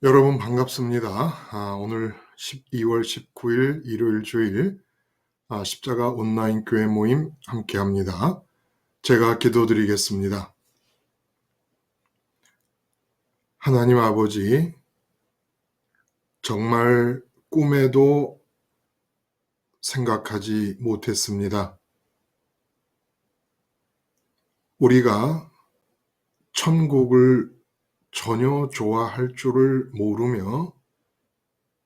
여러분 반갑습니다. 오늘 12월 19일 일요일 주일 십자가 온라인 교회 모임 함께합니다. 제가 기도드리겠습니다. 하나님 아버지, 정말 꿈에도 생각하지 못했습니다. 우리가 천국을 전혀 좋아할 줄을 모르며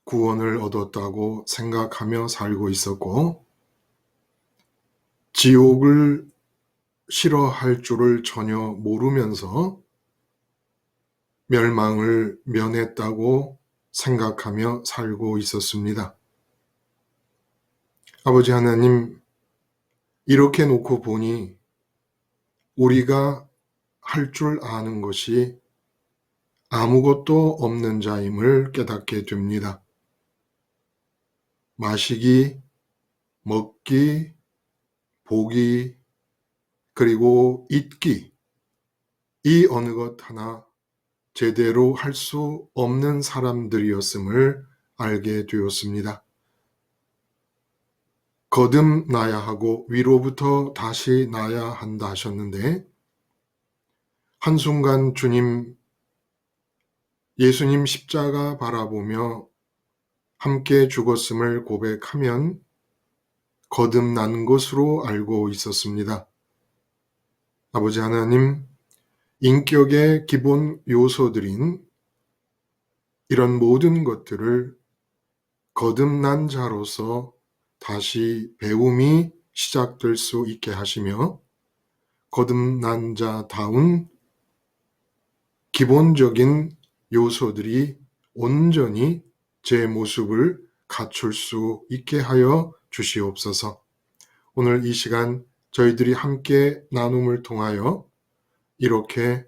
구원을 얻었다고 생각하며 살고 있었고, 지옥을 싫어할 줄을 전혀 모르면서 멸망을 면했다고 생각하며 살고 있었습니다. 아버지 하나님, 이렇게 놓고 보니 우리가 할 줄 아는 것이 아무것도 없는 자임을 깨닫게 됩니다. 마시기, 먹기, 보기, 그리고 잊기, 이 어느 것 하나 제대로 할 수 없는 사람들이었음을 알게 되었습니다. 거듭나야 하고 위로부터 다시 나야 한다 하셨는데, 한순간 예수님 십자가 바라보며 함께 죽었음을 고백하면 거듭난 것으로 알고 있었습니다. 아버지 하나님, 인격의 기본 요소들인 이런 모든 것들을 거듭난 자로서 다시 배움이 시작될 수 있게 하시며, 거듭난 자다운 기본적인 요소들이 온전히 제 모습을 갖출 수 있게 하여 주시옵소서. 오늘 이 시간 저희들이 함께 나눔을 통하여 이렇게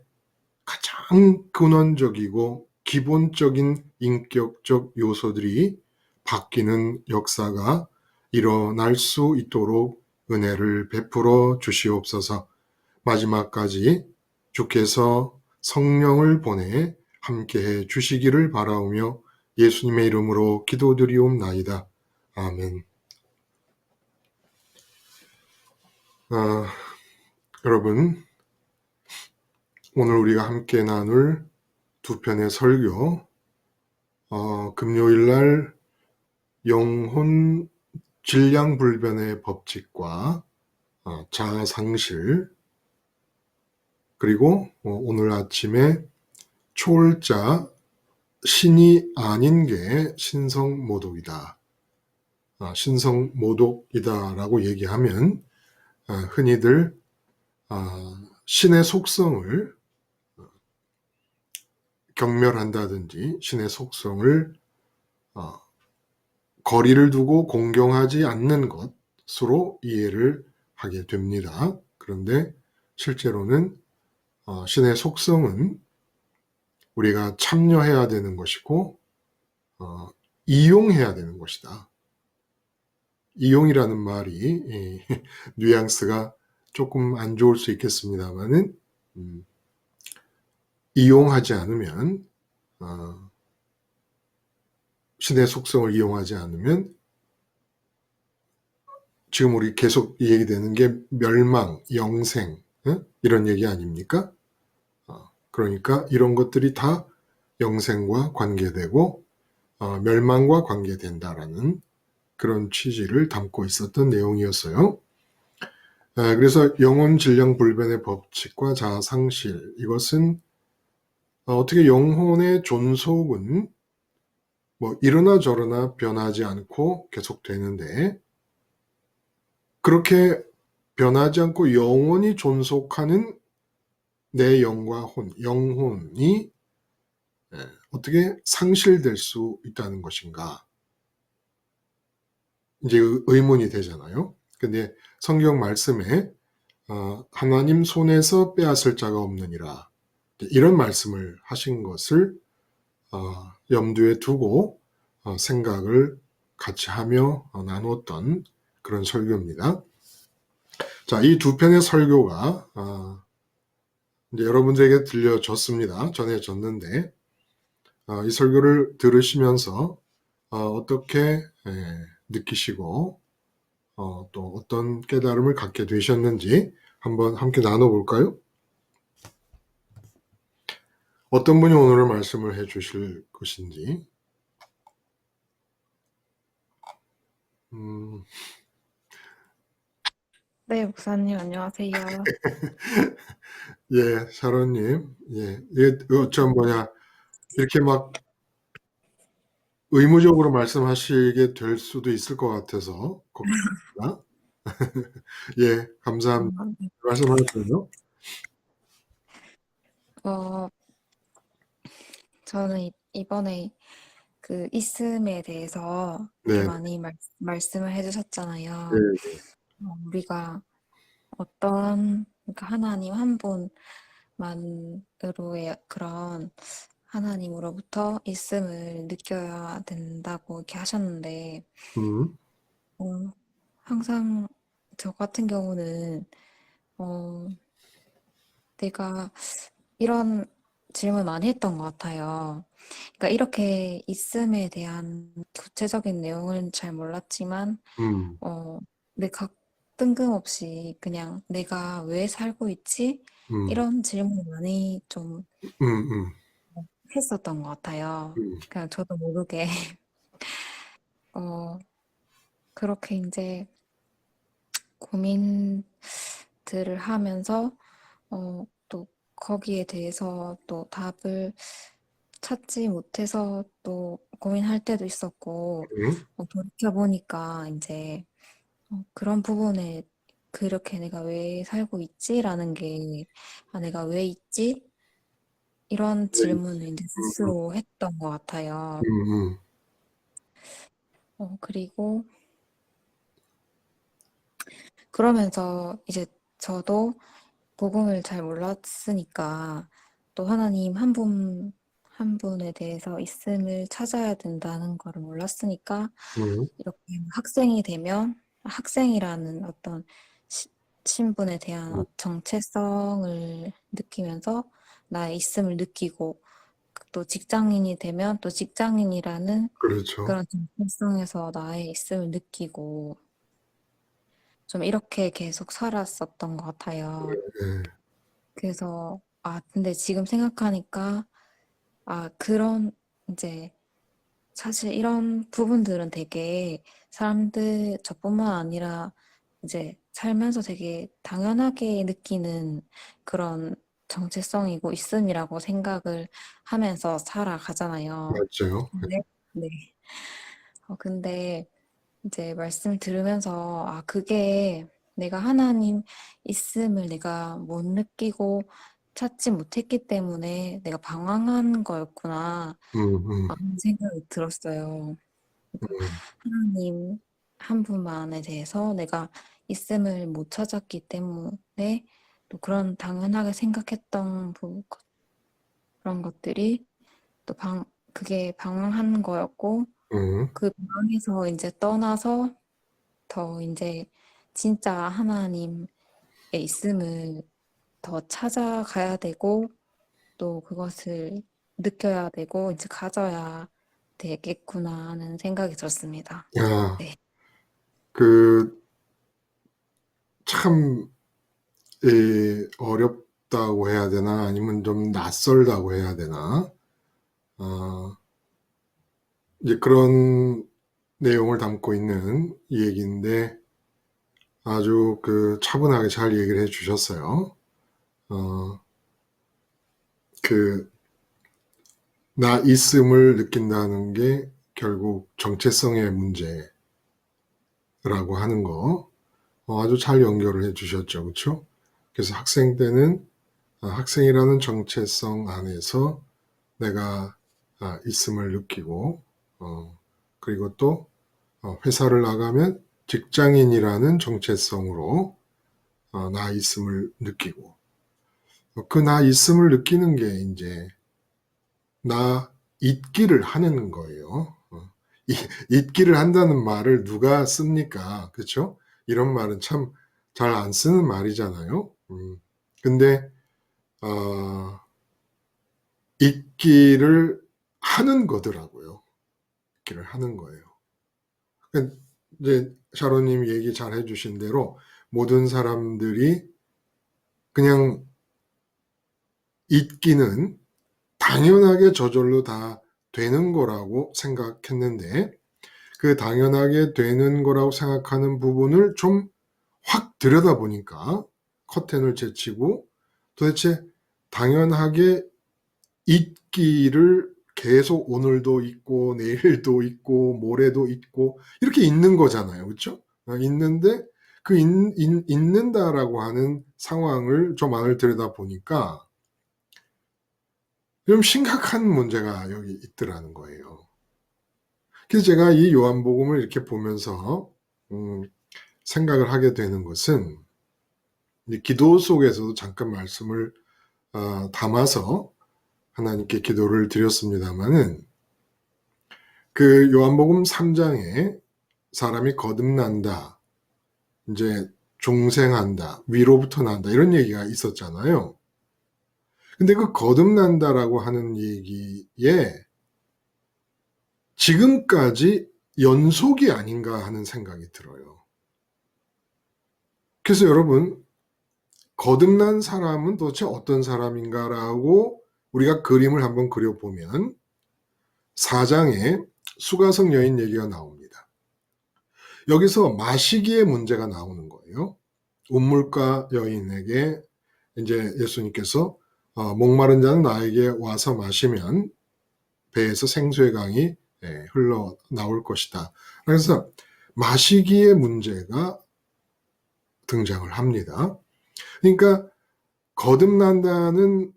가장 근원적이고 기본적인 인격적 요소들이 바뀌는 역사가 일어날 수 있도록 은혜를 베풀어 주시옵소서. 마지막까지 주께서 성령을 보내 함께해 주시기를 바라오며 예수님의 이름으로 기도드리옵나이다. 아멘. 여러분, 오늘 우리가 함께 나눌 두 편의 설교, 금요일날 영혼 질량불변의 법칙과 자아상실, 그리고 오늘 아침에 초월자 신이 아닌 게 신성모독이다. 신성모독이다라고 얘기하면 흔히들 신의 속성을 경멸한다든지 신의 속성을 거리를 두고 공경하지 않는 것으로 이해를 하게 됩니다. 그런데 실제로는 신의 속성은 우리가 참여해야 되는 것이고 이용해야 되는 것이다. 이용이라는 말이 뉘앙스가 조금 안 좋을 수 있겠습니다만은 이용하지 않으면 신의 속성을 이용하지 않으면 지금 우리 계속 얘기되는 게 멸망, 영생 이런 얘기 아닙니까? 그러니까 이런 것들이 다 영생과 관계되고 멸망과 관계된다라는 그런 취지를 담고 있었던 내용이었어요. 그래서 영혼 질량 불변의 법칙과 자아상실, 이것은 어떻게 영혼의 존속은 이러나 저러나 변하지 않고 계속되는데, 그렇게 변하지 않고 영원히 존속하는 내 영과 영혼이 어떻게 상실될 수 있다는 것인가? 이제 의문이 되잖아요. 근데 성경 말씀에 하나님 손에서 빼앗을 자가 없느니라, 이런 말씀을 하신 것을 염두에 두고 생각을 같이 하며 나눴던 그런 설교입니다. 자, 이 두 편의 설교가 이제 여러분들에게 들려졌습니다. 전해졌는데 이 설교를 들으시면서 어떻게 느끼시고 또 어떤 깨달음을 갖게 되셨는지 한번 함께 나눠 볼까요? 어떤 분이 오늘은 말씀을 해 주실 것인지. 음. 네, 목사님 안녕하세요. 예. 샤론 님. 예. 이게 이렇게 막 의무적으로 말씀하시게 될 수도 있을 것 같아서 걱정입니다. 예. 감사합니다. 네. 말씀하세요. 어 저는 이번에 그 있음에 대해서 이렇게 네. 많이 말씀을 해 주셨잖아요. 네. 우리가 어떤 그러니까 하나님 한 분만으로의 그런 하나님으로부터 있음을 느껴야 된다고 이렇게 하셨는데 음. 어 항상 저 같은 경우는 어 내가 이런 질문 많이 했던 것 같아요. 그러니까 이렇게 있음에 대한 구체적인 내용은 잘 몰랐지만 음. 어 내가 뜬금없이 그냥 '내가 왜 살고 있지?' 음. 이런 질문을 많이 좀 음음. 했었던 것 같아요. 음. 그냥 저도 모르게 어 그렇게 인제 고민들을 하면서 또 거기에 대해서 또 답을 찾지 못해서 또 고민할 때도 있었고 음. 돌이켜 보니까 인제 그런 부분에 '그렇게 내가 왜 살고 있지?'라는 게 '아 내가 왜 있지?' 이런 네. 질문을 인제 음음. 스스로 했던 것 같아요. 음음. 그리고 그러면서 이제 저도 복음을 잘 몰랐으니까 또 하나님 한 분에 대해서 있음을 찾아야 된다는 거를 몰랐으니까 음. 이렇게 학생이 되면 학생이라는 어떤 시 신분에 대한 음. 정체성을 느끼면서 나의 있음을 느끼고 또 직장인이 되면 또 직장인이라는 그렇죠. 그런 정체성에서 나의 있음을 느끼고 좀 이렇게 계속 살았었던 것 같아요. 예. 그래서 근데 지금 생각하니까 그런 인제 사실 이런 부분들은 되게 사람들 저뿐만 아니라 이제 살면서 되게 당연하게 느끼는 그런 정체성이고 있음이라고 생각을 하면서 살아가잖아요. 맞아요. 근데 네. 근데 이제 말씀 들으면서 그게 내가 하나님 있음을 내가 못 느끼고 찾지 못했기 때문에 '내가 방황한 거였구나.' 음음. 라는 생각이 들었어요. 그러니까 음. 하나님 한 분만에 대해서 내가 있음을 못 찾았기 때문에 또 그런 당연하게 생각했던 그런 것들이 또 그게 방황한 거였고 음. 그 방황에서 인제 떠나서 더 인제 진짜 하나님의 있음을 더 찾아가야 되고 또 그것을 느껴야 되고 이제 가져야 되겠구나 하는 생각이 들었습니다. 야. 네. 그 참 어렵다고 해야 되나 아니면 좀 낯설다고 해야 되나 어 이제 그런 내용을 담고 있는 얘기인데 아주 차분하게 잘 얘기를 해 주셨어요. 어 그 나 있음을 느낀다는 게 결국 정체성의 문제라고 하는 거 아주 잘 연결을 해 주셨죠. 그쵸? 그래서 학생 때는 학생이라는 정체성 안에서 내가 있음을 느끼고 그리고 또 회사를 나가면 직장인이라는 정체성으로 나 있음을 느끼고 그 나 있음을 느끼는 게 인제 나 있기를 하는 거예요. 이 있기를 한다는 말을 누가 씁니까? 그쵸? 이런 말은 참 잘 안 쓰는 말이잖아요. 근데 어 있기를 하는 거더라고요. 얘기를 하는 거예요. 그러니까 이제 샤론님 얘기 잘 해주신 대로 모든 사람들이 그냥 잊기는 당연하게 저절로 다 되는 거라고 생각했는데, 그 당연하게 되는 거라고 생각하는 부분을 좀 확 들여다보니까 커튼을 제치고 도대체 당연하게 잊기를 계속 오늘도 잊고 내일도 잊고 모레도 잊고 이렇게 잊는 거잖아요. 그렇죠? 잊는데 그 잊는다라고 하는 상황을 좀 안을 들여다보니까 좀 심각한 문제가 여기 있더라는 거예요. 그래서 제가 이 요한복음을 이렇게 보면서 생각을 하게 되는 것은, 기도 속에서도 잠깐 말씀을 담아서 하나님께 기도를 드렸습니다마는, 그 요한복음 3장에 사람이 거듭난다, 이제 중생한다, 위로부터 난다 이런 얘기가 있었잖아요. 근데 그 거듭난다라고 하는 얘기에 지금까지 연속이 아닌가 하는 생각이 들어요. 그래서 여러분, 거듭난 사람은 도대체 어떤 사람인가라고 우리가 그림을 한번 그려보면 4장에 수가성 여인 얘기가 나옵니다. 여기서 마시기의 문제가 나오는 거예요. 운물가 여인에게 이제 예수님께서 목마른 자는 나에게 와서 마시면 배에서 생수의 강이 흘러 나올 것이다. 그래서 마시기의 문제가 등장을 합니다. 그러니까 거듭난다는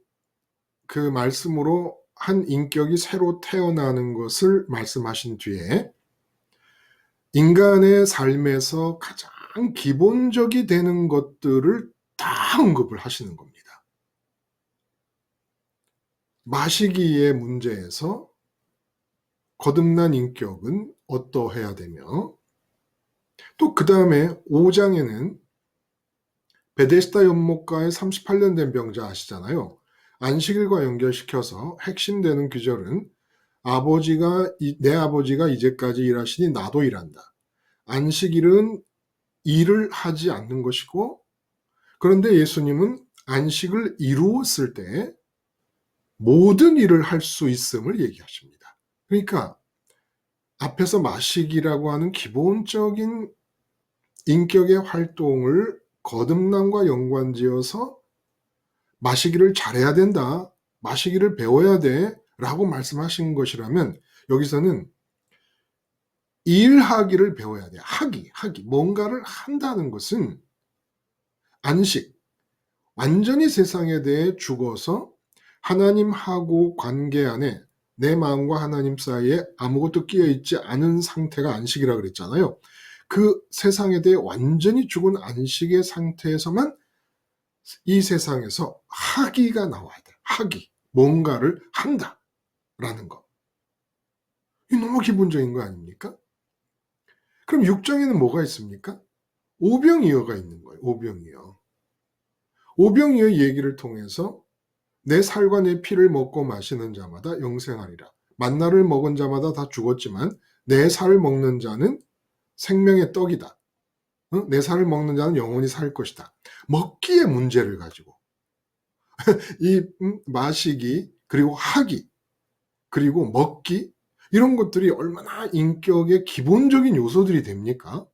그 말씀으로 한 인격이 새로 태어나는 것을 말씀하신 뒤에 인간의 삶에서 가장 기본적이 되는 것들을 다 언급을 하시는 겁니다. 마시기의 문제에서 거듭난 인격은 어떠해야 되며, 또 그 다음에 5장에는 베데스다 연못가에 38년 된 병자 아시잖아요. 안식일과 연결시켜서 핵심되는 구절은 내 아버지가 이제까지 일하시니 나도 일한다. 안식일은 일을 하지 않는 것이고, 그런데 예수님은 안식을 이루었을 때 모든 일을 할 수 있음을 얘기하십니다. 그러니까 앞에서 마시기라고 하는 기본적인 인격의 활동을 거듭남과 연관지어서 마시기를 잘해야 된다, 마시기를 배워야 돼 라고 말씀하신 것이라면, 여기서는 일하기를 배워야 돼. 하기. 뭔가를 한다는 것은 안식, 완전히 세상에 대해 죽어서 하나님하고 관계 안에 내 마음과 하나님 사이에 아무것도 끼어 있지 않은 상태가 안식이라고 그랬잖아요. 그 세상에 대해 완전히 죽은 안식의 상태에서만 이 세상에서 하기가 나와야 돼. 하기. 뭔가를 한다라는 거. 이 너무 기본적인 거 아닙니까? 그럼 6장에는 뭐가 있습니까? 오병이어가 있는 거예요. 오병이어. 오병이어 얘기를 통해서 내 살과 내 피를 먹고 마시는 자마다 영생하리라. 만나를 먹은 자마다 다 죽었지만 내 살을 먹는 자는 생명의 떡이다. 내 살을 먹는 자는 영원히 살 것이다. 먹기의 문제를 가지고 이 마시기, 그리고 하기, 그리고 먹기, 이런 것들이 얼마나 인격의 기본적인 요소들이 됩니까?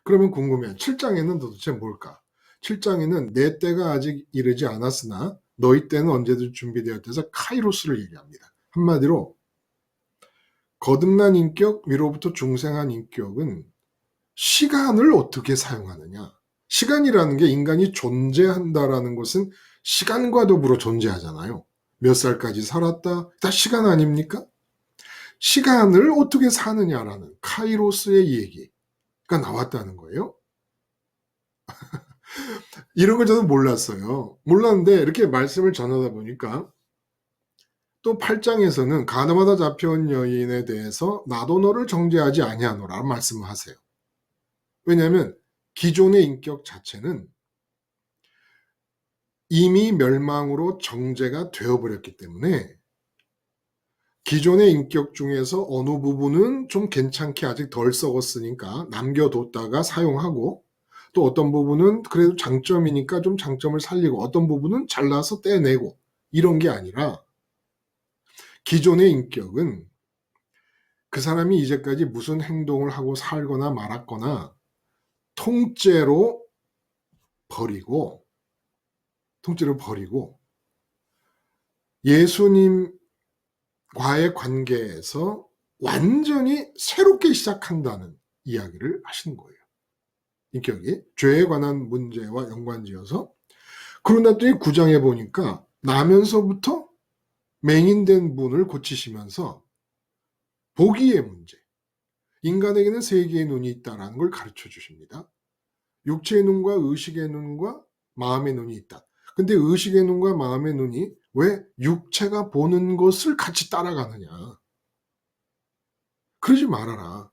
그러면 궁금해요. 7장에는 도대체 뭘까? 7장에는 내 때가 아직 이르지 않았으나 너희 때는 언제든 준비되었대서 카이로스를 얘기합니다. 한마디로 거듭난 인격, 위로부터 중생한 인격은 시간을 어떻게 사용하느냐. 시간이라는 게 인간이 존재한다라는 것은 시간과 더불어 존재하잖아요. 몇 살까지 살았다, 다 시간 아닙니까? 시간을 어떻게 사느냐라는 카이로스의 얘기가 나왔다는 거예요. 이런 걸 저는 몰랐어요. 몰랐는데 이렇게 말씀을 전하다 보니까 또 8장에서는 가늠하다 잡혀온 여인에 대해서 나도 너를 정죄하지 아니하노라 말씀을 하세요. 왜냐하면 기존의 인격 자체는 이미 멸망으로 정죄가 되어버렸기 때문에 기존의 인격 중에서 어느 부분은 좀 괜찮게 아직 덜 썩었으니까 남겨뒀다가 사용하고, 또 어떤 부분은 그래도 장점이니까 좀 장점을 살리고, 어떤 부분은 잘라서 떼내고, 이런 게 아니라 기존의 인격은 그 사람이 이제까지 무슨 행동을 하고 살거나 말았거나 통째로 버리고, 통째로 버리고 예수님과의 관계에서 완전히 새롭게 시작한다는 이야기를 하시는 거예요. 인격이 죄에 관한 문제와 연관지어서. 그러더니 9장에 보니까 나면서부터 맹인된 분을 고치시면서 보기의 문제, 인간에게는 세 개의 눈이 있다라는 걸 가르쳐 주십니다. 육체의 눈과 의식의 눈과 마음의 눈이 있다. 근데 의식의 눈과 마음의 눈이 왜 육체가 보는 것을 같이 따라가느냐. 그러지 말아라.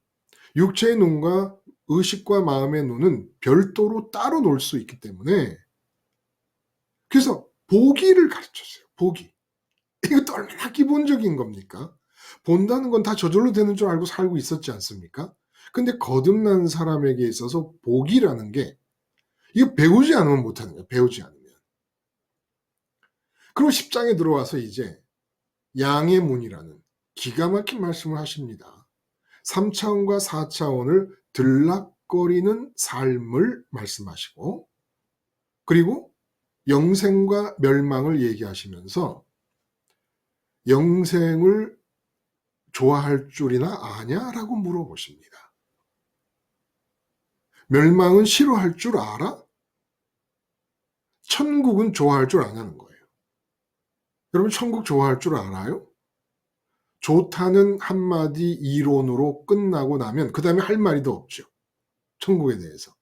육체의 눈과 의식과 마음의 눈은 별도로 따로 놀 수 있기 때문에, 그래서 보기를 가르쳤어요. 보기. 이것도 얼마나 기본적인 겁니까? 본다는 건 다 저절로 되는 줄 알고 살고 있었지 않습니까? 근데 거듭난 사람에게 있어서 보기라는 게, 이거 배우지 않으면 못하는 거예요. 배우지 않으면. 그리고 10장에 들어와서 이제 양의 문이라는 기가 막힌 말씀을 하십니다. 3차원과 4차원을 들락거리는 삶을 말씀하시고, 그리고 영생과 멸망을 얘기하시면서 영생을 좋아할 줄이나 아냐라고 물어보십니다. 멸망은 싫어할 줄 알아? 천국은 좋아할 줄 아냐는 거예요. 여러분, 천국 좋아할 줄 알아요? 좋다는 한마디 이론으로 끝나고 나면 그 다음에 할 말이 더 없죠. 천국에 대해서.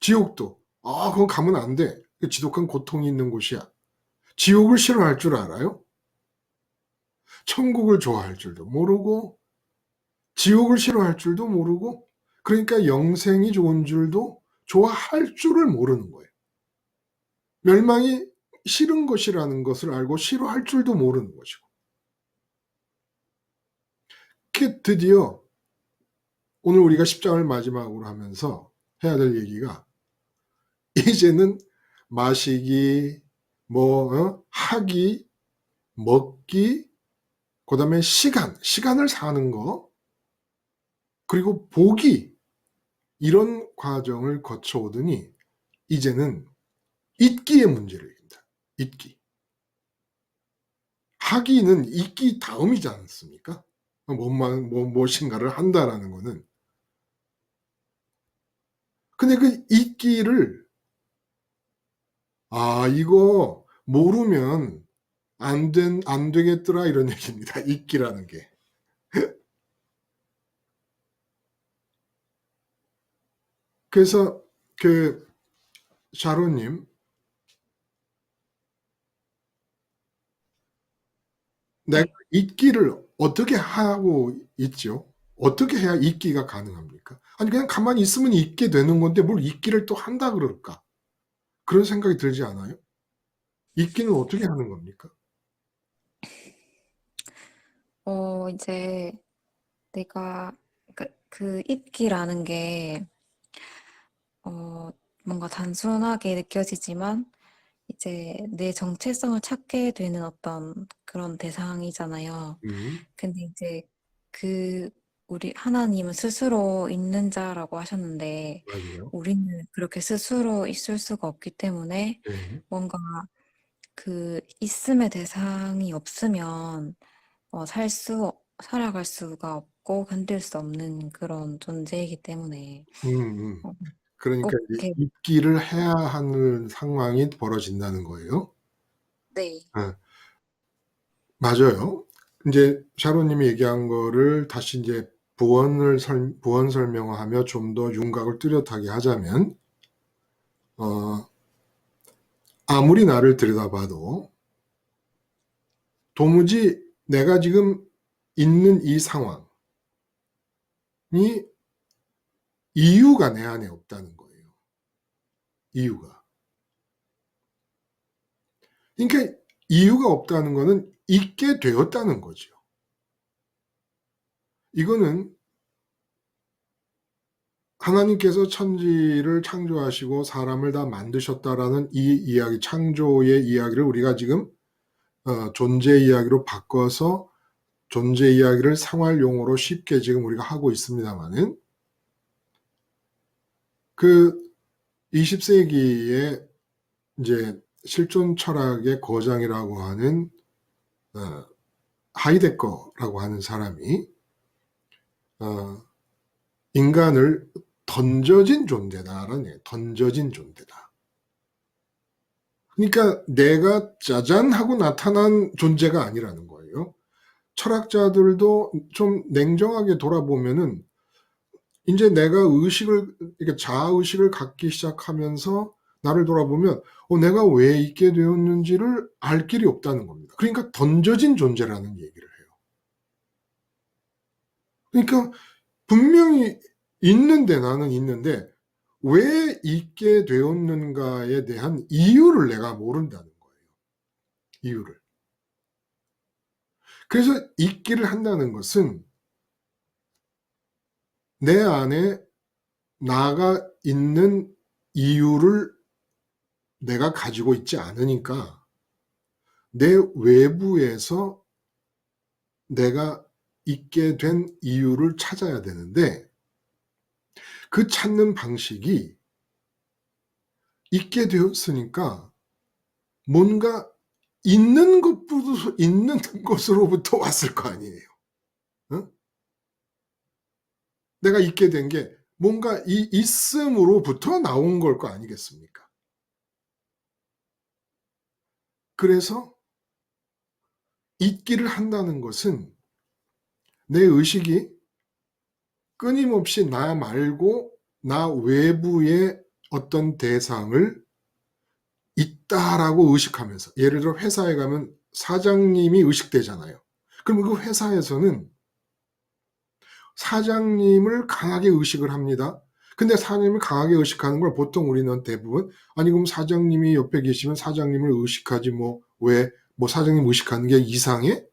지옥도 그건 가면 안 돼. 지독한 고통이 있는 곳이야. 지옥을 싫어할 줄 알아요? 천국을 좋아할 줄도 모르고 지옥을 싫어할 줄도 모르고, 그러니까 영생이 좋은 줄도 좋아할 줄을 모르는 거예요. 멸망이 싫은 것이라는 것을 알고 싫어할 줄도 모르는 것이고. 드디어 오늘 우리가 10장을 마지막으로 하면서 해야 될 얘기가, 이제는 마시기, 하기, 먹기, 그 다음에 시간을 사는 거, 그리고 보기, 이런 과정을 거쳐오더니 이제는 잊기의 문제를 얘기합니다. 잊기. 하기는 잊기 다음이지 않습니까? 무엇인가를 한다라는 거는. 근데 그 잊기를, 이거 모르면 안 되겠더라, 이런 얘기입니다. 잊기라는 게. 그래서 샤론님, 내가 네. 잊기를 어떻게 하고 있죠? 어떻게 해야 잊기가 가능합니까? 아니, 그냥 가만히 있으면 잊게 되는 건데 뭘 잊기를 또 한다 그럴까? 그런 생각이 들지 않아요? 잊기는 어떻게 하는 겁니까? 이제 내가 그 잊기라는 게 뭔가 단순하게 느껴지지만 이제 내 정체성을 찾게 되는 어떤 그런 대상이잖아요. 음, 근데 이제 우리 하나님은 스스로 있는 자라고 하셨는데 맞아요. 우리는 그렇게 스스로 있을 수가 없기 때문에 네. 뭔가 그 있음의 대상이 없으면 살아갈 수가 없고 견딜 수 없는 그런 존재이기 때문에 음, 음. 어, 그러니까 꼭 이제 이렇게 잊기를 해야 하는 상황이 벌어진다는 거예요. 네, 예, 맞아요. 이제 샤론님이 얘기한 거를 다시 이제 부원 설명하며 좀 더 윤곽을 뚜렷하게 하자면, 어, 아무리 나를 들여다봐도 도무지 내가 지금 있는 이 상황이 이유가 내 안에 없다는 거예요. 이유가. 그러니까 이유가 없다는 거는 있게 되었다는 거죠. 이거는 하나님께서 천지를 창조하시고 사람을 다 만드셨다라는 이 이야기, 창조의 이야기를 우리가 지금 존재 이야기로 바꿔서 존재 이야기를 생활 용어로 쉽게 지금 우리가 하고 있습니다마는, 그 20세기에 이제 실존 철학의 거장이라고 하는 하이데거라고 하는 사람이 인간을 던져진 존재다라는 얘기예요. 던져진 존재다. 그러니까 내가 짜잔 하고 나타난 존재가 아니라는 거예요. 철학자들도 좀 냉정하게 돌아보면은 이제 내가 의식을, 이렇게 자아의식을 갖기 시작하면서 나를 돌아보면 내가 왜 있게 되었는지를 알 길이 없다는 겁니다. 그러니까 던져진 존재라는 얘기를 해요. 그러니까 분명히 있는데, 나는 있는데 왜 있게 되었는가에 대한 이유를 내가 모른다는 거예요. 이유를. 그래서 있기를 한다는 것은 내 안에 나가 있는 이유를 내가 가지고 있지 않으니까 내 외부에서 내가 있게 된 이유를 찾아야 되는데, 그 찾는 방식이 있게 되었으니까 뭔가 있는 것으로부터 왔을 거 아니에요. 어? 내가 있게 된 게 뭔가 이 있음으로부터 나온 걸 거 아니겠습니까? 그래서 있기를 한다는 것은 내 의식이 끊임없이 나 말고 나 외부의 어떤 대상을 있다라고 의식하면서, 예를 들어 회사에 가면 사장님이 의식되잖아요. 그럼 그 회사에서는 사장님을 강하게 의식을 합니다. 근데 사장님을 강하게 의식하는 걸 보통 우리는 대부분, 아니 그럼 사장님이 옆에 계시면 사장님을 의식하지 왜 사장님 의식하는 게 이상해?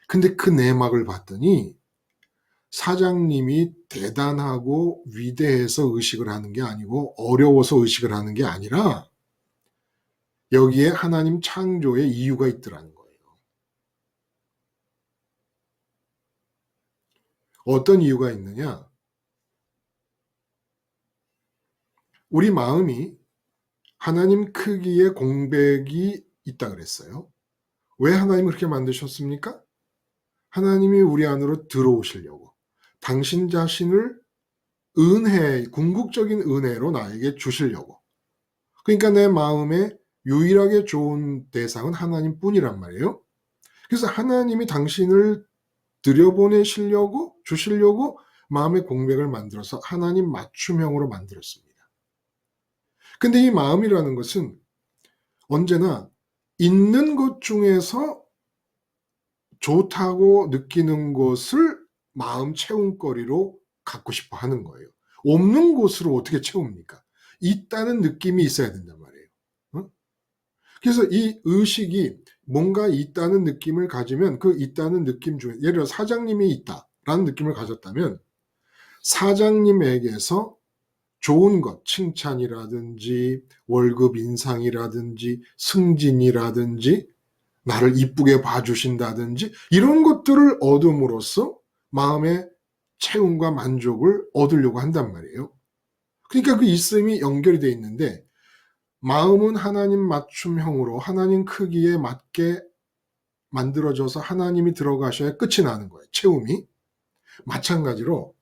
근데 그 내막을 봤더니 사장님이 대단하고 위대해서 의식을 하는 게 아니고 어려워서 의식을 하는 게 아니라 여기에 하나님 창조의 이유가 있더라는 거예요. 어떤 이유가 있느냐? 우리 마음이 하나님 크기의 공백이 있다 그랬어요. 왜 하나님을 그렇게 만드셨습니까? 하나님이 우리 안으로 들어오시려고. 당신 자신을 궁극적인 은혜로 나에게 주시려고. 그러니까 내 마음에 유일하게 좋은 대상은 하나님뿐이란 말이에요. 그래서 하나님이 당신을 들여보내시려고, 주시려고 마음의 공백을 만들어서 하나님 맞춤형으로 만들었습니다. 근데 이 마음이라는 것은 언제나 있는 것 중에서 좋다고 느끼는 것을 마음 채움거리로 갖고 싶어 하는 거예요. 없는 곳으로 어떻게 채웁니까? 있다는 느낌이 있어야 된단 말이에요. 어? 그래서 이 의식이 뭔가 있다는 느낌을 가지면 그 있다는 느낌 중에, 예를 들어 사장님이 있다라는 느낌을 가졌다면 사장님에게서 좋은 것, 칭찬이라든지 월급 인상이라든지 승진이라든지 나를 이쁘게 봐주신다든지 이런 것들을 얻음으로써 마음의 채움과 만족을 얻으려고 한단 말이에요. 그러니까 그 있음이 연결이 돼 있는데, 마음은 하나님 맞춤형으로 하나님 크기에 맞게 만들어져서 하나님이 들어가셔야 끝이 나는 거예요. 채움이. 마찬가지로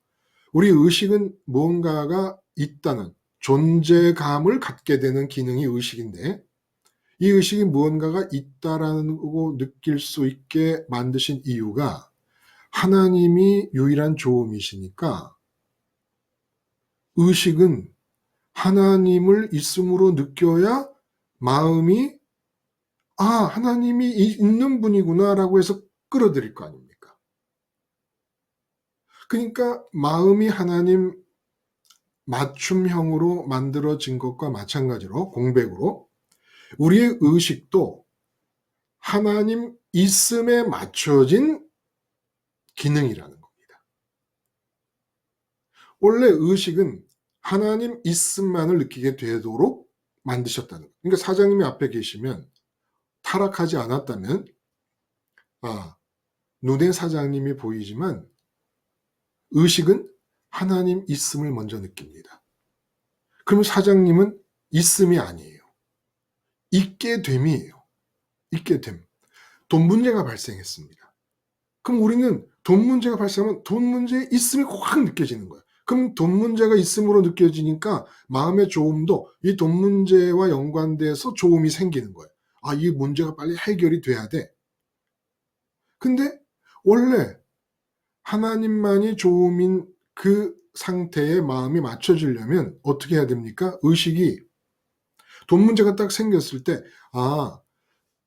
우리 의식은 무언가가 있다는 존재감을 갖게 되는 기능이 의식인데, 이 의식이 무언가가 있다라는 거 느낄 수 있게 만드신 이유가 하나님이 유일한 조음이시니까, 의식은 하나님을 있음으로 느껴야 마음이 하나님이 있는 분이구나라고 해서 끌어들일 거 아닙니까? 그러니까 마음이 하나님 맞춤형으로 만들어진 것과 마찬가지로 공백으로 우리의 의식도 하나님 있음에 맞춰진 기능이라는 겁니다. 원래 의식은 하나님 있음만을 느끼게 되도록 만드셨다는 거예요. 그러니까 사장님이 앞에 계시면 타락하지 않았다면 눈에 사장님이 보이지만 의식은 하나님 있음을 먼저 느낍니다. 그러면 사장님은 있음이 아니에요. 있게 됨이에요. 있게 됨. 돈 문제가 발생했습니다. 그럼 우리는 돈 문제가 발생하면 돈 문제에 있음이 확 느껴지는 거예요. 그럼 돈 문제가 있음으로 느껴지니까 마음의 조음도 이 돈 문제와 연관돼서 조음이 생기는 거예요. 이 문제가 빨리 해결이 돼야 돼. 근데 원래 하나님만이 조음인 그 상태에 마음이 맞춰지려면 어떻게 해야 됩니까? 의식이 돈 문제가 딱 생겼을 때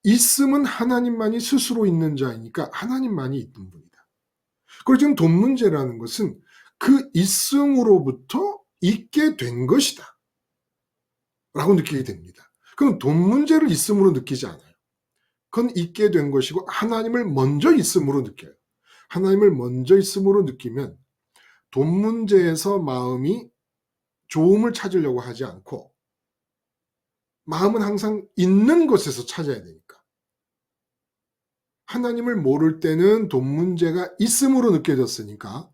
있음은 하나님만이 스스로 있는 자이니까 하나님만이 있는 분이다. 그리고 지금 돈 문제라는 것은 그 있음으로부터 있게 된 것이다 라고 느끼게 됩니다. 그럼 돈 문제를 있음으로 느끼지 않아요. 그건 있게 된 것이고 하나님을 먼저 있음으로 느껴요. 하나님을 먼저 있음으로 느끼면 돈 문제에서 마음이 좋음을 찾으려고 하지 않고 마음은 항상 있는 것에서 찾아야 되니까. 하나님을 모를 때는 돈 문제가 있음으로 느껴졌으니까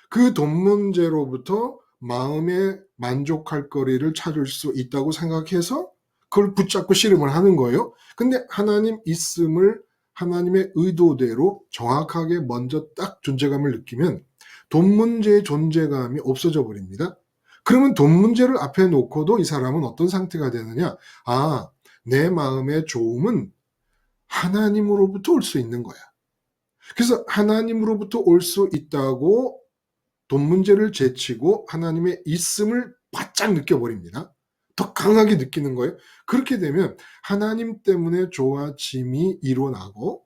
그 돈 문제로부터 마음에 만족할 거리를 찾을 수 있다고 생각해서 그걸 붙잡고 씨름을 하는 거예요. 근데 하나님 있음을 하나님의 의도대로 정확하게 먼저 딱 존재감을 느끼면 돈 문제의 존재감이 없어져 버립니다. 그러면 돈 문제를 앞에 놓고도 이 사람은 어떤 상태가 되느냐? 내 마음의 조음은 하나님으로부터 올 수 있는 거야. 그래서 하나님으로부터 올 수 있다고 돈 문제를 제치고 하나님의 있음을 바짝 느껴버립니다. 더 강하게 느끼는 거예요. 그렇게 되면 하나님 때문에 좋아짐이 일어나고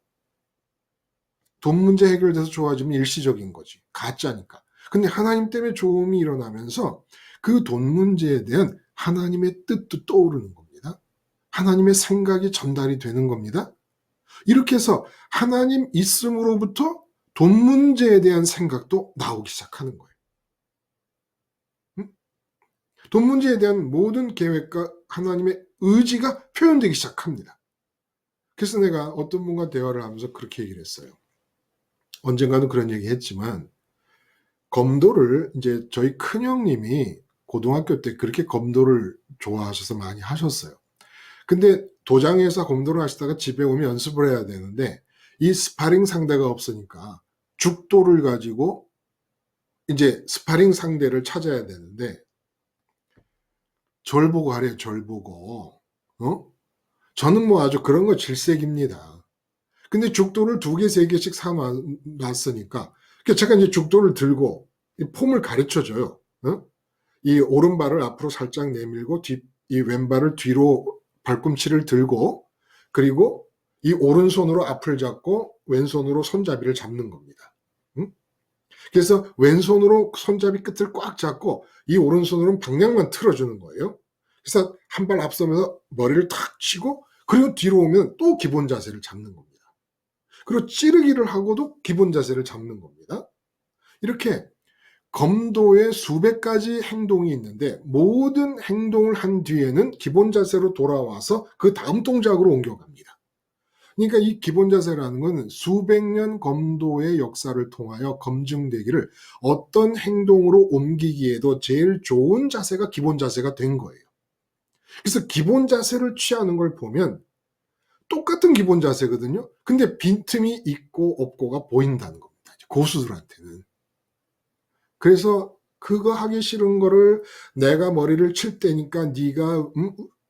돈 문제 해결돼서 좋아지면 일시적인 거지. 가짜니까. 근데 하나님 때문에 좋음이 일어나면서 그 돈 문제에 대한 하나님의 뜻도 떠오르는 겁니다. 하나님의 생각이 전달이 되는 겁니다. 이렇게 해서 하나님 있음으로부터 돈 문제에 대한 생각도 나오기 시작하는 거예요. 돈 문제에 대한 모든 계획과 하나님의 의지가 표현되기 시작합니다. 그래서 내가 어떤 분과 대화를 하면서 그렇게 얘기를 했어요. 언젠가는 그런 얘기 했지만 검도를 이제 저희 큰형님이 고등학교 때 그렇게 검도를 좋아하셔서 많이 하셨어요. 근데 도장에서 검도를 하시다가 집에 오면 연습을 해야 되는데 이 스파링 상대가 없으니까 죽도를 가지고 이제 스파링 상대를 찾아야 되는데 절 보고 하래요. 절 보고. 저는 뭐 아주 그런 거 질색입니다. 근데 죽도를 2개, 3개씩 사놨으니까 제가 이제 죽도를 들고 이 폼을 가르쳐줘요. 이 오른발을 앞으로 살짝 내밀고 이 왼발을 뒤로 발꿈치를 들고 그리고 이 오른손으로 앞을 잡고 왼손으로 손잡이를 잡는 겁니다. 그래서 왼손으로 손잡이 끝을 꽉 잡고 이 오른손으로는 방향만 틀어주는 거예요. 그래서 한 발 앞서면서 머리를 탁 치고 그리고 뒤로 오면 또 기본 자세를 잡는 겁니다. 그리고 찌르기를 하고도 기본 자세를 잡는 겁니다. 이렇게 검도에 수백 가지 행동이 있는데 모든 행동을 한 뒤에는 기본 자세로 돌아와서 그 다음 동작으로 옮겨갑니다. 그러니까 이 기본 자세라는 것은 수백 년 검도의 역사를 통하여 검증되기를 어떤 행동으로 옮기기에도 제일 좋은 자세가 기본 자세가 된 거예요. 그래서 기본 자세를 취하는 걸 보면 똑같은 기본 자세거든요. 근데 빈틈이 있고 없고가 보인다는 겁니다. 고수들한테는. 그래서 그거 하기 싫은 거를 내가 머리를 칠 때니까 네가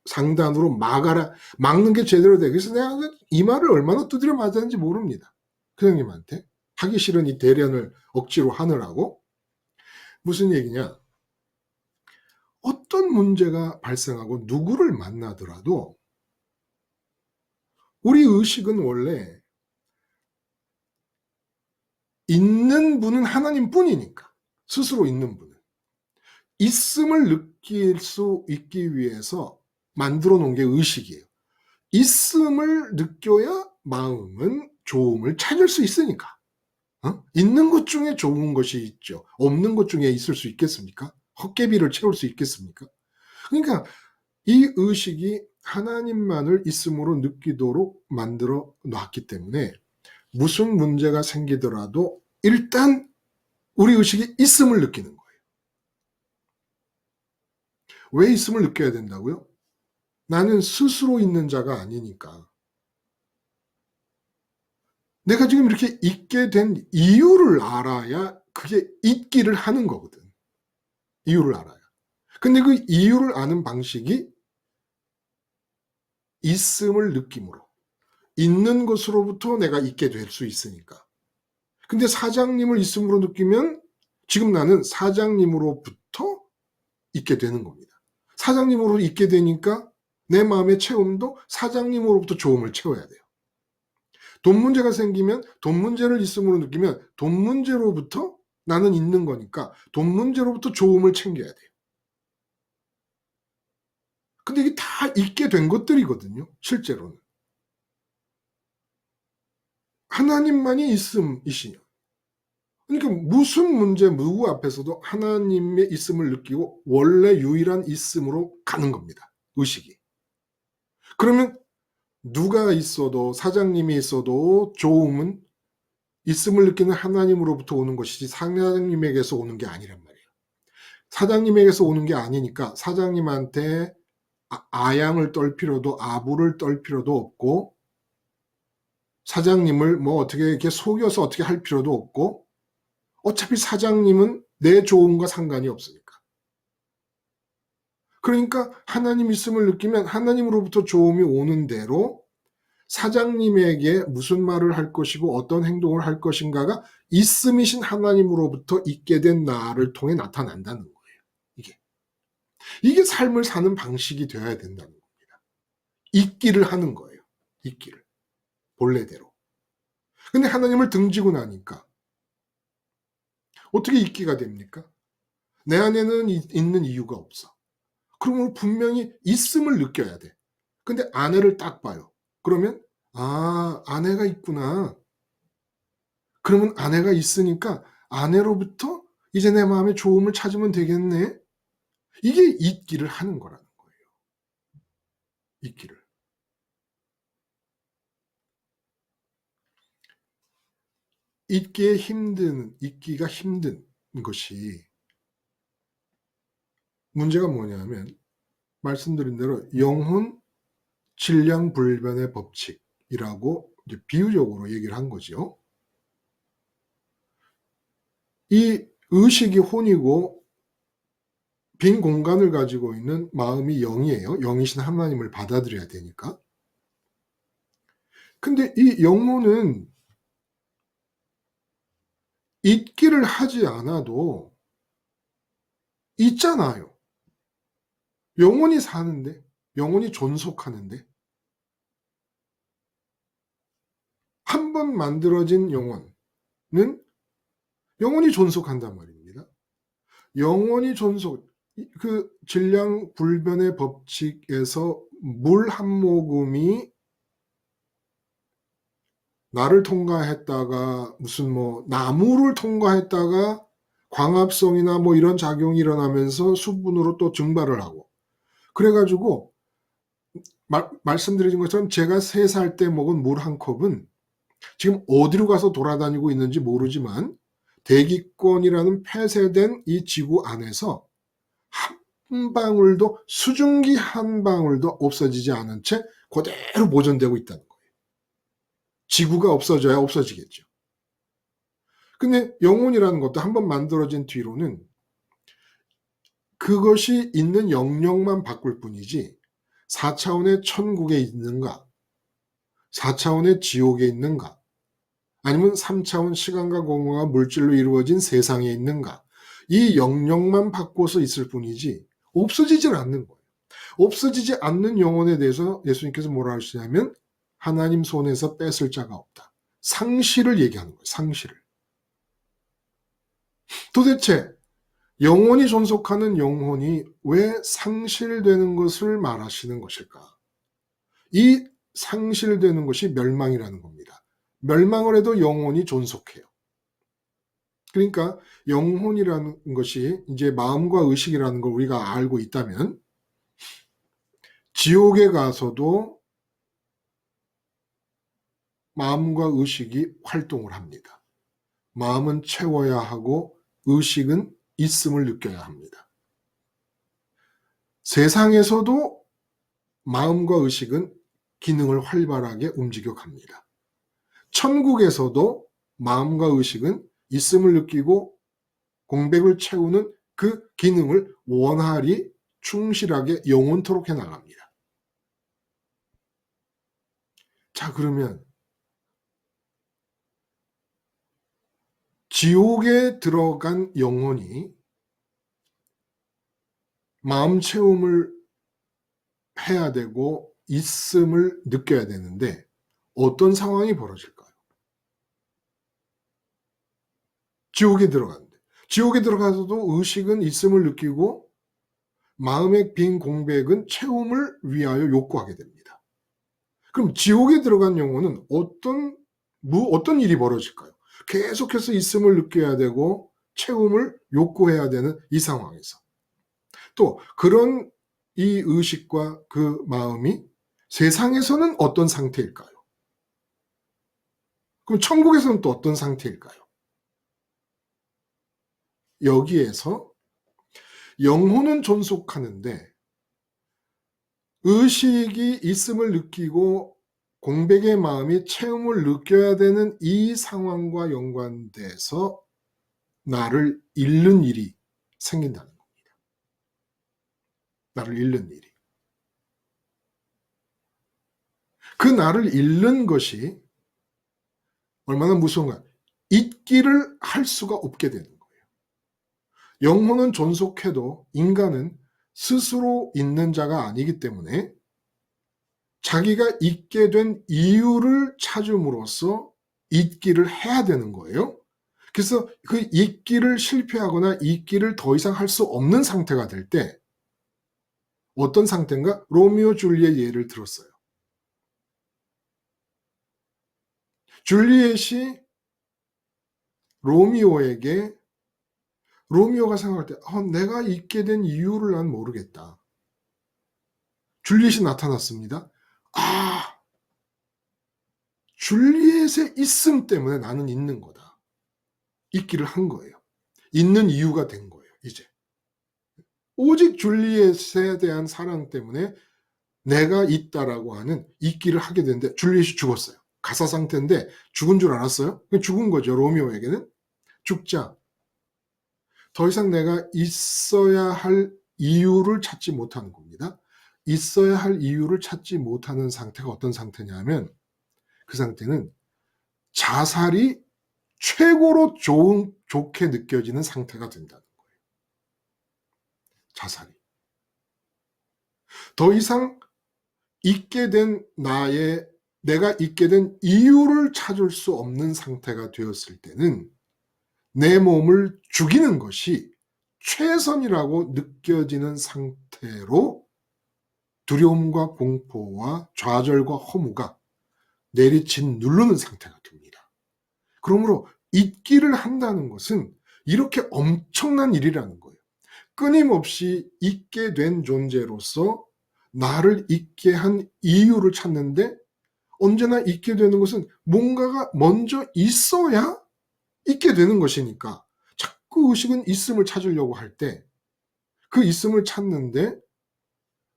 상단으로 막아라. 막는 게 제대로 돼. 그래서 내가 이 말을 얼마나 두드려 맞았는지 모릅니다. 그 형님한테. 하기 싫은 이 대련을 억지로 하느라고. 무슨 얘기냐. 어떤 문제가 발생하고 누구를 만나더라도 우리 의식은 원래 있는 분은 하나님뿐이니까. 스스로 있는 분은. 있음을 느낄 수 있기 위해서 만들어 놓은 게 의식이에요. 있음을 느껴야 마음은 좋음을 찾을 수 있으니까. 있는 것 중에 좋은 것이 있죠. 없는 것 중에 있을 수 있겠습니까? 헛개비를 채울 수 있겠습니까? 그러니까 이 의식이 하나님만을 있음으로 느끼도록 만들어 놨기 때문에 무슨 문제가 생기더라도 일단 우리 의식이 있음을 느끼는 거예요. 왜 있음을 느껴야 된다고요? 나는 스스로 있는 자가 아니니까. 내가 지금 이렇게 있게 된 이유를 알아야 그게 있기를 하는 거거든. 이유를 알아야. 근데 그 이유를 아는 방식이 있음을 느낌으로. 있는 것으로부터 내가 있게 될 수 있으니까. 근데 사장님을 있음으로 느끼면 지금 나는 사장님으로부터 있게 되는 겁니다. 사장님으로 있게 되니까 내 마음의 채움도 사장님으로부터 조음을 채워야 돼요. 돈 문제가 생기면 돈 문제를 있음으로 느끼면 돈 문제로부터 나는 있는 거니까 돈 문제로부터 조음을 챙겨야 돼요. 근데 이게 다 있게 된 것들이거든요, 실제로는. 하나님만이 있음이시냐. 그러니까 무슨 문제, 누구 앞에서도 하나님의 있음을 느끼고 원래 유일한 있음으로 가는 겁니다, 의식이. 그러면 누가 있어도 사장님이 있어도 조음은 있음을 느끼는 하나님으로부터 오는 것이지 사장님에게서 오는 게 아니란 말이에요. 사장님에게서 오는 게 아니니까 사장님한테 아양을 떨 필요도 아부를 떨 필요도 없고 사장님을 뭐 어떻게 이렇게 속여서 어떻게 할 필요도 없고 어차피 사장님은 내 조음과 상관이 없으니까. 그러니까 하나님 있음을 느끼면 하나님으로부터 조음이 오는 대로 사장님에게 무슨 말을 할 것이고 어떤 행동을 할 것인가가 있음이신 하나님으로부터 있게 된 나를 통해 나타난다는 거예요. 이게 삶을 사는 방식이 되어야 된다는 겁니다. 있기를 하는 거예요. 있기를. 본래대로. 근데 하나님을 등지고 나니까 어떻게 있기가 됩니까? 내 안에는 있는 이유가 없어. 그러면 분명히 있음을 느껴야 돼. 근데 아내를 딱 봐요. 그러면 아내가 있구나. 그러면 아내가 있으니까 아내로부터 이제 내 마음에 좋음을 찾으면 되겠네. 이게 있기를 하는 거라는 거예요. 있기를. 있기가 힘든 것이 문제가 뭐냐면 말씀드린 대로 영혼 질량 불변의 법칙이라고 이제 비유적으로 얘기를 한 거죠. 이 의식이 혼이고 빈 공간을 가지고 있는 마음이 영이에요. 영이신 하나님을 받아들여야 되니까. 근데 이 영혼은 있기를 하지 않아도 있잖아요. 영혼이 사는데, 영혼이 존속하는데, 한 번 만들어진 영혼은 영혼이 존속한단 말입니다. 영혼이 존속, 그 질량 불변의 법칙에서 물 한 모금이 나를 통과했다가 무슨 뭐 나무를 통과했다가 광합성이나 뭐 이런 작용이 일어나면서 수분으로 또 증발을 하고 그래가지고 말씀드린 것처럼 제가 3살 때 먹은 물 한 컵은 지금 어디로 가서 돌아다니고 있는지 모르지만 대기권이라는 폐쇄된 이 지구 안에서 한 방울도 수증기 한 방울도 없어지지 않은 채 그대로 보존되고 있다는 거예요. 지구가 없어져야 없어지겠죠. 근데 영혼이라는 것도 한번 만들어진 뒤로는 그것이 있는 영역만 바꿀 뿐이지 4차원의 천국에 있는가 4차원의 지옥에 있는가 아니면 3차원 시간과 공간과 물질로 이루어진 세상에 있는가 이 영역만 바꿔서 있을 뿐이지 없어지질 않는 거예요. 없어지지 않는 영혼에 대해서 예수님께서 뭐라 하시냐면 하나님 손에서 뺏을 자가 없다. 상실을 얘기하는 거예요. 상실을. 도대체 영혼이 존속하는 영혼이 왜 상실되는 것을 말하시는 것일까? 이 상실되는 것이 멸망이라는 겁니다. 멸망을 해도 영혼이 존속해요. 그러니까 영혼이라는 것이 이제 마음과 의식이라는 걸 우리가 알고 있다면 지옥에 가서도 마음과 의식이 활동을 합니다. 마음은 채워야 하고 의식은 있음을 느껴야 합니다. 세상에서도 마음과 의식은 기능을 활발하게 움직여 갑니다. 천국에서도 마음과 의식은 있음을 느끼고 공백을 채우는 그 기능을 원활히 충실하게 영원토록 해나갑니다. 자, 그러면 지옥에 들어간 영혼이 마음 채움을 해야 되고 있음을 느껴야 되는데 어떤 상황이 벌어질까요? 지옥에 들어갔는데 지옥에 들어가서도 의식은 있음을 느끼고 마음의 빈 공백은 채움을 위하여 욕구하게 됩니다. 그럼 지옥에 들어간 영혼은 어떤 일이 벌어질까요? 계속해서 있음을 느껴야 되고 채움을 욕구해야 되는 이 상황에서 또 그런 이 의식과 그 마음이 세상에서는 어떤 상태일까요? 그럼 천국에서는 또 어떤 상태일까요? 여기에서 영혼은 존속하는데 의식이 있음을 느끼고 공백의 마음이 체험을 느껴야 되는 이 상황과 연관돼서 나를 잃는 일이 생긴다는 겁니다. 나를 잃는 일이. 그 나를 잃는 것이 얼마나 무서운가. 잊기를 할 수가 없게 되는 거예요. 영혼은 존속해도 인간은 스스로 있는 자가 아니기 때문에 자기가 잊게 된 이유를 찾음으로써 잊기를 해야 되는 거예요. 그래서 그 잊기를 실패하거나 잊기를 더 이상 할 수 없는 상태가 될 때 어떤 상태인가? 로미오 줄리엣 예를 들었어요. 줄리엣이 로미오에게 로미오가 생각할 때 내가 잊게 된 이유를 난 모르겠다. 줄리엣이 나타났습니다. 줄리엣의 있음 때문에 나는 있는 거다. 잊기를 한 거예요. 있는 이유가 된 거예요. 이제. 오직 줄리엣에 대한 사랑 때문에 내가 있다라고 하는 잊기를 하게 되는데 줄리엣이 죽었어요. 가사 상태인데 죽은 줄 알았어요? 죽은 거죠. 로미오에게는. 죽자 더 이상 내가 있어야 할 이유를 찾지 못하는 겁니다. 있어야 할 이유를 찾지 못하는 상태가 어떤 상태냐면 그 상태는 자살이 최고로 좋게 느껴지는 상태가 된다는 거예요. 자살이. 더 이상 있게 된 내가 있게 된 이유를 찾을 수 없는 상태가 되었을 때는 내 몸을 죽이는 것이 최선이라고 느껴지는 상태로 두려움과 공포와 좌절과 허무가 내리친 누르는 상태가 됩니다. 그러므로 잊기를 한다는 것은 이렇게 엄청난 일이라는 거예요. 끊임없이 잊게 된 존재로서 나를 잊게 한 이유를 찾는데 언제나 잊게 되는 것은 뭔가가 먼저 있어야 잊게 되는 것이니까 자꾸 의식은 있음을 찾으려고 할 때 그 있음을 찾는데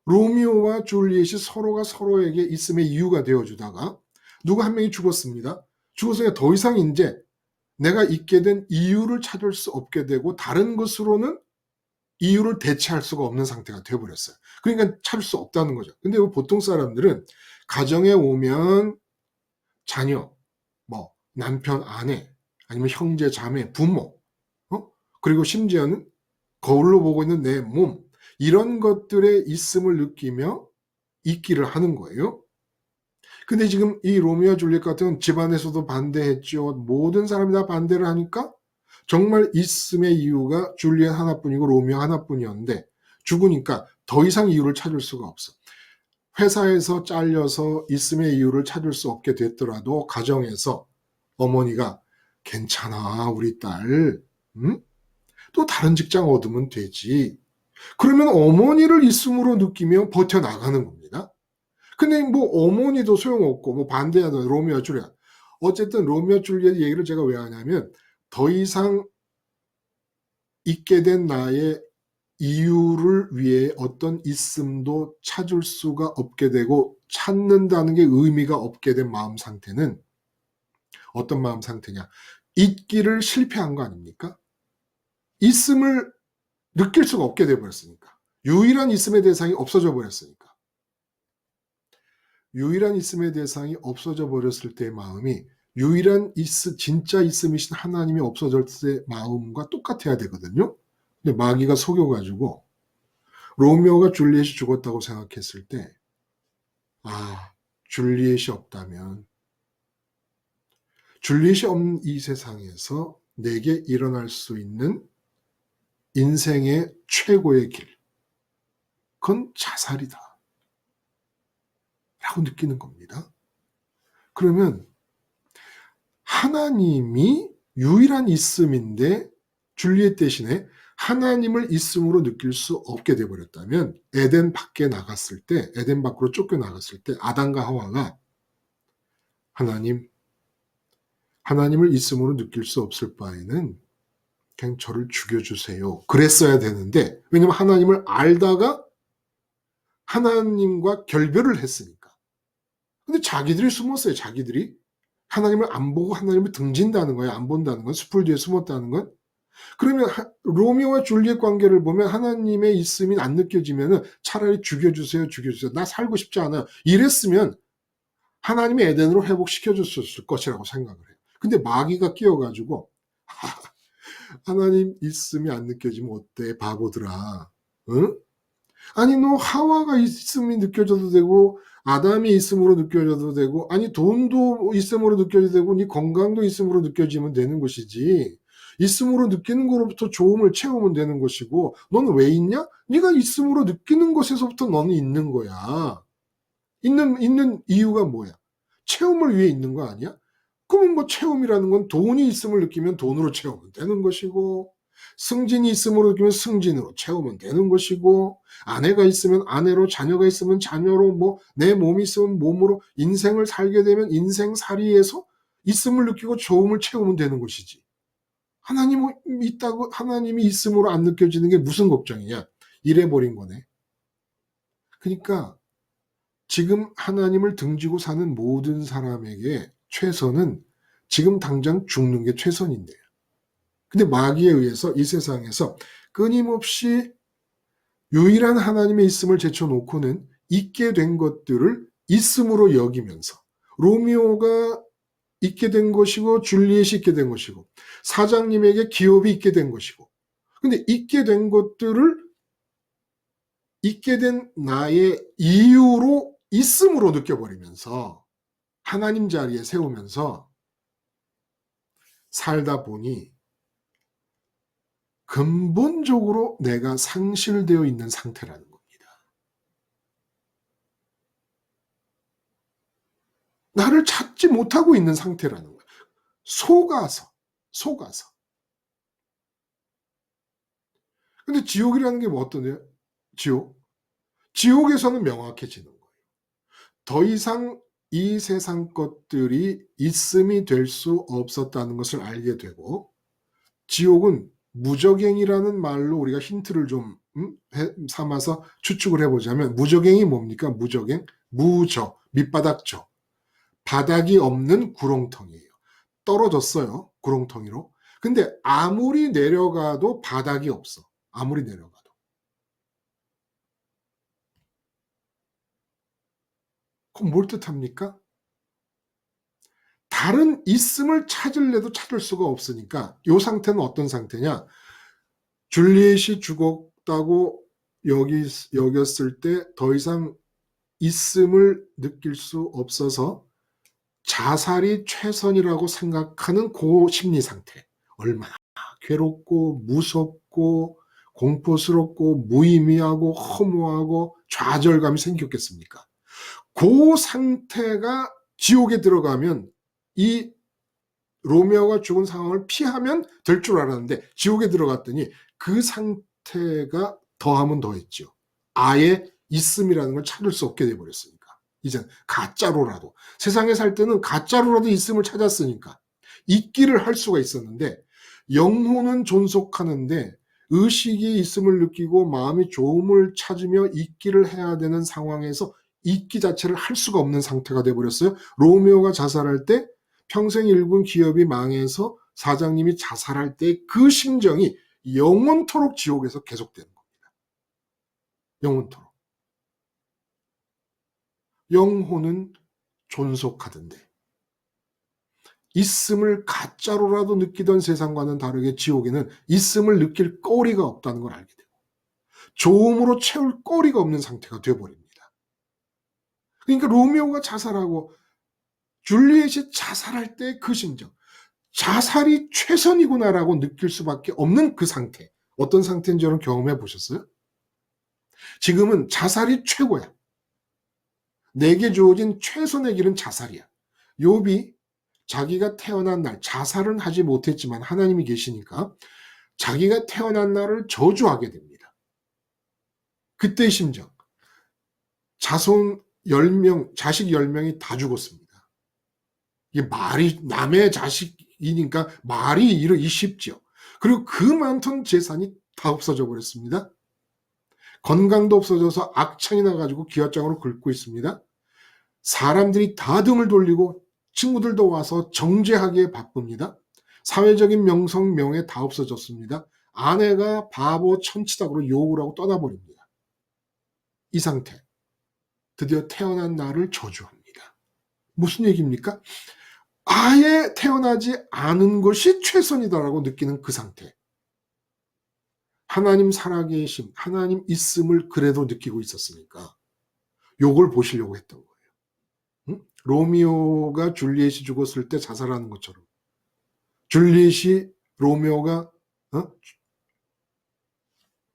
로미오와 줄리엣이 서로가 서로에게 있음의 이유가 되어주다가 누가 한 명이 죽었습니다. 죽어서 더 이상 이제 내가 있게 된 이유를 찾을 수 없게 되고 다른 것으로는 이유를 대체할 수가 없는 상태가 되어버렸어요. 그러니까 찾을 수 없다는 거죠. 근데 보통 사람들은 가정에 오면 자녀, 뭐 남편, 아내, 아니면 형제, 자매, 부모, 그리고 심지어는 거울로 보고 있는 내 몸, 이런 것들의 있음을 느끼며 잊기를 하는 거예요. 근데 지금 이 로미오 줄리엣 같은 집안에서도 반대했죠. 모든 사람이 다 반대를 하니까 정말 있음의 이유가 줄리엣 하나뿐이고 로미오 하나뿐이었는데 죽으니까 더 이상 이유를 찾을 수가 없어. 회사에서 잘려서 있음의 이유를 찾을 수 없게 됐더라도 가정에서 어머니가 괜찮아 우리 딸 음? 또 다른 직장 얻으면 되지. 그러면 어머니를 있음으로 느끼며 버텨나가는 겁니다. 근데 뭐 어머니도 소용없고 뭐 반대하는 로미오와 줄리엣. 어쨌든 로미오와 줄리엣 얘기를 제가 왜 하냐면 더 이상 있게 된 나의 이유를 위해 어떤 있음도 찾을 수가 없게 되고 찾는다는 게 의미가 없게 된 마음 상태는 어떤 마음 상태냐? 있기를 실패한 거 아닙니까? 있음을 느낄 수가 없게 돼 버렸으니까. 유일한 있음의 대상이 없어져 버렸으니까. 유일한 있음의 대상이 없어져 버렸을 때의 마음이 유일한 진짜 있음이신 하나님이 없어졌을 때 마음과 똑같아야 되거든요. 근데 마귀가 속여 가지고 로미오가 줄리엣이 죽었다고 생각했을 때 줄리엣이 없다면 줄리엣이 없는 이 세상에서 내게 일어날 수 있는 인생의 최고의 길, 그건 자살이다 라고 느끼는 겁니다. 그러면 하나님이 유일한 있음인데 줄리엣 대신에 하나님을 있음으로 느낄 수 없게 돼버렸다면 에덴 밖에 나갔을 때, 에덴 밖으로 쫓겨나갔을 때 아담과 하와가 하나님을 있음으로 느낄 수 없을 바에는 그냥 저를 죽여주세요. 그랬어야 되는데, 왜냐면 하나님을 알다가 하나님과 결별을 했으니까. 근데 자기들이 숨었어요, 자기들이. 하나님을 안 보고 하나님을 등진다는 거예요. 안 본다는 건, 숲을 뒤에 숨었다는 건. 그러면 로미오와 줄리엣 관계를 보면 하나님의 있음이 안 느껴지면 차라리 죽여주세요, 죽여주세요. 나 살고 싶지 않아요. 이랬으면 하나님의 에덴으로 회복시켜줬을 것이라고 생각을 해요. 근데 마귀가 끼어가지고 하나님 있음이 안 느껴지면 어때, 바보들아. 응? 아니 너 하와가 있음이 느껴져도 되고 아담이 있음으로 느껴져도 되고 아니 돈도 있음으로 느껴져도 되고 네 건강도 있음으로 느껴지면 되는 것이지. 있음으로 느끼는 것로부터 좋음을 채우면 되는 것이고 너는 왜 있냐? 네가 있음으로 느끼는 것에서부터 너는 있는 거야. 있는 이유가 뭐야? 채움을 위해 있는 거 아니야? 그러면 뭐 채움이라는 건 돈이 있음을 느끼면 돈으로 채우면 되는 것이고 승진이 있음으로 느끼면 승진으로 채우면 되는 것이고 아내가 있으면 아내로 자녀가 있으면 자녀로 뭐 내 몸이 있으면 몸으로 인생을 살게 되면 인생살이에서 있음을 느끼고 좋음을 채우면 되는 것이지. 하나님이 있다고 하나님이 있음으로 안 느껴지는 게 무슨 걱정이냐? 이래버린 거네. 그러니까 지금 하나님을 등지고 사는 모든 사람에게 최선은 지금 당장 죽는 게 최선인데요. 근데 마귀에 의해서 이 세상에서 끊임없이 유일한 하나님의 있음을 제쳐놓고는 있게 된 것들을 있음으로 여기면서 로미오가 있게 된 것이고 줄리엣이 있게 된 것이고 사장님에게 기업이 있게 된 것이고 근데 있게 된 것들을 있게 된 나의 이유로 있음으로 느껴버리면서 하나님 자리에 세우면서 살다 보니 근본적으로 내가 상실되어 있는 상태라는 겁니다. 나를 찾지 못하고 있는 상태라는 거예요. 속아서. 근데 지옥이라는 게 뭐 어떠냐? 지옥에서는 명확해지는 거예요. 더 이상 이 세상 것들이 있음이 될 수 없었다는 것을 알게 되고 지옥은 무적행이라는 말로 우리가 힌트를 좀 삼아서 추측을 해보자면 무적행이 뭡니까? 무적행, 밑바닥저, 바닥이 없는 구렁텅이에요. 떨어졌어요, 구렁텅이로. 근데 아무리 내려가도 바닥이 없어. 아무리 내려가도. 그럼 뭘 뜻합니까? 다른 있음을 찾을래도 찾을 수가 없으니까 이 상태는 어떤 상태냐? 줄리엣이 죽었다고 여겼을 때 더 이상 있음을 느낄 수 없어서 자살이 최선이라고 생각하는 그 심리 상태. 얼마나 괴롭고 무섭고 공포스럽고 무의미하고 허무하고 좌절감이 생겼겠습니까? 그 상태가 지옥에 들어가면 이 로미오가 죽은 상황을 피하면 될 줄 알았는데 지옥에 들어갔더니 그 상태가 더하면 더했죠. 아예 있음이라는 걸 찾을 수 없게 돼버렸으니까. 이젠 가짜로라도 세상에 살 때는 가짜로라도 있음을 찾았으니까 있기를 할 수가 있었는데 영혼은 존속하는데 의식이 있음을 느끼고 마음이 좋음을 찾으며 있기를 해야 되는 상황에서 있기 자체를 할 수가 없는 상태가 돼버렸어요. 로미오가 자살할 때 평생 일군 기업이 망해서 사장님이 자살할 때 그 심정이 영원토록 지옥에서 계속되는 겁니다. 영원토록. 영혼은 존속하던데 있음을 가짜로라도 느끼던 세상과는 다르게 지옥에는 있음을 느낄 거리가 없다는 걸 알게 되고 좋음으로 채울 거리가 없는 상태가 되어버립니다. 그러니까 로미오가 자살하고 줄리엣이 자살할 때 그 심정, 자살이 최선이구나라고 느낄 수밖에 없는 그 상태. 어떤 상태인지 여러분 경험해 보셨어요? 지금은 자살이 최고야. 내게 주어진 최선의 길은 자살이야. 욥이 자기가 태어난 날 자살은 하지 못했지만 하나님이 계시니까 자기가 태어난 날을 저주하게 됩니다. 그때의 심정. 자손 10명, 자식 10명이 다 죽었습니다. 이게 말이 남의 자식이니까 말이 이르기 쉽죠. 그리고 그 많던 재산이 다 없어져 버렸습니다. 건강도 없어져서 악창이 나가지고 기와장으로 긁고 있습니다. 사람들이 다 등을 돌리고 친구들도 와서 정죄하기에 바쁩니다. 사회적인 명성, 명예 다 없어졌습니다. 아내가 바보 천치다고 욕을 하고 떠나버립니다. 이 상태. 드디어 태어난 나를 저주합니다. 무슨 얘기입니까? 아예 태어나지 않은 것이 최선이다라고 느끼는 그 상태. 하나님 살아계심, 하나님 있음을 그래도 느끼고 있었으니까 요걸 보시려고 했던 거예요. 응? 로미오가 줄리엣이 죽었을 때 자살하는 것처럼 줄리엣이 로미오가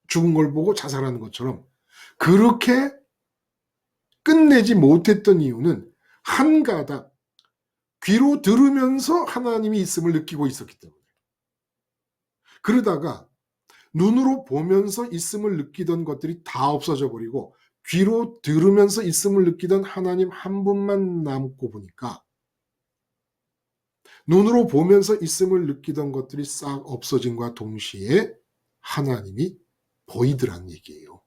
죽은 걸 보고 자살하는 것처럼 그렇게 끝내지 못했던 이유는 한 가닥 귀로 들으면서 하나님이 있음을 느끼고 있었기 때문에 그러다가 눈으로 보면서 있음을 느끼던 것들이 다 없어져 버리고 귀로 들으면서 있음을 느끼던 하나님 한 분만 남고 보니까 눈으로 보면서 있음을 느끼던 것들이 싹 없어진과 동시에 하나님이 보이더란 얘기예요.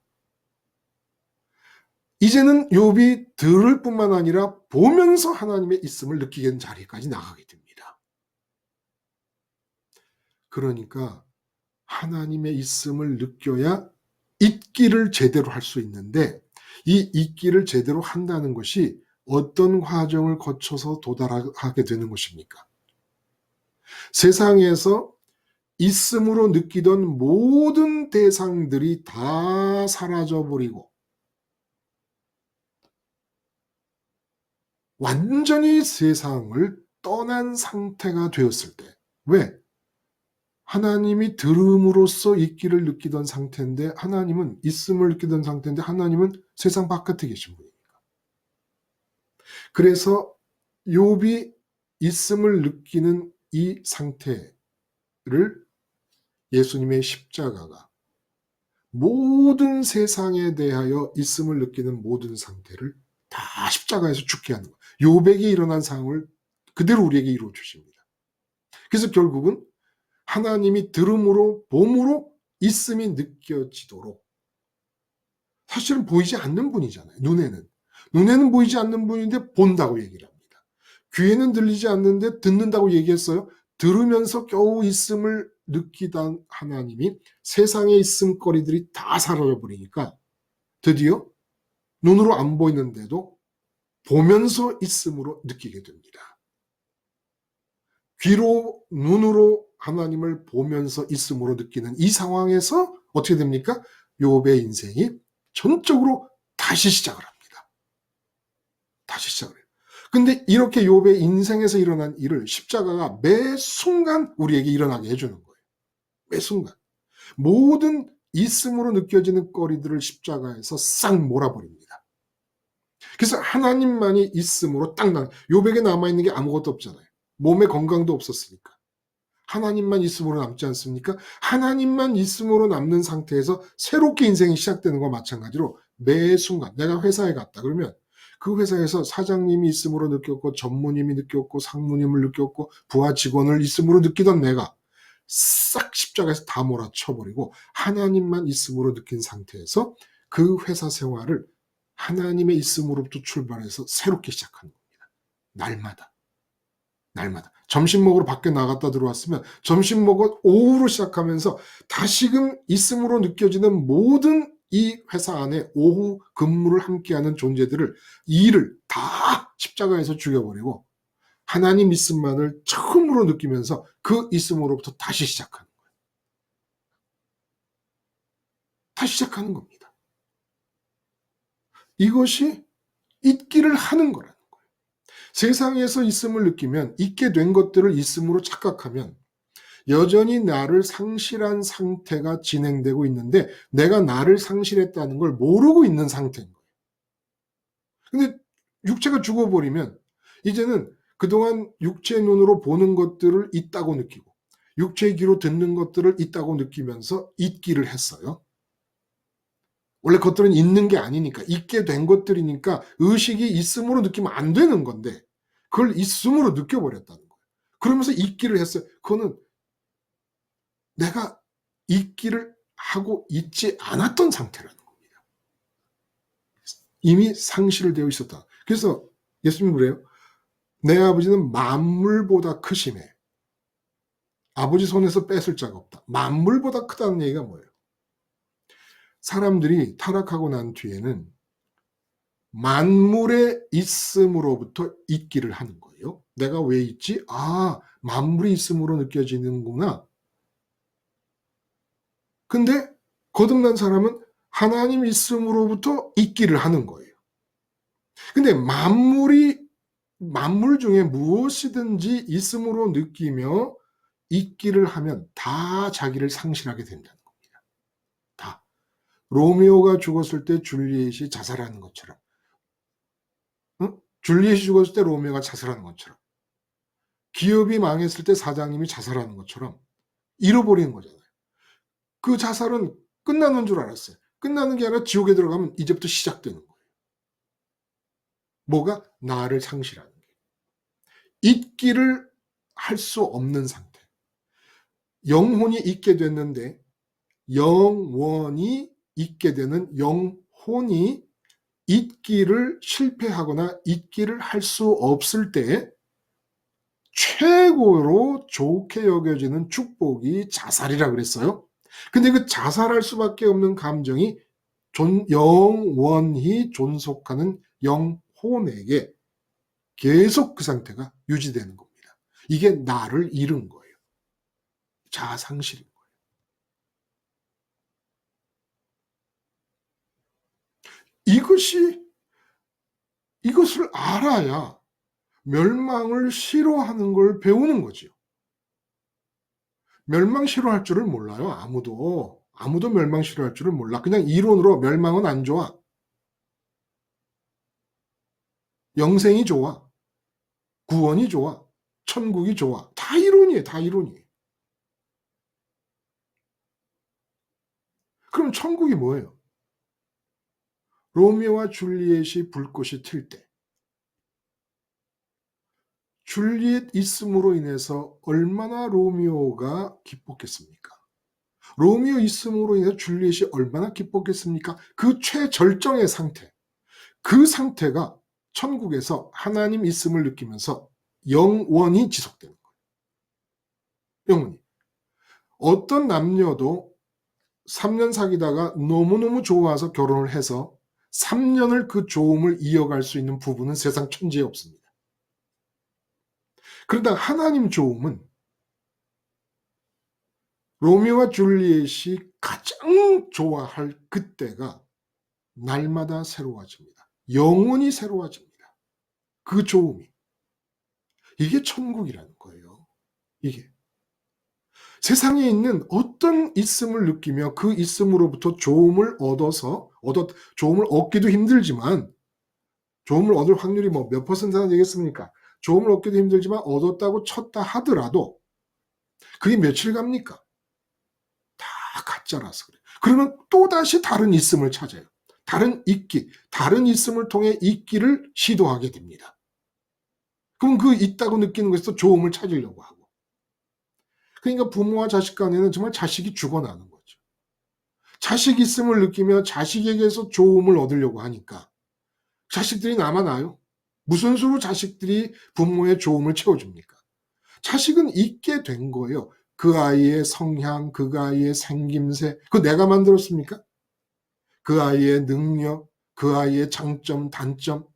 이제는 욥이 들을 뿐만 아니라 보면서 하나님의 있음을 느끼게 된 자리까지 나가게 됩니다. 그러니까 하나님의 있음을 느껴야 있기를 제대로 할 수 있는데 이 있기를 제대로 한다는 것이 어떤 과정을 거쳐서 도달하게 되는 것입니까? 세상에서 있음으로 느끼던 모든 대상들이 다 사라져버리고 완전히 세상을 떠난 상태가 되었을 때 왜? 하나님이 들음으로써 있기를 느끼던 상태인데 하나님은 있음을 느끼던 상태인데 하나님은 세상 바깥에 계신 분이니까. 그래서 욥이 있음을 느끼는 이 상태를 예수님의 십자가가 모든 세상에 대하여 있음을 느끼는 모든 상태를 다 십자가에서 죽게 하는 거예요. 욥에게 일어난 상황을 그대로 우리에게 이루어 주십니다. 그래서 결국은 하나님이 들음으로 봄으로 있음이 느껴지도록 사실은 보이지 않는 분이잖아요. 눈에는 보이지 않는 분인데 본다고 얘기를 합니다. 귀에는 들리지 않는데 듣는다고 얘기했어요. 들으면서 겨우 있음을 느끼던 하나님이 세상의 있음거리들이 다 사라져버리니까 드디어 눈으로 안 보이는데도 보면서 있음으로 느끼게 됩니다. 귀로 눈으로 하나님을 보면서 있음으로 느끼는 이 상황에서 어떻게 됩니까? 욥의 인생이 전적으로 다시 시작을 합니다. 다시 시작을 해요. 근데 이렇게 욥의 인생에서 일어난 일을 십자가가 매 순간 우리에게 일어나게 해주는 거예요. 매 순간. 모든 있음으로 느껴지는 거리들을 십자가에서 싹 몰아버립니다. 그래서 하나님만이 있음으로 딱 난, 욥에게 남아있는 게 아무것도 없잖아요. 몸의 건강도 없었으니까. 하나님만 있음으로 남지 않습니까? 하나님만 있음으로 남는 상태에서 새롭게 인생이 시작되는 것과 마찬가지로 매 순간 내가 회사에 갔다 그러면 그 회사에서 사장님이 있음으로 느꼈고 전무님이 느꼈고 상무님을 느꼈고 부하 직원을 있음으로 느끼던 내가 싹 십자가에서 다 몰아쳐버리고 하나님만 있음으로 느낀 상태에서 그 회사 생활을 하나님의 있음으로부터 출발해서 새롭게 시작하는 겁니다. 날마다. 날마다. 점심 먹으러 밖에 나갔다 들어왔으면 점심 먹어 오후로 시작하면서 다시금 있음으로 느껴지는 모든 이 회사 안에 오후 근무를 함께하는 존재들을 일을 다 십자가에서 죽여버리고 하나님 있음만을 처음으로 느끼면서 그 있음으로부터 다시 시작하는 거예요. 다시 시작하는 겁니다. 이것이 있기를 하는 거라는 거예요. 세상에서 있음을 느끼면 있게 된 것들을 있음으로 착각하면 여전히 나를 상실한 상태가 진행되고 있는데 내가 나를 상실했다는 걸 모르고 있는 상태인 거예요. 근데 육체가 죽어버리면 이제는 그동안 육체의 눈으로 보는 것들을 있다고 느끼고 육체의 귀로 듣는 것들을 있다고 느끼면서 있기를 했어요. 원래 그것들은 있는 게 아니니까 있게 된 것들이니까 의식이 있음으로 느끼면 안 되는 건데 그걸 있음으로 느껴버렸다는 거예요. 그러면서 있기를 했어요. 그거는 내가 있기를 하고 있지 않았던 상태라는 겁니다. 이미 상실되어 있었다. 그래서 예수님은 그래요. 내 아버지는 만물보다 크심에 아버지 손에서 뺏을 자가 없다. 만물보다 크다는 얘기가 뭐예요? 사람들이 타락하고 난 뒤에는 만물의 있음으로부터 있기를 하는 거예요. 내가 왜 있지? 아, 만물이 있음으로 느껴지는구나. 근데 거듭난 사람은 하나님 있음으로부터 있기를 하는 거예요. 근데 만물 중에 무엇이든지 있음으로 느끼며 있기를 하면 다 자기를 상실하게 된다는 겁니다. 다. 로미오가 죽었을 때 줄리엣이 자살하는 것처럼, 줄리엣이 죽었을 때 로미오가 자살하는 것처럼, 기업이 망했을 때 사장님이 자살하는 것처럼 잃어버리는 거잖아요. 그 자살은 끝나는 줄 알았어요. 끝나는 게 아니라 지옥에 들어가면 이제부터 시작되는 거예요. 뭐가? 나를 상실하는 게. 있기를 할 수 없는 상태. 영혼이 있게 됐는데 영원히 있게 되는 영혼이 있기를 실패하거나 있기를 할 수 없을 때 최고로 좋게 여겨지는 축복이 자살이라 그랬어요. 근데 그 자살할 수밖에 없는 감정이 영원히 존속하는 영혼에게 계속 그 상태가 유지되는 겁니다. 이게 나를 잃은 거예요. 자아상실인 거예요. 이것을 알아야 멸망을 싫어하는 걸 배우는 거지요. 멸망 싫어할 줄을 몰라요. 아무도 멸망 싫어할 줄을 몰라. 그냥 이론으로 멸망은 안 좋아. 영생이 좋아. 구원이 좋아. 천국이 좋아. 다 이론이에요. 다 이론이에요. 그럼 천국이 뭐예요? 로미오와 줄리엣이 불꽃이 튈 때 줄리엣 있음으로 인해서 얼마나 로미오가 기뻤겠습니까? 로미오 있음으로 인해서 줄리엣이 얼마나 기뻤겠습니까? 그 최절정의 상태, 그 상태가 천국에서 하나님 있음을 느끼면서 영원히 지속되는 거예요. 영원히. 어떤 남녀도 3년 사귀다가 너무너무 좋아서 결혼을 해서 3년을 그 좋음을 이어갈 수 있는 부부는 세상 천지에 없습니다. 그러다 하나님 좋음은 로미오와 줄리엣이 가장 좋아할 그때가 날마다 새로워집니다. 영원히 새로워집니다. 그 좋음이. 이게 천국이라는 거예요. 이게. 세상에 있는 어떤 있음을 느끼며 그 있음으로부터 좋음을 좋음을 얻기도 힘들지만 좋음을 얻을 확률이 몇 퍼센트나 되겠습니까? 조음을 얻기도 힘들지만 얻었다고 쳤다 하더라도 그게 며칠 갑니까? 다 가짜라서 그래요. 그러면 또다시 다른 있음을 찾아요. 다른 있기, 다른 있음을 통해 있기를 시도하게 됩니다. 그럼 그 있다고 느끼는 것에서 조음을 찾으려고 하고. 그러니까 부모와 자식 간에는 정말 자식이 죽어나는 거죠. 자식 있음을 느끼며 자식에게서 조음을 얻으려고 하니까 자식들이 남아나요. 무슨 수로 자식들이 부모의 조음을 채워줍니까? 자식은 있게 된 거예요. 그 아이의 성향, 그 아이의 생김새, 그거 내가 만들었습니까? 그 아이의 능력, 그 아이의 장점, 단점,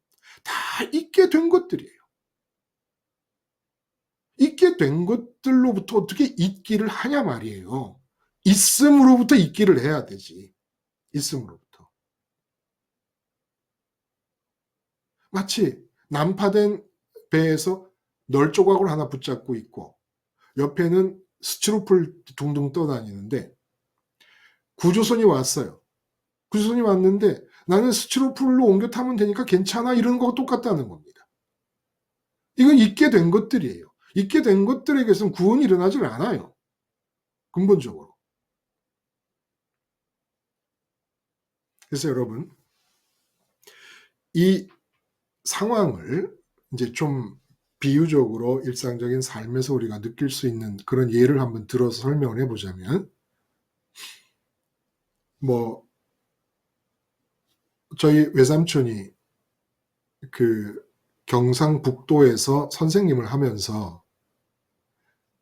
다 있게 된 것들이에요. 있게 된 것들로부터 어떻게 있기를 하냐 말이에요. 있음으로부터 있기를 해야 되지. 있음으로부터. 마치 난파된 배에서 널 조각을 하나 붙잡고 있고 옆에는 스티로폴 둥둥 떠다니는데 구조선이 왔어요. 구조선이 왔는데 나는 스티로폴로 옮겨 타면 되니까 괜찮아 이런 거가 똑같다는 겁니다. 이건 있게 된 것들이에요. 있게 된 것들에게서는 구원이 일어나질 않아요. 근본적으로. 그래서 여러분 이 상황을 이제 좀 비유적으로 일상적인 삶에서 우리가 느낄 수 있는 그런 예를 한번 들어서 설명을 해보자면 뭐 저희 외삼촌이 그 경상북도에서 선생님을 하면서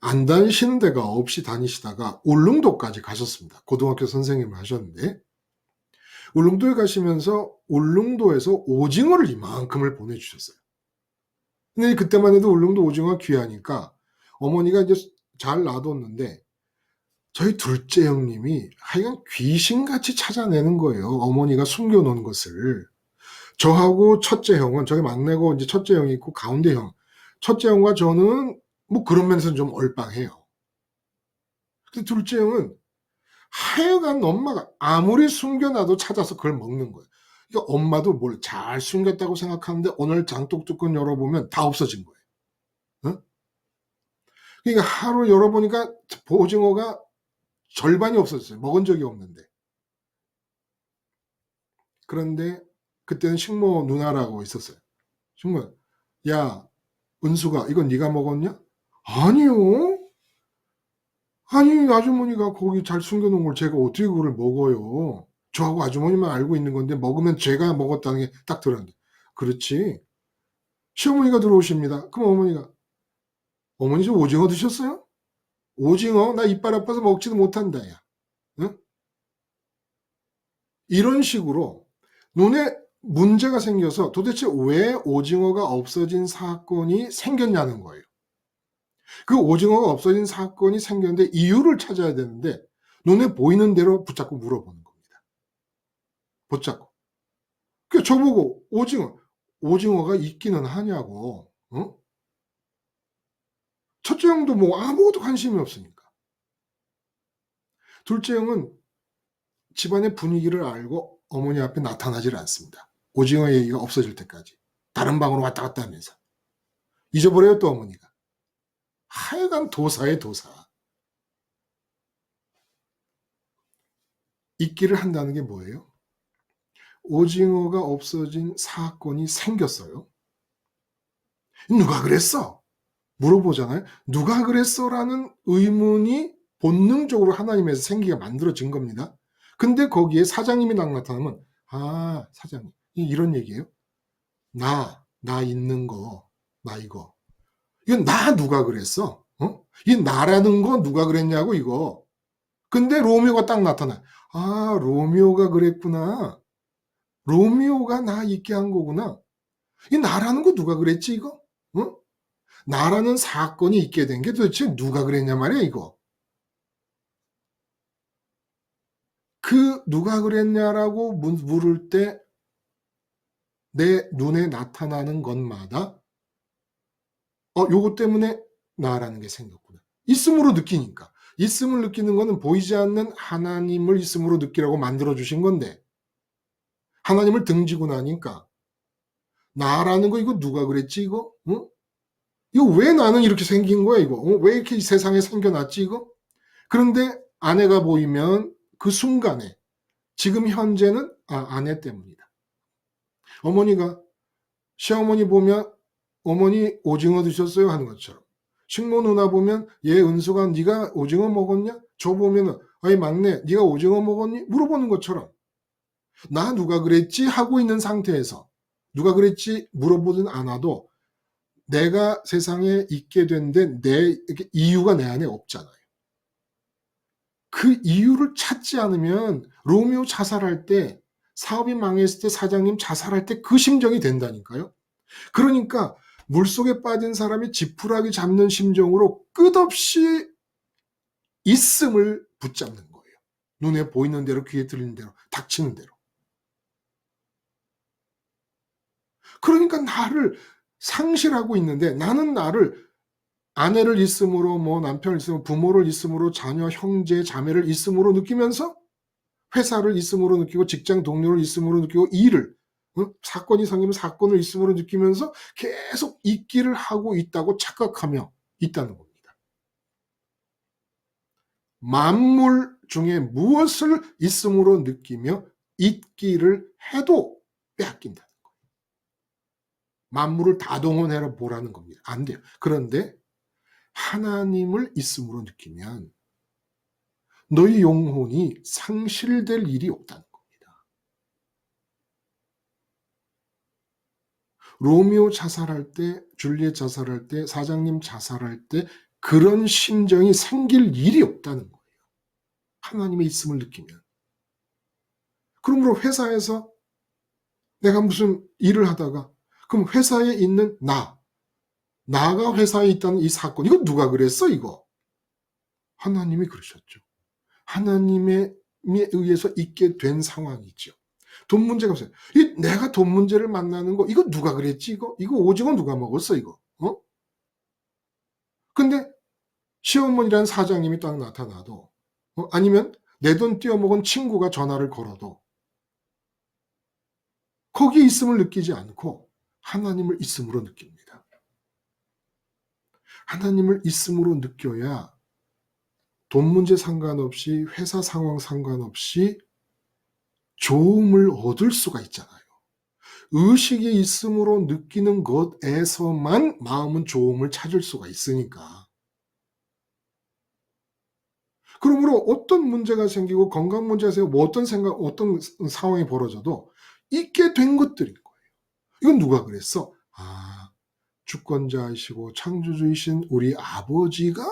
안 다니시는 데가 없이 다니시다가 울릉도까지 가셨습니다. 고등학교 선생님을 하셨는데 울릉도에 가시면서 울릉도에서 오징어를 이만큼을 보내주셨어요. 근데 그때만 해도 울릉도 오징어가 귀하니까 어머니가 이제 잘 놔뒀는데 저희 둘째 형님이 하여간 귀신같이 찾아내는 거예요. 어머니가 숨겨놓은 것을. 저하고 첫째 형은 저희 막내고 이제 첫째 형이 있고 가운데 형. 첫째 형과 저는 뭐 그런 면에서는 좀 얼빵해요. 근데 둘째 형은 하여간 엄마가 아무리 숨겨놔도 찾아서 그걸 먹는 거예요. 그러니까 엄마도 뭘 잘 숨겼다고 생각하는데 오늘 장독뚜껑 열어보면 다 없어진 거예요. 어? 그러니까 하루 열어보니까 오징어가 절반이 없어졌어요. 먹은 적이 없는데. 그런데 그때는 식모 누나라고 있었어요. 식모, 야, 은수가 이건 네가 먹었냐? 아니요. 아니 아주머니가 거기 잘 숨겨놓은 걸 제가 어떻게 그걸 먹어요. 저하고 아주머니만 알고 있는 건데 먹으면 제가 먹었다는 게 딱 들었는데. 그렇지. 시어머니가 들어오십니다. 그럼 어머니가 어머니 저 오징어 드셨어요? 오징어? 나 이빨 아파서 먹지도 못한다 야. 응? 이런 식으로 눈에 문제가 생겨서 도대체 왜 오징어가 없어진 사건이 생겼냐는 거예요. 그 오징어가 없어진 사건이 생겼는데 이유를 찾아야 되는데 눈에 보이는 대로 붙잡고 물어보는 겁니다. 붙잡고. 그 저보고 오징어가 있기는 하냐고. 어? 첫째 형도 뭐 아무것도 관심이 없으니까. 둘째 형은 집안의 분위기를 알고 어머니 앞에 나타나질 않습니다. 오징어 얘기가 없어질 때까지. 다른 방으로 왔다 갔다 하면서. 잊어버려요 또 어머니가. 하여간 도사의 도사. 있기를 한다는 게 뭐예요? 오징어가 없어진 사건이 생겼어요. 누가 그랬어? 물어보잖아요. 누가 그랬어라는 의문이 본능적으로 하나님에서 생기게 만들어진 겁니다. 근데 거기에 사장님이 딱 나타나면 아 사장님 이런 얘기예요. 나 있는 거 나 이거 이건 나 누가 그랬어? 어? 이 나라는 거 누가 그랬냐고 이거. 근데 로미오가 딱 나타나. 아 로미오가 그랬구나. 로미오가 나 있게 한 거구나. 이 나라는 거 누가 그랬지 이거? 어? 나라는 사건이 있게 된 게 도대체 누가 그랬냐 말이야 이거. 그 누가 그랬냐라고 물을 때 내 눈에 나타나는 것마다 요것 때문에 나라는 게 생겼구나. 있음으로 느끼니까. 있음을 느끼는 거는 보이지 않는 하나님을 있음으로 느끼라고 만들어 주신 건데 하나님을 등지고 나니까 나라는 거 이거 누가 그랬지 이거? 응? 이거 왜 나는 이렇게 생긴 거야, 이거? 왜 이렇게 이 세상에 생겨났지, 이거? 그런데 아내가 보이면 그 순간에 지금 현재는 아내 때문이다. 어머니가 시어머니 보면 어머니 오징어 드셨어요 하는 것처럼 식모 누나 보면 얘 은수가 네가 오징어 먹었냐? 저 보면은 아이 막내 네가 오징어 먹었니? 물어보는 것처럼 나 누가 그랬지? 하고 있는 상태에서 누가 그랬지? 물어보진 않아도 내가 세상에 있게 된 내 이유가 내 안에 없잖아요. 그 이유를 찾지 않으면 로미오 자살할 때 사업이 망했을 때 사장님 자살할 때 그 심정이 된다니까요. 그러니까 물속에 빠진 사람이 지푸라기 잡는 심정으로 끝없이 있음을 붙잡는 거예요. 눈에 보이는 대로 귀에 들리는 대로 닥치는 대로. 그러니까 나를 상실하고 있는데 나는 나를 아내를 있음으로 뭐 남편을 있음으로 부모를 있음으로 자녀 형제 자매를 있음으로 느끼면서 회사를 있음으로 느끼고 직장 동료를 있음으로 느끼고 일을 사건이 생기면 사건을 있음으로 느끼면서 계속 있기를 하고 있다고 착각하며 있다는 겁니다. 만물 중에 무엇을 있음으로 느끼며 있기를 해도 빼앗긴다는 거예요. 만물을 다 동원해라 보라는 겁니다. 안 돼요. 그런데 하나님을 있음으로 느끼면 너희 영혼이 상실될 일이 없다는 겁니다. 로미오 자살할 때, 줄리엣 자살할 때, 사장님 자살할 때 그런 심정이 생길 일이 없다는 거예요. 하나님의 있음을 느끼면. 그러므로 회사에서 내가 무슨 일을 하다가 그럼 회사에 있는 나가 회사에 있다는 이 사건, 이거 누가 그랬어 이거? 하나님이 그러셨죠. 하나님에 의해서 있게 된 상황이죠. 돈 문제가 없어요. 내가 돈 문제를 만나는 거 이거 누가 그랬지 이거 오징어 누가 먹었어 이거? 근데 시어머니라는 사장님이 딱 나타나도 아니면 내 돈 띄어먹은 친구가 전화를 걸어도 거기에 있음을 느끼지 않고 하나님을 있음으로 느낍니다. 하나님을 있음으로 느껴야 돈 문제 상관없이 회사 상황 상관없이 좋음을 얻을 수가 있잖아요. 의식이 있음으로 느끼는 것에서만 마음은 좋음을 찾을 수가 있으니까. 그러므로 어떤 문제가 생기고 건강 문제가 생기고 뭐 어떤 상황이 벌어져도 있게 된 것들인 거예요. 이건 누가 그랬어? 주권자이시고 창조주이신 우리 아버지가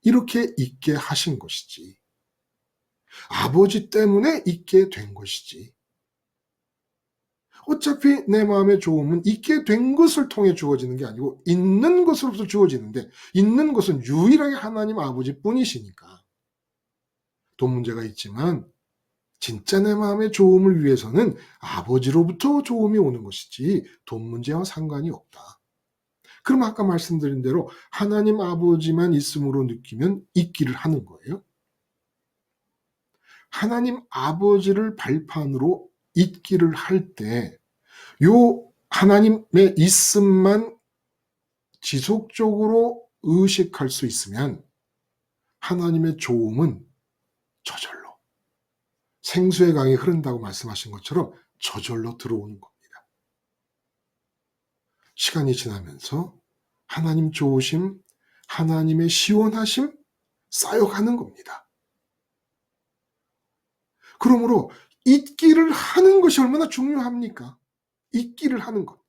이렇게 있게 하신 것이지. 아버지 때문에 있게 된 것이지. 어차피 내 마음의 좋음은 있게 된 것을 통해 주어지는 게 아니고 있는 것으로부터 주어지는데 있는 것은 유일하게 하나님 아버지 뿐이시니까. 돈 문제가 있지만 진짜 내 마음의 좋음을 위해서는 아버지로부터 좋음이 오는 것이지 돈 문제와 상관이 없다. 그럼 아까 말씀드린 대로 하나님 아버지만 있음으로 느끼면 있기를 하는 거예요. 하나님 아버지를 발판으로 있기를 할 때 요 하나님의 있음만 지속적으로 의식할 수 있으면 하나님의 좋음은 저절로 생수의 강이 흐른다고 말씀하신 것처럼 저절로 들어오는 겁니다. 시간이 지나면서 하나님 좋으심, 하나님의 시원하심 쌓여가는 겁니다. 그러므로 있기를 하는 것이 얼마나 중요합니까? 있기를 하는 것.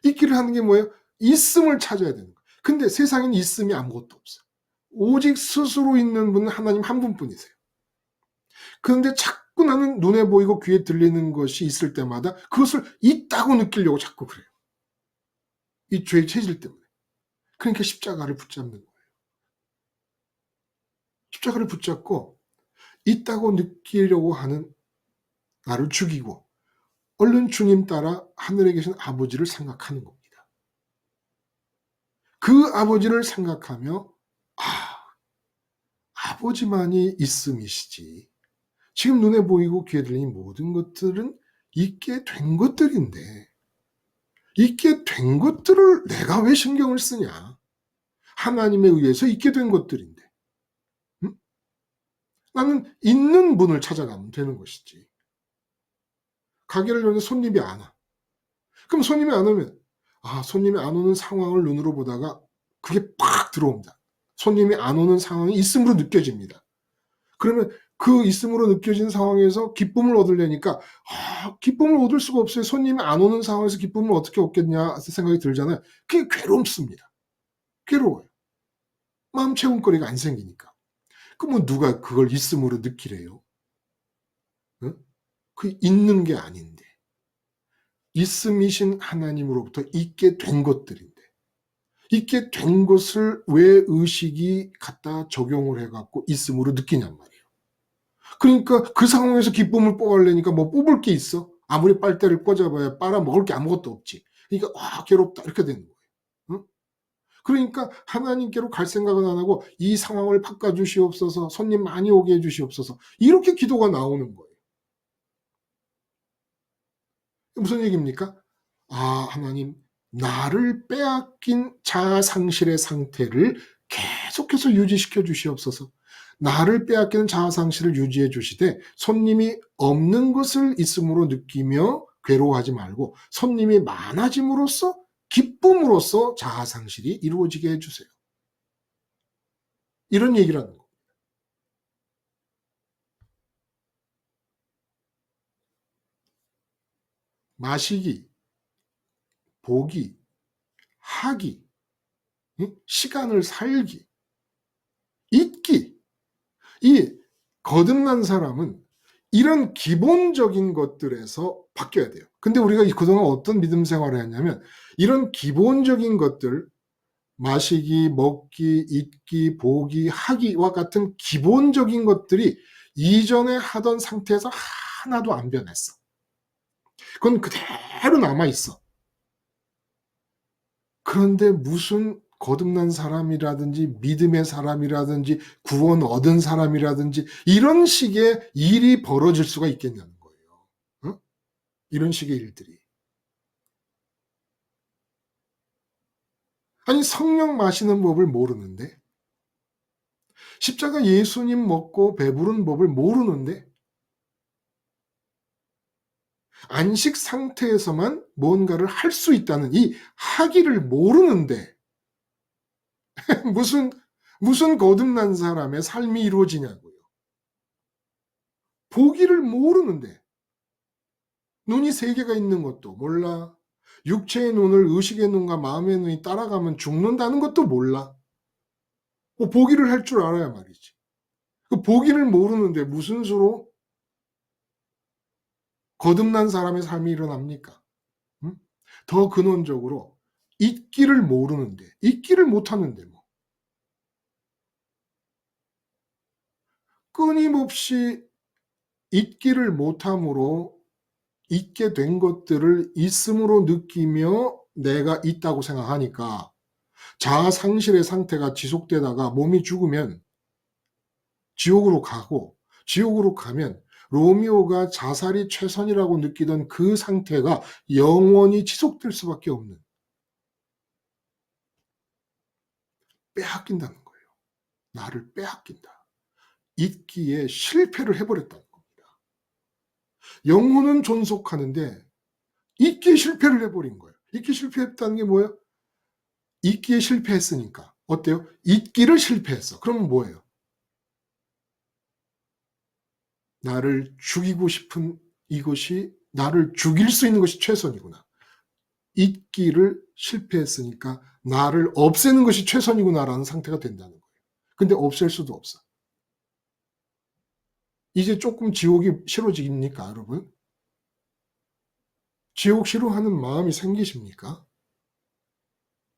있기를 하는 게 뭐예요? 있음을 찾아야 되는 거예요. 근데 세상에는 있음이 아무것도 없어요. 오직 스스로 있는 분은 하나님 한 분뿐이세요. 그런데 자꾸 나는 눈에 보이고 귀에 들리는 것이 있을 때마다 그것을 있다고 느끼려고 자꾸 그래요. 이 죄의 체질 때문에. 그러니까 십자가를 붙잡는 거예요. 십자가를 붙잡고 있다고 느끼려고 하는 나를 죽이고 얼른 주님 따라 하늘에 계신 아버지를 생각하는 겁니다. 그 아버지를 생각하며 아버지만이 있음이시지. 지금 눈에 보이고 귀에 들리는 모든 것들은 있게 된 것들인데 있게 된 것들을 내가 왜 신경을 쓰냐? 하나님에 의해서 있게 된 것들인데. 응? 나는 있는 분을 찾아가면 되는 것이지. 가게를 여는데 손님이 안 와. 그럼 손님이 안 오면 손님이 안 오는 상황을 눈으로 보다가 그게 팍 들어옵니다. 손님이 안 오는 상황이 있음으로 느껴집니다. 그러면 그 있음으로 느껴진 상황에서 기쁨을 얻으려니까 기쁨을 얻을 수가 없어요. 손님이 안 오는 상황에서 기쁨을 어떻게 얻겠냐 생각이 들잖아요. 그게 괴롭습니다. 괴로워요. 마음 채움거리가 안 생기니까. 그러면 누가 그걸 있음으로 느끼래요? 응? 그 있는 게 아닌데. 있음이신 하나님으로부터 있게 된 것들인데. 있게 된 것을 왜 의식이 갖다 적용을 해갖고 있음으로 느끼냔 말이에요. 그러니까 그 상황에서 기쁨을 뽑아내니까 뭐 뽑을 게 있어? 아무리 빨대를 꽂아봐야 빨아먹을 게 아무것도 없지. 그러니까 괴롭다 이렇게 되는 거예요. 응? 그러니까 하나님께로 갈 생각은 안 하고 이 상황을 바꿔주시옵소서, 손님 많이 오게 해주시옵소서, 이렇게 기도가 나오는 거예요. 무슨 얘기입니까? 하나님, 나를 빼앗긴 자아상실의 상태를 계속해서 유지시켜 주시옵소서. 나를 빼앗기는 자아상실을 유지해 주시되 손님이 없는 것을 있음으로 느끼며 괴로워하지 말고 손님이 많아짐으로써 기쁨으로써 자아상실이 이루어지게 해주세요. 이런 얘기라는 거. 마시기, 보기, 하기, 시간을 살기, 잊기. 이 거듭난 사람은 이런 기본적인 것들에서 바뀌어야 돼요. 근데 우리가 그동안 어떤 믿음 생활을 했냐면 이런 기본적인 것들, 마시기, 먹기, 잊기, 보기, 하기와 같은 기본적인 것들이 이전에 하던 상태에서 하나도 안 변했어. 그건 그대로 남아있어. 그런데 무슨 거듭난 사람이라든지 믿음의 사람이라든지 구원 얻은 사람이라든지 이런 식의 일이 벌어질 수가 있겠냐는 거예요. 어? 이런 식의 일들이. 아니 성령 마시는 법을 모르는데, 십자가 예수님 먹고 배부른 법을 모르는데, 안식 상태에서만 뭔가를 할 수 있다는 이 하기를 모르는데 무슨 거듭난 사람의 삶이 이루어지냐고요. 보기를 모르는데, 눈이 세 개가 있는 것도 몰라. 육체의 눈을 의식의 눈과 마음의 눈이 따라가면 죽는다는 것도 몰라. 보기를 할 줄 알아야 말이지. 그 보기를 모르는데 무슨 수로 거듭난 사람의 삶이 일어납니까? 응? 더 근원적으로 잊기를 모르는데, 잊기를 못하는데 뭐. 끊임없이 잊기를 못함으로 있게 된 것들을 있음으로 느끼며 내가 있다고 생각하니까 자아 상실의 상태가 지속되다가 몸이 죽으면 지옥으로 가고, 지옥으로 가면 로미오가 자살이 최선이라고 느끼던 그 상태가 영원히 지속될 수밖에 없는, 빼앗긴다는 거예요. 나를 빼앗긴다. 잊기에 실패를 해버렸다는 겁니다. 영혼은 존속하는데 잊기에 실패를 해버린 거예요. 잊기 실패했다는 게 뭐예요? 잊기에 실패했으니까 어때요? 잊기를 실패했어. 그러면 뭐예요? 나를 죽이고 싶은 이것이, 나를 죽일 수 있는 것이 최선이구나. 잊기를 실패했으니까 나를 없애는 것이 최선이구나라는 상태가 된다는 거예요. 근데 없앨 수도 없어. 이제 조금 지옥이 싫어집니까, 여러분? 지옥 싫어하는 마음이 생기십니까?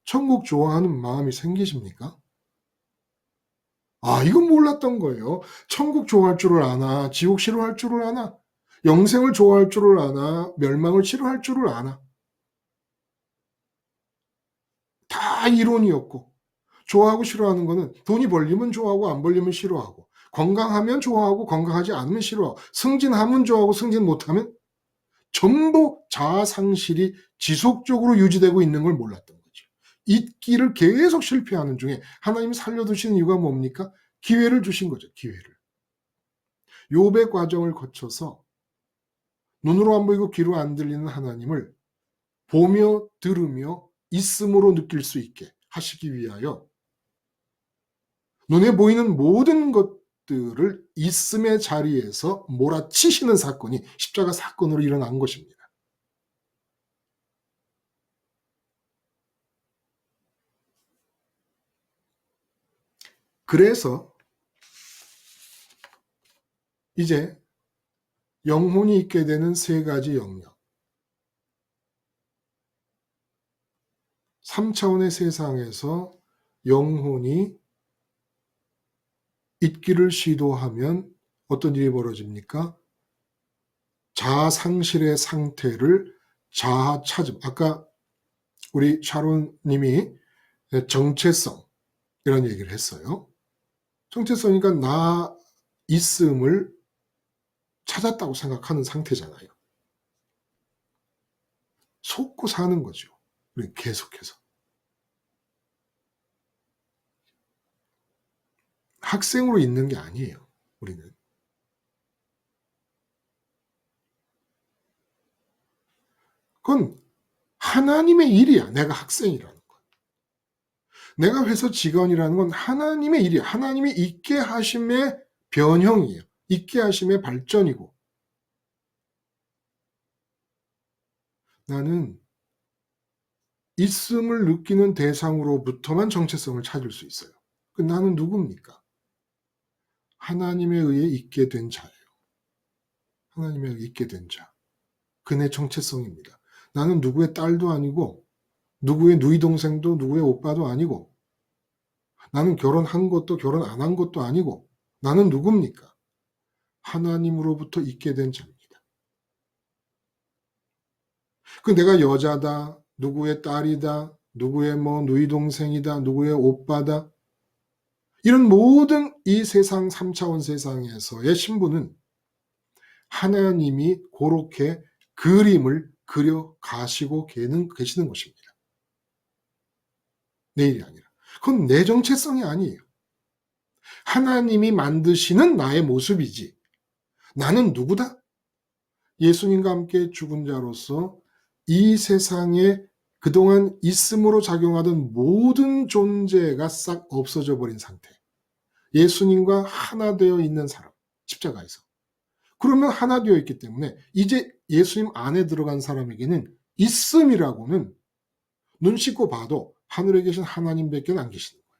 천국 좋아하는 마음이 생기십니까? 이건 몰랐던 거예요. 천국 좋아할 줄을 아나, 지옥 싫어할 줄을 아나, 영생을 좋아할 줄을 아나, 멸망을 싫어할 줄을 아나. 다 이론이었고, 좋아하고 싫어하는 거는 돈이 벌리면 좋아하고 안 벌리면 싫어하고, 건강하면 좋아하고 건강하지 않으면 싫어하고, 승진하면 좋아하고 승진 못하면 전부 자아 상실이 지속적으로 유지되고 있는 걸 몰랐던 거죠. 잊기를 계속 실패하는 중에 하나님이 살려두시는 이유가 뭡니까? 기회를 주신 거죠. 기회를. 욥의 과정을 거쳐서 눈으로 안 보이고 귀로 안 들리는 하나님을 보며 들으며 있음으로 느낄 수 있게 하시기 위하여 눈에 보이는 모든 것들을 있음의 자리에서 몰아치시는 사건이 십자가 사건으로 일어난 것입니다. 그래서 이제 영혼이 있게 되는 세 가지 영역. 3차원의 세상에서 영혼이 있기를 시도하면 어떤 일이 벌어집니까? 자아 상실의 상태를 자아 찾음. 아까 우리 샤론 님이 정체성 이런 얘기를 했어요. 정체성이니까 나 있음을 찾았다고 생각하는 상태잖아요. 속고 사는 거죠. 우리 계속해서. 학생으로 있는 게 아니에요. 우리는. 그건 하나님의 일이야. 내가 학생이라는 건. 내가 회사 직원이라는 건 하나님의 일이야. 하나님이 있게 하심의 변형이에요. 있게 하심의 발전이고. 나는 있음을 느끼는 대상으로부터만 정체성을 찾을 수 있어요. 나는 누굽니까? 하나님에 의해 있게 된 자예요. 하나님에 의해 있게 된 자. 그내 정체성입니다. 나는 누구의 딸도 아니고 누구의 누이 동생도 누구의 오빠도 아니고 나는 결혼한 것도 결혼 안 한 것도 아니고 나는 누굽니까? 하나님으로부터 있게 된 자입니다. 내가 여자다, 누구의 딸이다, 누구의 누이 동생이다, 누구의 오빠다 이런 모든 이 세상 3차원 세상에서의 신분은 하나님이 그렇게 그림을 그려 가시고 계시는 것입니다. 내 일이 아니라. 그건 내 정체성이 아니에요. 하나님이 만드시는 나의 모습이지. 나는 누구다? 예수님과 함께 죽은 자로서 이 세상에 그동안 있음으로 작용하던 모든 존재가 싹 없어져 버린 상태. 예수님과 하나 되어 있는 사람. 십자가에서. 그러면 하나 되어 있기 때문에 이제 예수님 안에 들어간 사람에게는 있음이라고는 눈 씻고 봐도 하늘에 계신 하나님밖에 안 계시는 거예요.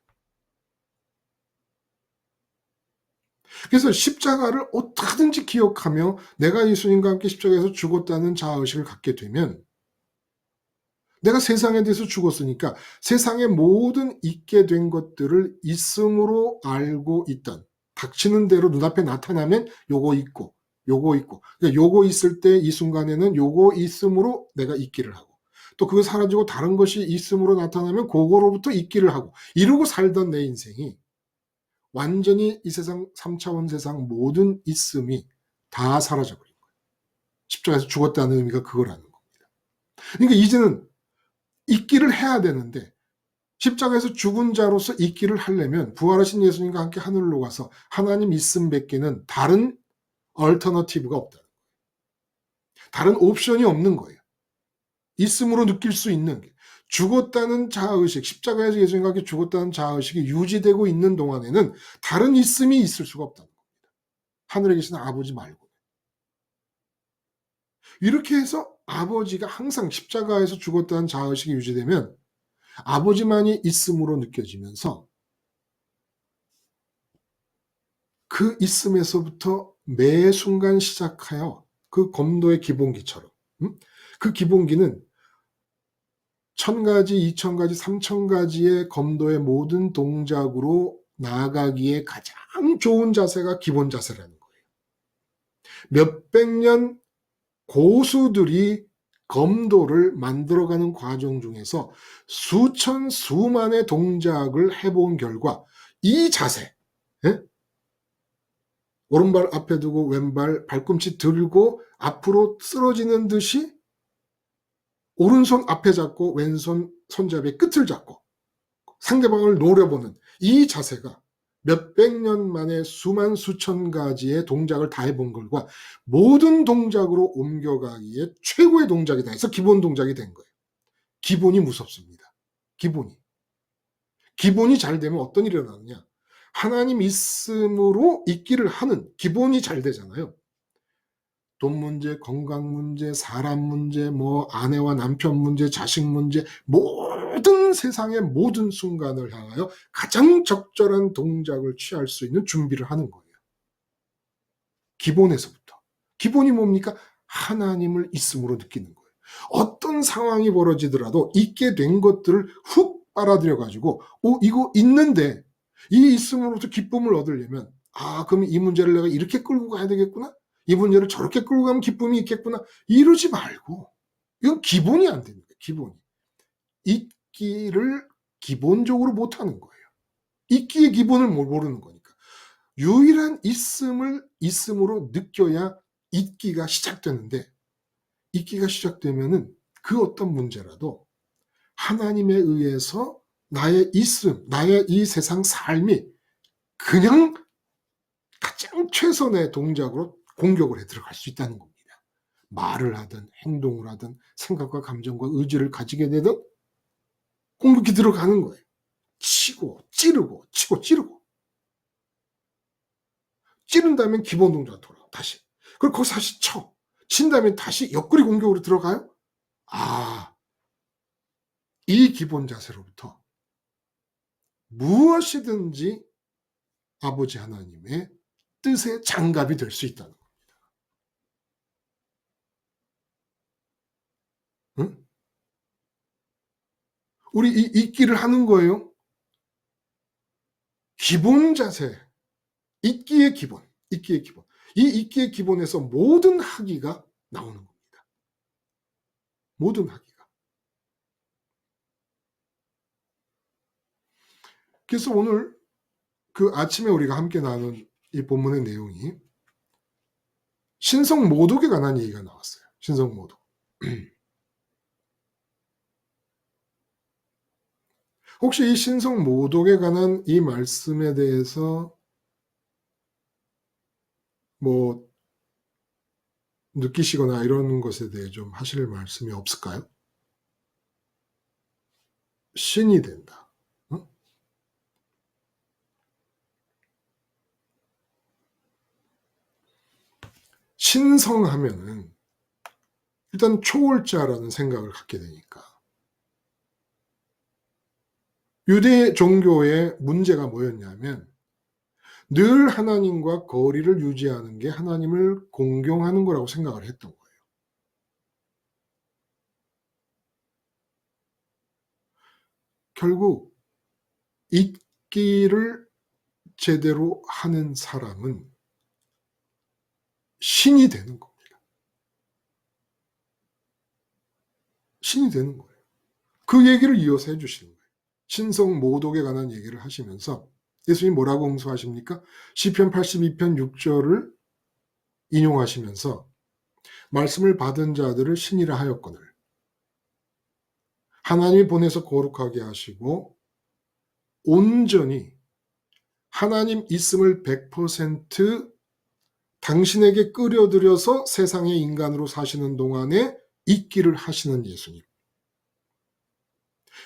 그래서 십자가를 어떻게든지 기억하며 내가 예수님과 함께 십자가에서 죽었다는 자아의식을 갖게 되면 내가 세상에 대해서 죽었으니까 세상의 모든 있게 된 것들을 있음으로 알고 있던 닥치는 대로 눈앞에 나타나면 요거 있고 요거 있고 그러니까 요거 있을 때 이 순간에는 요거 있음으로 내가 있기를 하고 또 그거 사라지고 다른 것이 있음으로 나타나면 그거로부터 있기를 하고 이러고 살던 내 인생이 완전히 이 세상 3차원 세상 모든 있음이 다 사라져버린 거예요. 십자가에서 죽었다는 의미가 그거라는 겁니다. 그러니까 이제는 있기를 해야 되는데 십자가에서 죽은 자로서 있기를 하려면 부활하신 예수님과 함께 하늘로 가서 하나님 있음 밖에는 다른 얼터너티브가 없다. 다른 옵션이 없는 거예요. 있음으로 느낄 수 있는 게. 죽었다는 자아의식, 십자가에서 예수님과 함께 죽었다는 자아의식이 유지되고 있는 동안에는 다른 있음이 있을 수가 없다는 겁니다. 하늘에 계신 아버지 말고. 이렇게 해서 아버지가 항상 십자가에서 죽었다는 자아의식이 유지되면 아버지만이 있음으로 느껴지면서 그 있음에서부터 매 순간 시작하여 그 검도의 기본기처럼 그 기본기는 1000가지, 2000가지, 3000가지의 검도의 모든 동작으로 나아가기에 가장 좋은 자세가 기본 자세라는 거예요. 몇백 년 고수들이 검도를 만들어가는 과정 중에서 수천, 수만의 동작을 해본 결과 이 자세, 오른발 앞에 두고 왼발 발꿈치 들고 앞으로 쓰러지는 듯이 오른손 앞에 잡고 왼손 손잡이의 끝을 잡고 상대방을 노려보는 이 자세가 몇백 년 만에 수만 수천 가지의 동작을 다 해본 결과 모든 동작으로 옮겨가기에 최고의 동작이다 해서 기본 동작이 된 거예요. 기본이 무섭습니다. 기본이 잘 되면 어떤 일이 일어나느냐. 하나님 있음으로 있기를 하는 기본이 잘 되잖아요. 돈 문제, 건강 문제, 사람 문제, 뭐 아내와 남편 문제, 자식 문제, 모든 세상의 모든 순간을 향하여 가장 적절한 동작을 취할 수 있는 준비를 하는 거예요. 기본에서부터. 기본이 뭡니까? 하나님을 있음으로 느끼는 거예요. 어떤 상황이 벌어지더라도 있게 된 것들을 훅 빨아들여 가지고 이거 있는데 이 있음으로부터 기쁨을 얻으려면 그럼 이 문제를 내가 이렇게 끌고 가야 되겠구나? 이 문제를 저렇게 끌고 가면 기쁨이 있겠구나? 이러지 말고 이건 기본이 안 됩니다. 기본이. 있기를 기본적으로 못하는 거예요. 있기의 기본을 모르는 거니까. 유일한 있음을 있음으로 느껴야 있기가 시작되는데 있기가 시작되면은 그 어떤 문제라도 하나님에 의해서 나의 있음, 나의 이 세상 삶이 그냥 가장 최선의 동작으로 공격을 해 들어갈 수 있다는 겁니다. 말을 하든 행동을 하든 생각과 감정과 의지를 가지게 되든 공격이 들어가는 거예요. 치고 찌르고 치고 찌르고 찌른 다음에 기본 동작으로 돌아가 다시. 그리고 거기서 다시 쳐. 친 다음에 다시 옆구리 공격으로 들어가요. 이 기본 자세로부터 무엇이든지 아버지 하나님의 뜻의 장갑이 될 수 있다는 겁니다. 응? 우리 이 있기를 하는 거예요. 기본 자세, 있기의 기본. 이 있기의 기본에서 모든 학위가 나오는 겁니다. 모든 학위가. 그래서 오늘 그 아침에 우리가 함께 나눈 이 본문의 내용이 신성 모독에 관한 얘기가 나왔어요. 신성 모독. 혹시 이 신성 모독에 관한 이 말씀에 대해서 뭐 느끼시거나 이런 것에 대해 좀 하실 말씀이 없을까요? 신이 된다. 응? 신성하면은 일단 초월자라는 생각을 갖게 되니까. 유대 종교의 문제가 뭐였냐면 늘 하나님과 거리를 유지하는 게 하나님을 공경하는 거라고 생각을 했던 거예요. 결국 있기를 제대로 하는 사람은 신이 되는 겁니다. 신이 되는 거예요. 그 얘기를 이어서 해주시는 거예요. 신성 모독에 관한 얘기를 하시면서 예수님 뭐라고 응수하십니까? 시편 82편 6절을 인용하시면서 말씀을 받은 자들을 신이라 하였거늘 하나님이 보내서 거룩하게 하시고 온전히 하나님 있음을 100% 당신에게 끌어들여서 세상의 인간으로 사시는 동안에 있기를 하시는 예수님.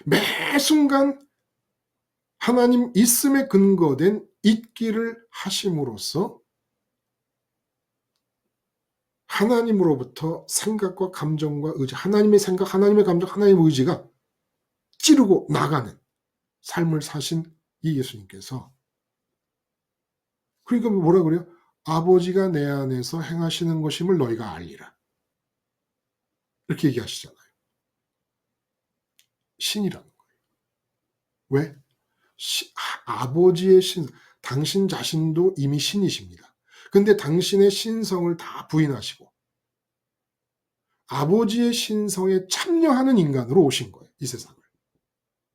매 순간 하나님 있음에 근거된 있기를 하심으로써 하나님으로부터 생각과 감정과 의지, 하나님의 생각, 하나님의 감정, 하나님의 의지가 찌르고 나가는 삶을 사신 이 예수님께서 그러니까 뭐라 그래요? 아버지가 내 안에서 행하시는 것임을 너희가 알리라. 이렇게 얘기하시잖아요. 신이라는 거예요. 왜? 아버지의 신, 당신 자신도 이미 신이십니다. 근데 당신의 신성을 다 부인하시고 아버지의 신성에 참여하는 인간으로 오신 거예요. 이 세상을.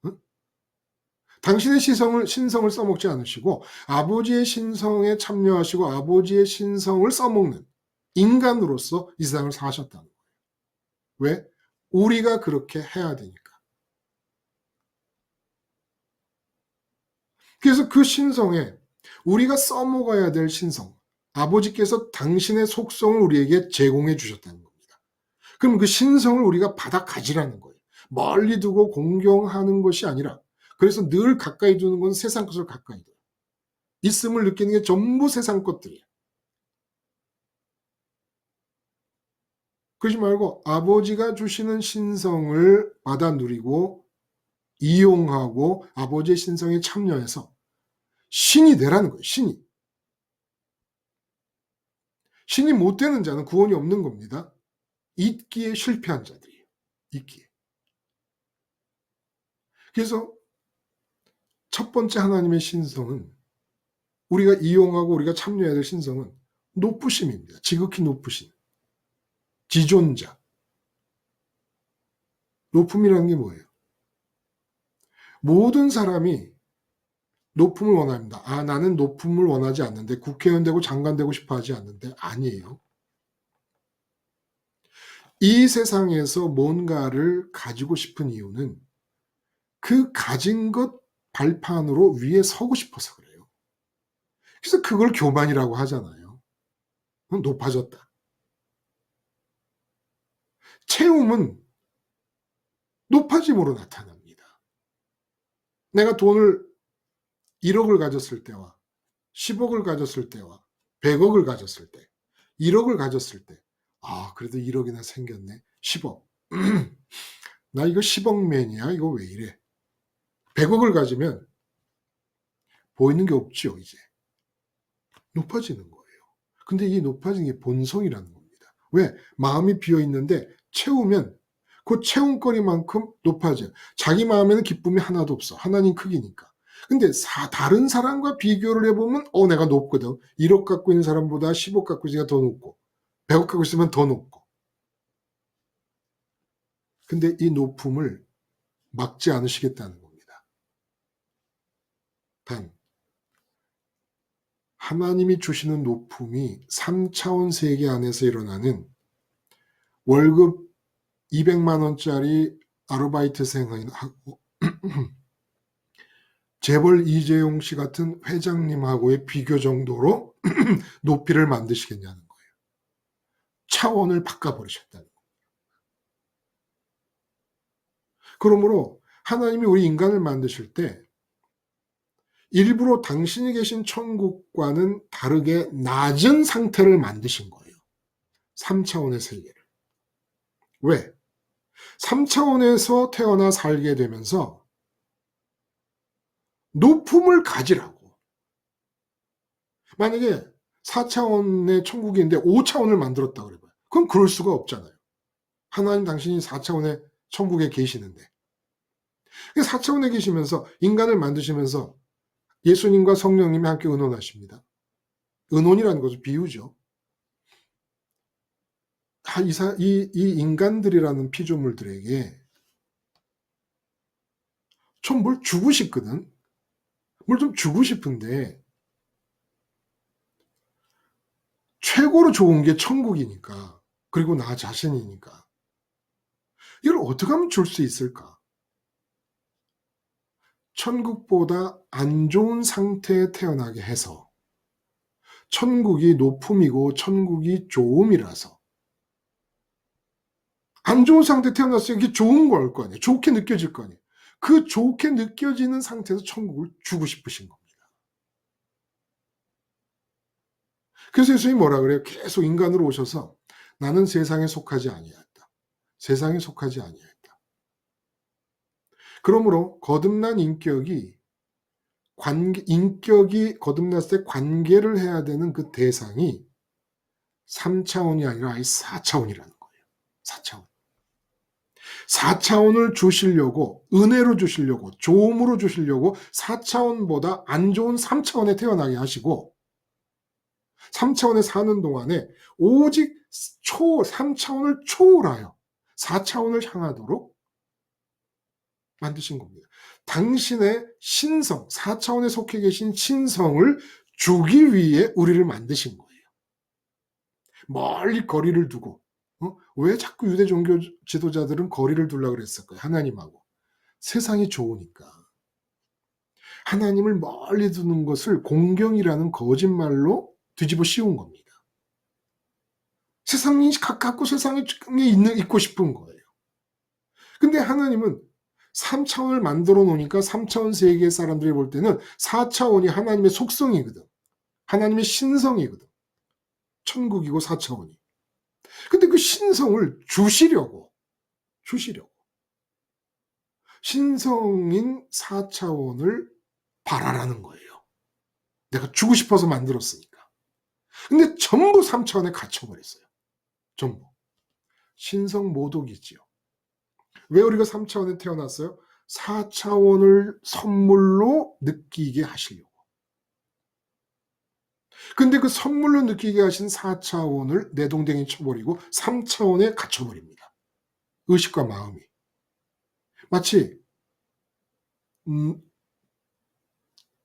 응? 당신의 신성을 써먹지 않으시고 아버지의 신성에 참여하시고 아버지의 신성을 써먹는 인간으로서 이 세상을 사셨다는 거예요. 왜? 우리가 그렇게 해야 되니까. 그래서 그 신성에 우리가 써먹어야 될 신성, 아버지께서 당신의 속성을 우리에게 제공해 주셨다는 겁니다. 그럼 그 신성을 우리가 받아 가지라는 거예요. 멀리 두고 공경하는 것이 아니라, 그래서 늘 가까이 두는 건 세상 것을 가까이 둬요. 있음을 느끼는 게 전부 세상 것들이에요. 그러지 말고 아버지가 주시는 신성을 받아 누리고 이용하고 아버지의 신성에 참여해서 신이 되라는 거예요. 신이. 신이 못 되는 자는 구원이 없는 겁니다. 잊기에 실패한 자들이에요. 잊기에. 그래서 첫 번째 하나님의 신성은, 우리가 이용하고 우리가 참여해야 될 신성은 높으심입니다. 지극히 높으심. 지존자. 높음이라는 게 뭐예요? 모든 사람이 높음을 원합니다. 아, 나는 높음을 원하지 않는데, 국회의원 되고 장관 되고 싶어 하지 않는데, 아니에요. 이 세상에서 뭔가를 가지고 싶은 이유는 그 가진 것 발판으로 위에 서고 싶어서 그래요. 그래서 그걸 교만이라고 하잖아요. 높아졌다. 채움은 높아짐으로 나타납니다. 내가 돈을 1억을 가졌을 때와 10억을 가졌을 때와 100억을 가졌을 때, 1억을 가졌을 때, 아, 그래도 1억이나 생겼네. 10억. 나 이거 10억맨이야. 이거 왜 이래? 100억을 가지면 보이는 게 없죠, 이제. 높아지는 거예요. 근데 이 높아지는 게 본성이라는 겁니다. 왜? 마음이 비어 있는데 채우면 그 채움거리만큼 높아져요. 자기 마음에는 기쁨이 하나도 없어. 하나님 크기니까. 근데 다른 사람과 비교를 해보면 내가 높거든. 1억 갖고 있는 사람보다 10억 갖고 있으니까 더 높고 100억 갖고 있으면 더 높고. 근데 이 높음을 막지 않으시겠다는 겁니다. 단 하나님이 주시는 높음이 3차원 세계 안에서 일어나는 월급 200만 원짜리 아르바이트생하고 재벌 이재용 씨 같은 회장님하고의 비교 정도로 높이를 만드시겠냐는 거예요. 차원을 바꿔버리셨다는 거예요. 그러므로 하나님이 우리 인간을 만드실 때 일부러 당신이 계신 천국과는 다르게 낮은 상태를 만드신 거예요. 3차원의 세계를. 왜? 3차원에서 태어나 살게 되면서 높음을 가지라고. 만약에 4차원의 천국인데 5차원을 만들었다 그래봐요. 그럼 그럴 수가 없잖아요. 하나님 당신이 4차원의 천국에 계시는데. 4차원에 계시면서 인간을 만드시면서 예수님과 성령님이 함께 의논하십니다. 의논이라는 것은 비유죠. 이 인간들이라는 피조물들에게 좀 뭘 주고 싶거든. 뭘 좀 주고 싶은데 최고로 좋은 게 천국이니까, 그리고 나 자신이니까 이걸 어떻게 하면 줄 수 있을까? 천국보다 안 좋은 상태에 태어나게 해서, 천국이 높음이고 천국이 좋음이라서, 안 좋은 상태에 태어났으니 이게 좋은 걸 거 아니에요. 좋게 느껴질 거 아니에요. 그 좋게 느껴지는 상태에서 천국을 주고 싶으신 겁니다. 그래서 예수님이 뭐라 그래요? 계속 인간으로 오셔서 나는 세상에 속하지 아니하였다. 세상에 속하지 아니하였다. 그러므로 거듭난 인격이 거듭났을 때 관계를 해야 되는 그 대상이 3차원이 아니라 아예 4차원이라는 거예요. 4차원. 4차원을 주시려고, 은혜로 주시려고, 좋음으로 주시려고 4차원보다 안 좋은 3차원에 태어나게 하시고, 3차원에 사는 동안에 오직 3차원을 초월하여 4차원을 향하도록 만드신 겁니다. 당신의 신성, 4차원에 속해 계신 신성을 주기 위해 우리를 만드신 거예요. 멀리 거리를 두고 왜 자꾸 유대 종교 지도자들은 거리를 두려고 그랬을까요? 하나님하고. 세상이 좋으니까. 하나님을 멀리 두는 것을 공경이라는 거짓말로 뒤집어 씌운 겁니다. 세상이 가깝고 세상에 있고 싶은 거예요. 근데 하나님은 3차원을 만들어 놓으니까 3차원 세계의 사람들이 볼 때는 4차원이 하나님의 속성이거든. 하나님의 신성이거든. 천국이고 4차원이. 근데 그 신성을 주시려고 신성인 4차원을 바라라는 거예요. 내가 주고 싶어서 만들었으니까. 근데 전부 3차원에 갇혀버렸어요. 전부. 신성 모독이지요. 왜 우리가 3차원에 태어났어요? 4차원을 선물로 느끼게 하시려고. 근데 그 선물로 느끼게 하신 4차원을 내동댕이 쳐버리고 3차원에 갇혀버립니다. 의식과 마음이. 마치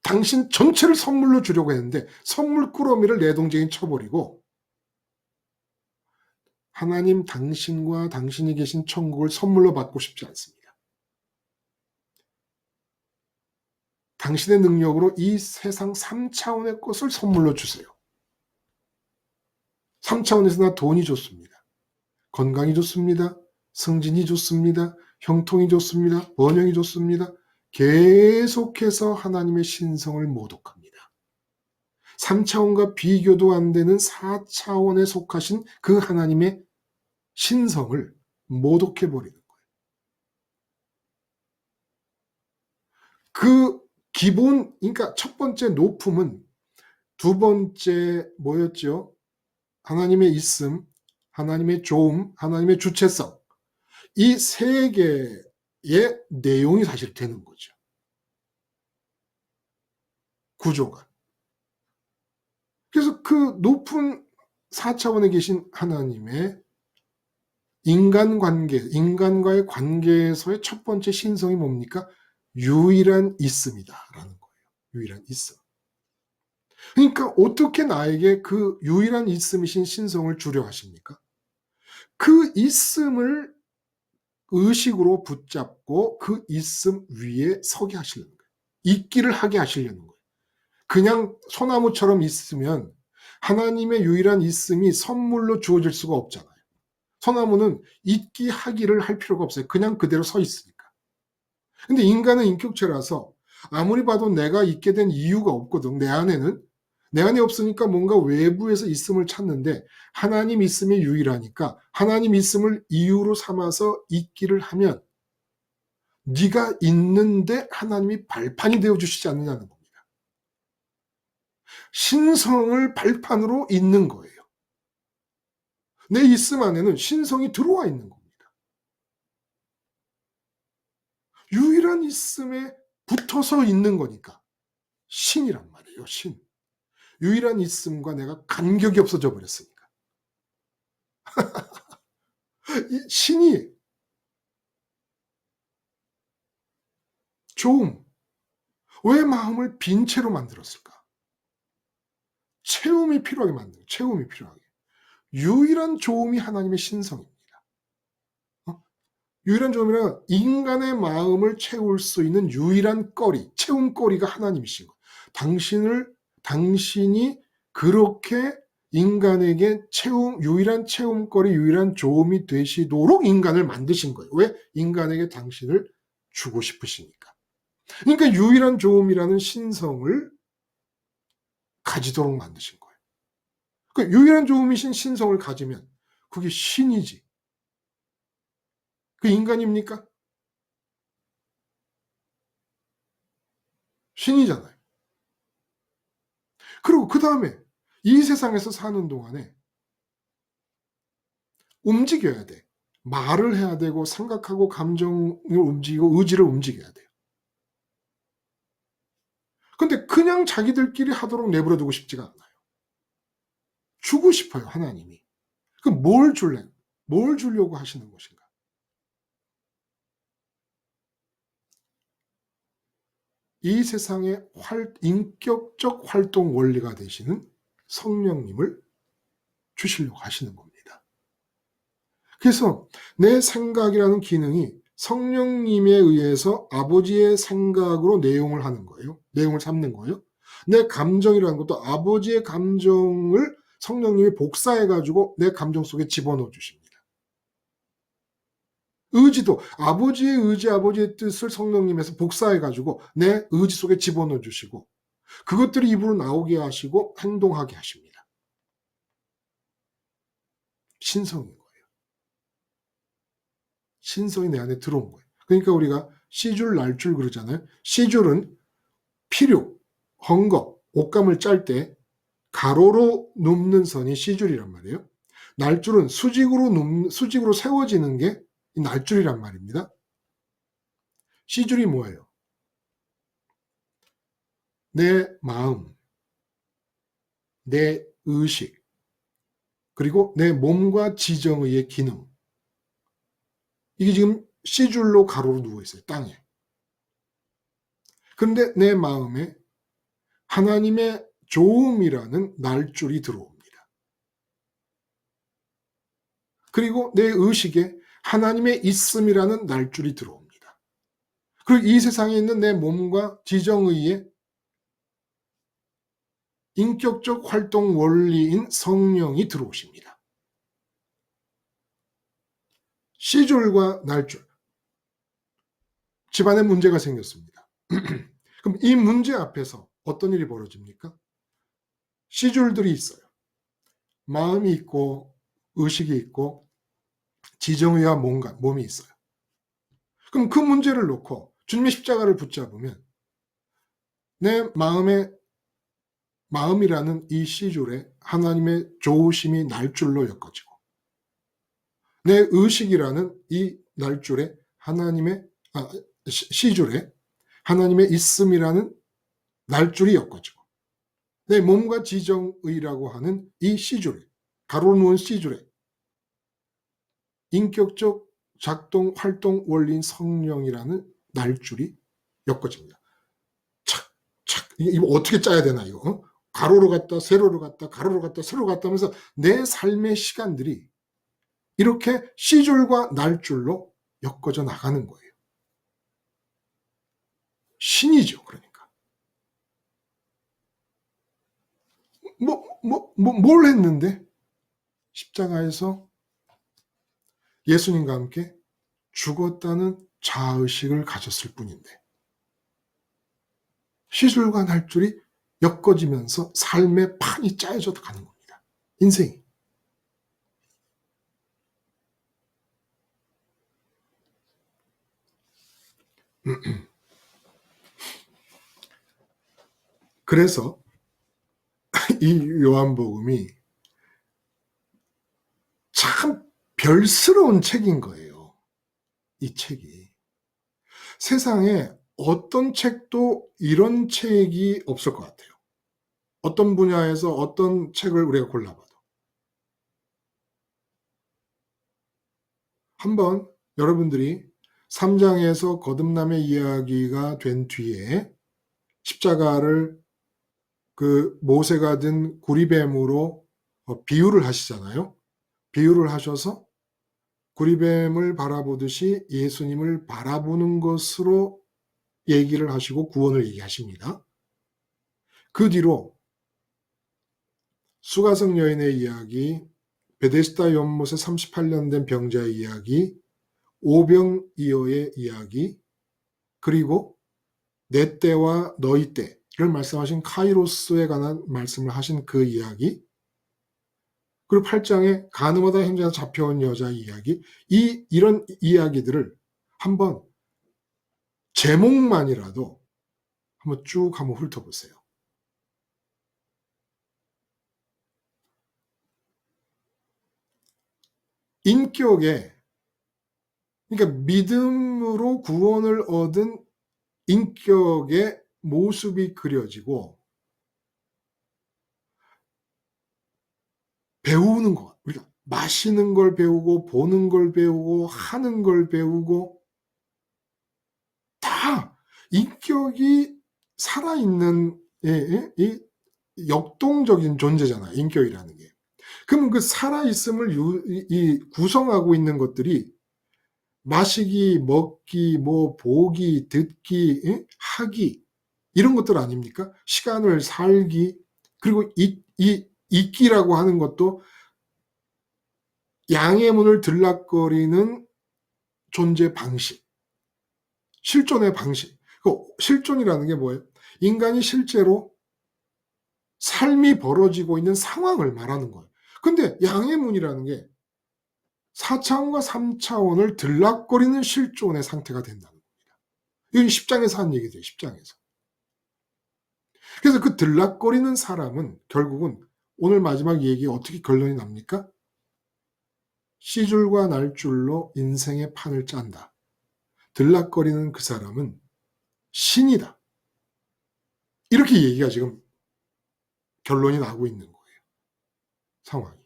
당신 전체를 선물로 주려고 했는데 선물 꾸러미를 내동댕이 쳐버리고 하나님 당신과 당신이 계신 천국을 선물로 받고 싶지 않습니다. 당신의 능력으로 이 세상 3차원의 것을 선물로 주세요. 3차원에서 나 돈이 좋습니다. 건강이 좋습니다. 승진이 좋습니다. 형통이 좋습니다. 번영이 좋습니다. 계속해서 하나님의 신성을 모독합니다. 3차원과 비교도 안 되는 4차원에 속하신 그 하나님의 신성을 모독해버리는 거예요. 그 기본, 그러니까 첫 번째 높음은 두 번째 뭐였죠? 하나님의 있음, 하나님의 조음, 하나님의 주체성. 이 세 개의 내용이 사실 되는 거죠. 구조가. 그래서 그 높은 4차원에 계신 하나님의 인간관계, 인간과의 관계에서의 첫 번째 신성이 뭡니까? 유일한 있음이다라는 거예요. 유일한 있음. 그러니까 어떻게 나에게 그 유일한 있음이신 신성을 주려 하십니까? 그 있음을 의식으로 붙잡고 그 있음 위에 서게 하시려는 거예요. 있기를 하게 하시려는 거예요. 그냥 소나무처럼 있으면 하나님의 유일한 있음이 선물로 주어질 수가 없잖아요. 소나무는 있기 하기를 할 필요가 없어요. 그냥 그대로 서 있으니까. 근데 인간은 인격체라서 아무리 봐도 내가 있게 된 이유가 없거든. 내 안에 없으니까 뭔가 외부에서 있음을 찾는데 하나님 있음이 유일하니까 하나님 있음을 이유로 삼아서 있기를 하면 네가 있는데 하나님이 발판이 되어주시지 않느냐는 겁니다. 신성을 발판으로 있는 거예요. 내 있음 안에는 신성이 들어와 있는 겁니다. 유일한 있음에 붙어서 있는 거니까 신이란 말이에요. 신. 유일한 있음과 내가 간격이 없어져 버렸으니까. 이 신이 조음. 왜 마음을 빈 채로 만들었을까? 채움이 필요하게 만든 거예요. 채움이 필요하게. 유일한 조음이 하나님의 신성입니다. 유일한 조음이란 인간의 마음을 채울 수 있는 유일한 거리, 채움거리가 하나님이신 거예요. 당신이 그렇게 인간에게 유일한 채움거리, 유일한 조음이 되시도록 인간을 만드신 거예요. 왜? 인간에게 당신을 주고 싶으시니까. 그러니까 유일한 조음이라는 신성을 가지도록 만드신 거예요. 그러니까 유일한 조음이신 신성을 가지면 그게 신이지. 그 인간입니까? 신이잖아요. 그리고 그 다음에 이 세상에서 사는 동안에 움직여야 돼. 말을 해야 되고 생각하고 감정을 움직이고 의지를 움직여야 돼요. 근데 그냥 자기들끼리 하도록 내버려 두고 싶지가 않아요. 주고 싶어요, 하나님이. 그럼 뭘 줄래? 뭘 주려고 하시는 것인가? 이 세상의 인격적 활동 원리가 되시는 성령님을 주시려고 하시는 겁니다. 그래서 내 생각이라는 기능이 성령님에 의해서 아버지의 생각으로 내용을 하는 거예요. 내용을 삼는 거예요. 내 감정이라는 것도 아버지의 감정을 성령님이 복사해 가지고 내 감정 속에 집어넣어 주십니다. 의지도 아버지의 의지, 아버지의 뜻을 성령님에서 복사해 가지고 내 의지 속에 집어넣어 주시고 그것들이 입으로 나오게 하시고 행동하게 하십니다. 신성인 거예요. 신성이 내 안에 들어온 거예요. 그러니까 우리가 씨줄 날줄 그러잖아요. 씨줄은 필요, 헝겊, 옷감을 짤 때 가로로 눕는 선이 씨줄이란 말이에요. 날줄은 수직으로 세워지는 게 날줄이란 말입니다. 씨줄이 뭐예요? 내 마음, 내 의식, 그리고 내 몸과 지정의의 기능. 이게 지금 씨줄로 가로로 누워 있어요. 땅에. 그런데 내 마음에 하나님의 좋음이라는 날줄이 들어옵니다. 그리고 내 의식에 하나님의 있음이라는 날줄이 들어옵니다. 그리고 이 세상에 있는 내 몸과 지정의에 인격적 활동 원리인 성령이 들어오십니다. 씨줄과 날줄. 집안에 문제가 생겼습니다. 그럼 이 문제 앞에서 어떤 일이 벌어집니까? 씨줄들이 있어요. 마음이 있고 의식이 있고 지정의와 몸이 있어요. 그럼 그 문제를 놓고 주님의 십자가를 붙잡으면 내 마음이라는 이 씨줄에 하나님의 좋으심이 날줄로 엮어지고 내 의식이라는 이 날줄에 씨줄에 하나님의 있음이라는 날줄이 엮어지고 내 몸과 지정의라고 하는 이 씨줄에 가로로 누운 씨줄에 인격적 작동 활동 원리인 성령이라는 날줄이 엮어집니다. 착착 이거 어떻게 짜야 되나 이거 가로로 갔다 세로로 갔다 가로로 갔다 세로로 갔다 하면서 내 삶의 시간들이 이렇게 씨줄과 날줄로 엮어져 나가는 거예요. 신이죠. 그러니까 뭘 했는데 십자가에서 예수님과 함께 죽었다는 자의식을 가졌을 뿐인데 씨줄과 날줄이 엮어지면서 삶의 판이 짜여져 가는 겁니다. 인생이. 그래서 이 요한복음이 참 별스러운 책인 거예요. 이 책이. 세상에 어떤 책도 이런 책이 없을 것 같아요. 어떤 분야에서 어떤 책을 우리가 골라봐도. 한번 여러분들이 3장에서 거듭남의 이야기가 된 뒤에 십자가를 그 모세가 든 구리뱀으로 비유를 하시잖아요. 비유를 하셔서 구리뱀을 바라보듯이 예수님을 바라보는 것으로 얘기를 하시고 구원을 얘기하십니다. 그 뒤로 수가성 여인의 이야기, 베데스다 연못에 38년 된 병자의 이야기, 오병이어의 이야기, 그리고 내 때와 너희 때를 말씀하신 카이로스에 관한 말씀을 하신 그 이야기, 그리고 8장에 가늠하다 현장에서 잡혀온 여자의 이야기, 이런 이야기들을 한번 제목만이라도 한번 쭉 한번 훑어보세요. 인격에, 그러니까 믿음으로 구원을 얻은 인격의 모습이 그려지고 배우는 것, 우리가 마시는 걸 배우고 보는 걸 배우고 하는 걸 배우고 다 인격이 살아있는 이 역동적인 존재잖아요. 인격이라는 게. 그러면 그 살아있음을 구성하고 있는 것들이 마시기, 먹기, 뭐 보기, 듣기, 예? 하기 이런 것들 아닙니까? 시간을 살기, 그리고 있기라고 하는 것도 양의 문을 들락거리는 존재 방식, 실존의 방식. 그 실존이라는 게 뭐예요? 인간이 실제로 삶이 벌어지고 있는 상황을 말하는 거예요. 근데 양의 문이라는 게 4차원과 3차원을 들락거리는 실존의 상태가 된다는 겁니다. 이건 10장에서 한 얘기죠. 10장에서. 그래서 그 들락거리는 사람은 결국은 오늘 마지막 얘기 어떻게 결론이 납니까? 씨줄과 날줄로 인생의 판을 짠다. 들락거리는 그 사람은 신이다. 이렇게 얘기가 지금 결론이 나고 있는 거예요. 상황이.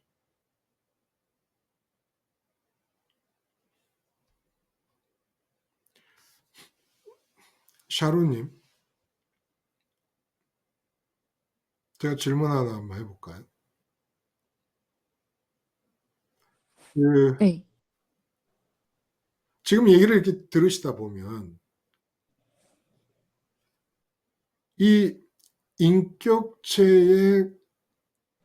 샤루님, 제가 질문 하나 한번 해볼까요? 네. 지금 얘기를 이렇게 들으시다 보면 이 인격체의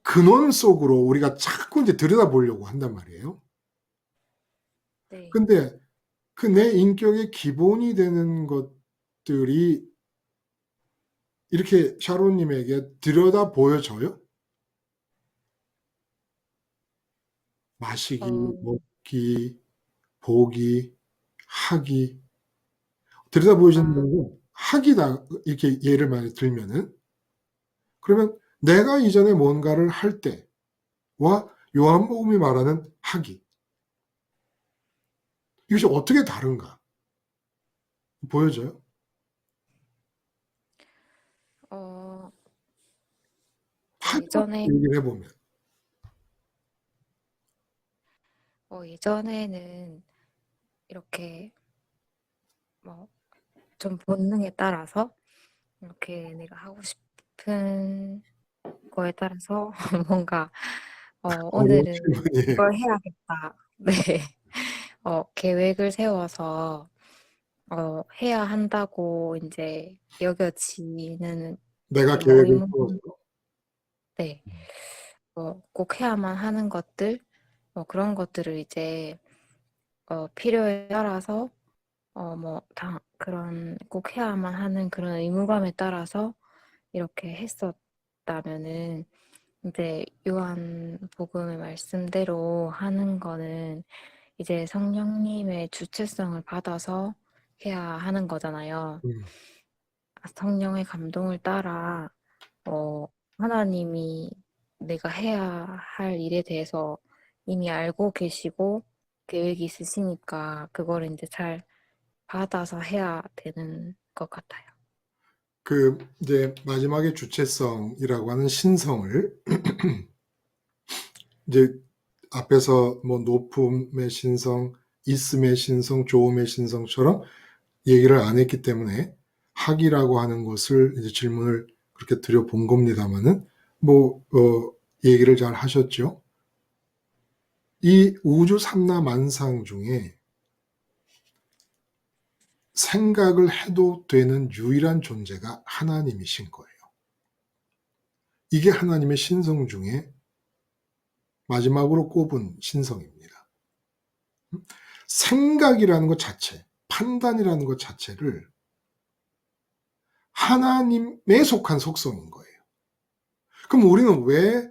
근원 속으로 우리가 자꾸 이제 들여다보려고 한단 말이에요. 네. 근데 그 내 인격의 기본이 되는 것들이 이렇게 샤론님에게 들여다 보여져요? 마시기, 어, 먹기, 보기, 하기. 들여다 보여진다는 아, 건 학이다. 이렇게 예를 많이 들면은. 그러면 내가 이전에 뭔가를 할 때와 요한복음이 말하는 학이. 이것이 어떻게 다른가? 보여져요? 어, 학이라고 예전에, 얘기를 해보면. 예전에는 이렇게 뭐 좀 본능에 따라서 이렇게 내가 하고 싶은 거에 따라서 뭔가 어려운 오늘은 질문이에요. 이걸 해야겠다. 네. 계획을 세워서 해야 한다고 이제 여겨지는 내가 뭐 계획을 의무, 세워서. 네. 꼭 해야만 하는 것들, 그런 것들을 이제 필요에 따라서 그런 꼭 해야만 하는 그런 의무감에 따라서 이렇게 했었다면은 이제 요한복음의 말씀대로 하는 거는 이제 성령님의 주체성을 받아서 해야 하는 거잖아요. 음. 성령의 감동을 따라 하나님이 내가 해야 할 일에 대해서 이미 알고 계시고 계획이 있으시니까 그걸 이제 잘 받아서 해야 되는 것 같아요. 그 이제 마지막에 주체성이라고 하는 신성을 이제 앞에서 뭐 높음의 신성, 있음의 신성, 좋음의 신성처럼 얘기를 안 했기 때문에 학이라고 하는 것을 이제 질문을 그렇게 드려본 겁니다만은 뭐 얘기를 잘 하셨죠. 이 우주 삼라 만상 중에 생각을 해도 되는 유일한 존재가 하나님이신 거예요. 이게 하나님의 신성 중에 마지막으로 꼽은 신성입니다. 생각이라는 것 자체, 판단이라는 것 자체를 하나님에 속한 속성인 거예요. 그럼 우리는 왜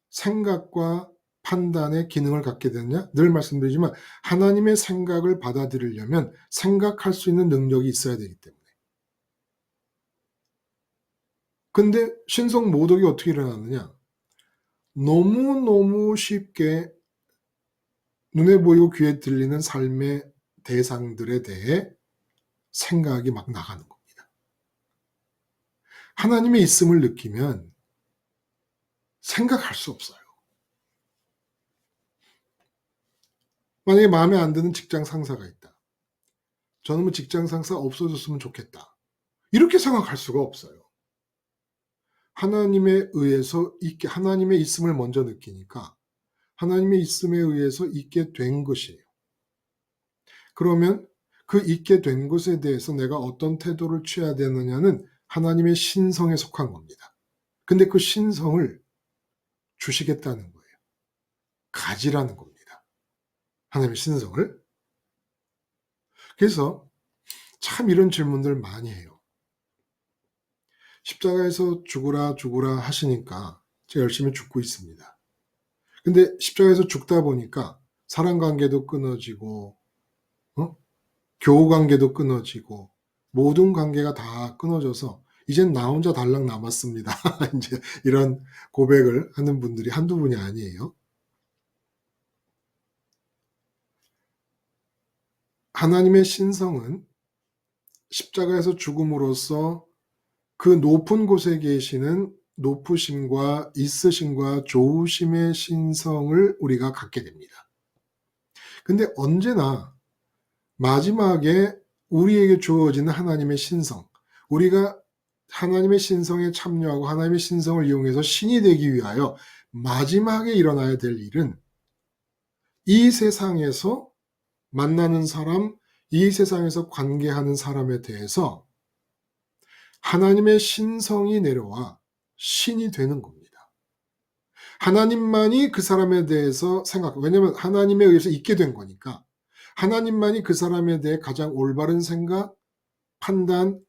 생각과 판단의 기능을 갖게 됐냐? 늘 말씀드리지만 하나님의 생각을 받아들이려면 생각할 수 있는 능력이 있어야 되기 때문에. 근데 신성 모독이 어떻게 일어났느냐? 너무너무 쉽게 눈에 보이고 귀에 들리는 삶의 대상들에 대해 생각이 막 나가는 겁니다. 하나님의 있음을 느끼면 생각할 수 없어요. 만약에 마음에 안 드는 직장 상사가 있다. 저놈의 직장 상사 없어졌으면 좋겠다. 이렇게 생각할 수가 없어요. 하나님에 의해서 하나님의 있음을 먼저 느끼니까 하나님의 있음에 의해서 있게 된 것이에요. 그러면 그 있게 된 것에 대해서 내가 어떤 태도를 취해야 되느냐는 하나님의 신성에 속한 겁니다. 근데 그 신성을 주시겠다는 거예요. 가지라는 겁니다. 하나님의 신성을. 그래서 참 이런 질문들 많이 해요. 십자가에서 죽으라 죽으라 하시니까 제가 열심히 죽고 있습니다. 근데 십자가에서 죽다 보니까 사람 관계도 끊어지고 교우 관계도 끊어지고 모든 관계가 다 끊어져서 이젠 나 혼자 달랑 남았습니다. 이제 이런 고백을 하는 분들이 한두 분이 아니에요. 하나님의 신성은 십자가에서 죽음으로써 그 높은 곳에 계시는 높으심과 있으심과 좋으심의 신성을 우리가 갖게 됩니다. 근데 언제나 마지막에 우리에게 주어지는 하나님의 신성, 우리가 하나님의 신성에 참여하고 하나님의 신성을 이용해서 신이 되기 위하여 마지막에 일어나야 될 일은 이 세상에서 만나는 사람, 이 세상에서 관계하는 사람에 대해서 하나님의 신성이 내려와 신이 되는 겁니다. 하나님만이 그 사람에 대해서 왜냐하면 하나님에 의해서 있게 된 거니까 하나님만이 그 사람에 대해 가장 올바른 생각, 판단,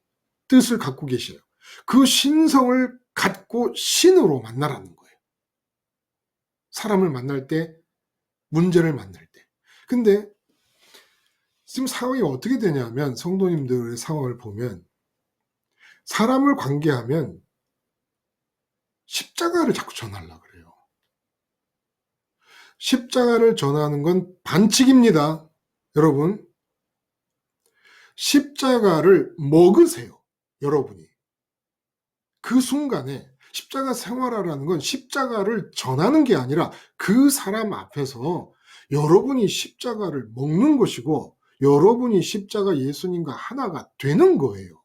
뜻을 갖고 계셔요. 그 신성을 갖고 신으로 만나라는 거예요. 사람을 만날 때, 문제를 만날 때. 근데 지금 상황이 어떻게 되냐면 성도님들의 상황을 보면 사람을 관계하면 십자가를 자꾸 전하려고 그래요. 십자가를 전하는 건 반칙입니다. 여러분, 십자가를 먹으세요. 여러분이. 그 순간에 십자가 생활화라는 건 십자가를 전하는 게 아니라 그 사람 앞에서 여러분이 십자가를 먹는 것이고 여러분이 십자가 예수님과 하나가 되는 거예요.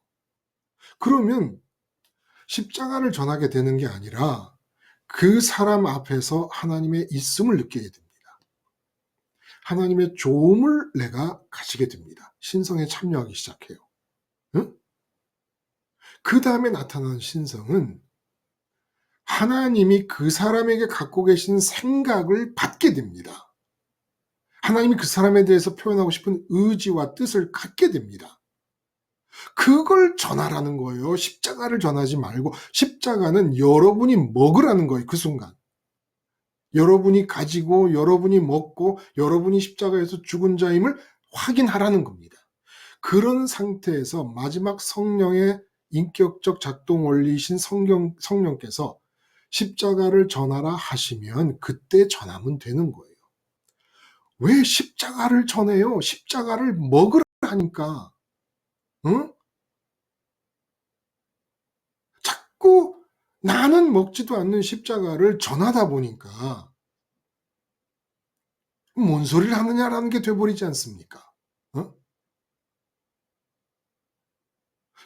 그러면 십자가를 전하게 되는 게 아니라 그 사람 앞에서 하나님의 있음을 느끼게 됩니다. 하나님의 좋음을 내가 가지게 됩니다. 신성에 참여하기 시작해요. 응? 그 다음에 나타나는 신성은 하나님이 그 사람에게 갖고 계신 생각을 받게 됩니다. 하나님이 그 사람에 대해서 표현하고 싶은 의지와 뜻을 갖게 됩니다. 그걸 전하라는 거예요. 십자가를 전하지 말고 십자가는 여러분이 먹으라는 거예요. 그 순간. 여러분이 가지고 여러분이 먹고 여러분이 십자가에서 죽은 자임을 확인하라는 겁니다. 그런 상태에서 마지막 성령의 인격적 작동 원리이신 성령께서 십자가를 전하라 하시면 그때 전하면 되는 거예요. 왜 십자가를 전해요? 십자가를 먹으라 하니까. 응? 자꾸 나는 먹지도 않는 십자가를 전하다 보니까 뭔 소리를 하느냐라는 게 돼버리지 않습니까? 어?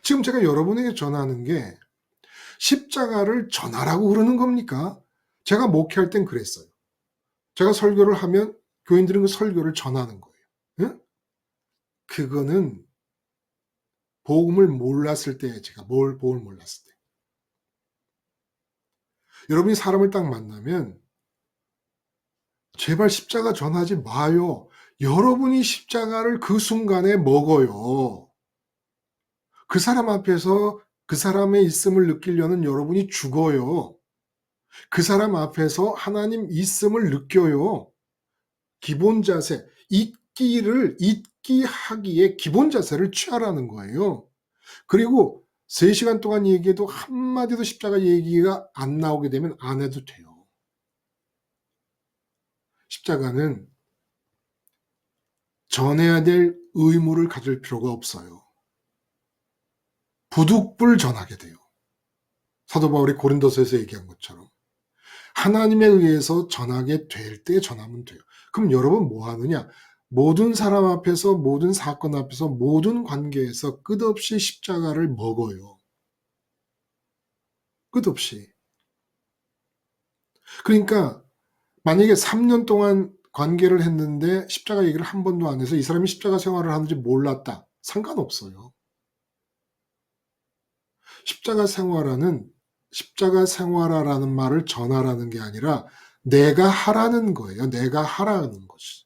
지금 제가 여러분에게 전하는 게 십자가를 전하라고 그러는 겁니까? 제가 목회할 땐 그랬어요. 제가 설교를 하면 교인들은 그 설교를 전하는 거예요. 응? 그거는 복음을 몰랐을 때, 제가 복음을 몰랐을 때. 여러분이 사람을 딱 만나면 제발 십자가 전하지 마요. 여러분이 십자가를 그 순간에 먹어요. 그 사람 앞에서 그 사람의 있음을 느끼려는 여러분이 죽어요. 그 사람 앞에서 하나님 있음을 느껴요. 기본 자세, 잊기 하기에 기본 자세를 취하라는 거예요. 그리고 3시간 동안 얘기해도 한마디도 십자가 얘기가 안 나오게 되면 안 해도 돼요. 십자가는 전해야 될 의무를 가질 필요가 없어요. 부득불 전하게 돼요. 사도 바울이 고린도서에서 얘기한 것처럼 하나님에 의해서 전하게 될 때 전하면 돼요. 그럼 여러분 뭐 하느냐? 모든 사람 앞에서, 모든 사건 앞에서, 모든 관계에서 끝없이 십자가를 먹어요. 끝없이. 그러니까 만약에 3년 동안 관계를 했는데 십자가 얘기를 한 번도 안 해서 이 사람이 십자가 생활을 하는지 몰랐다. 상관없어요. 십자가 생활하라는 말을 전하라는 게 아니라 내가 하라는 거예요. 내가 하라는 것이.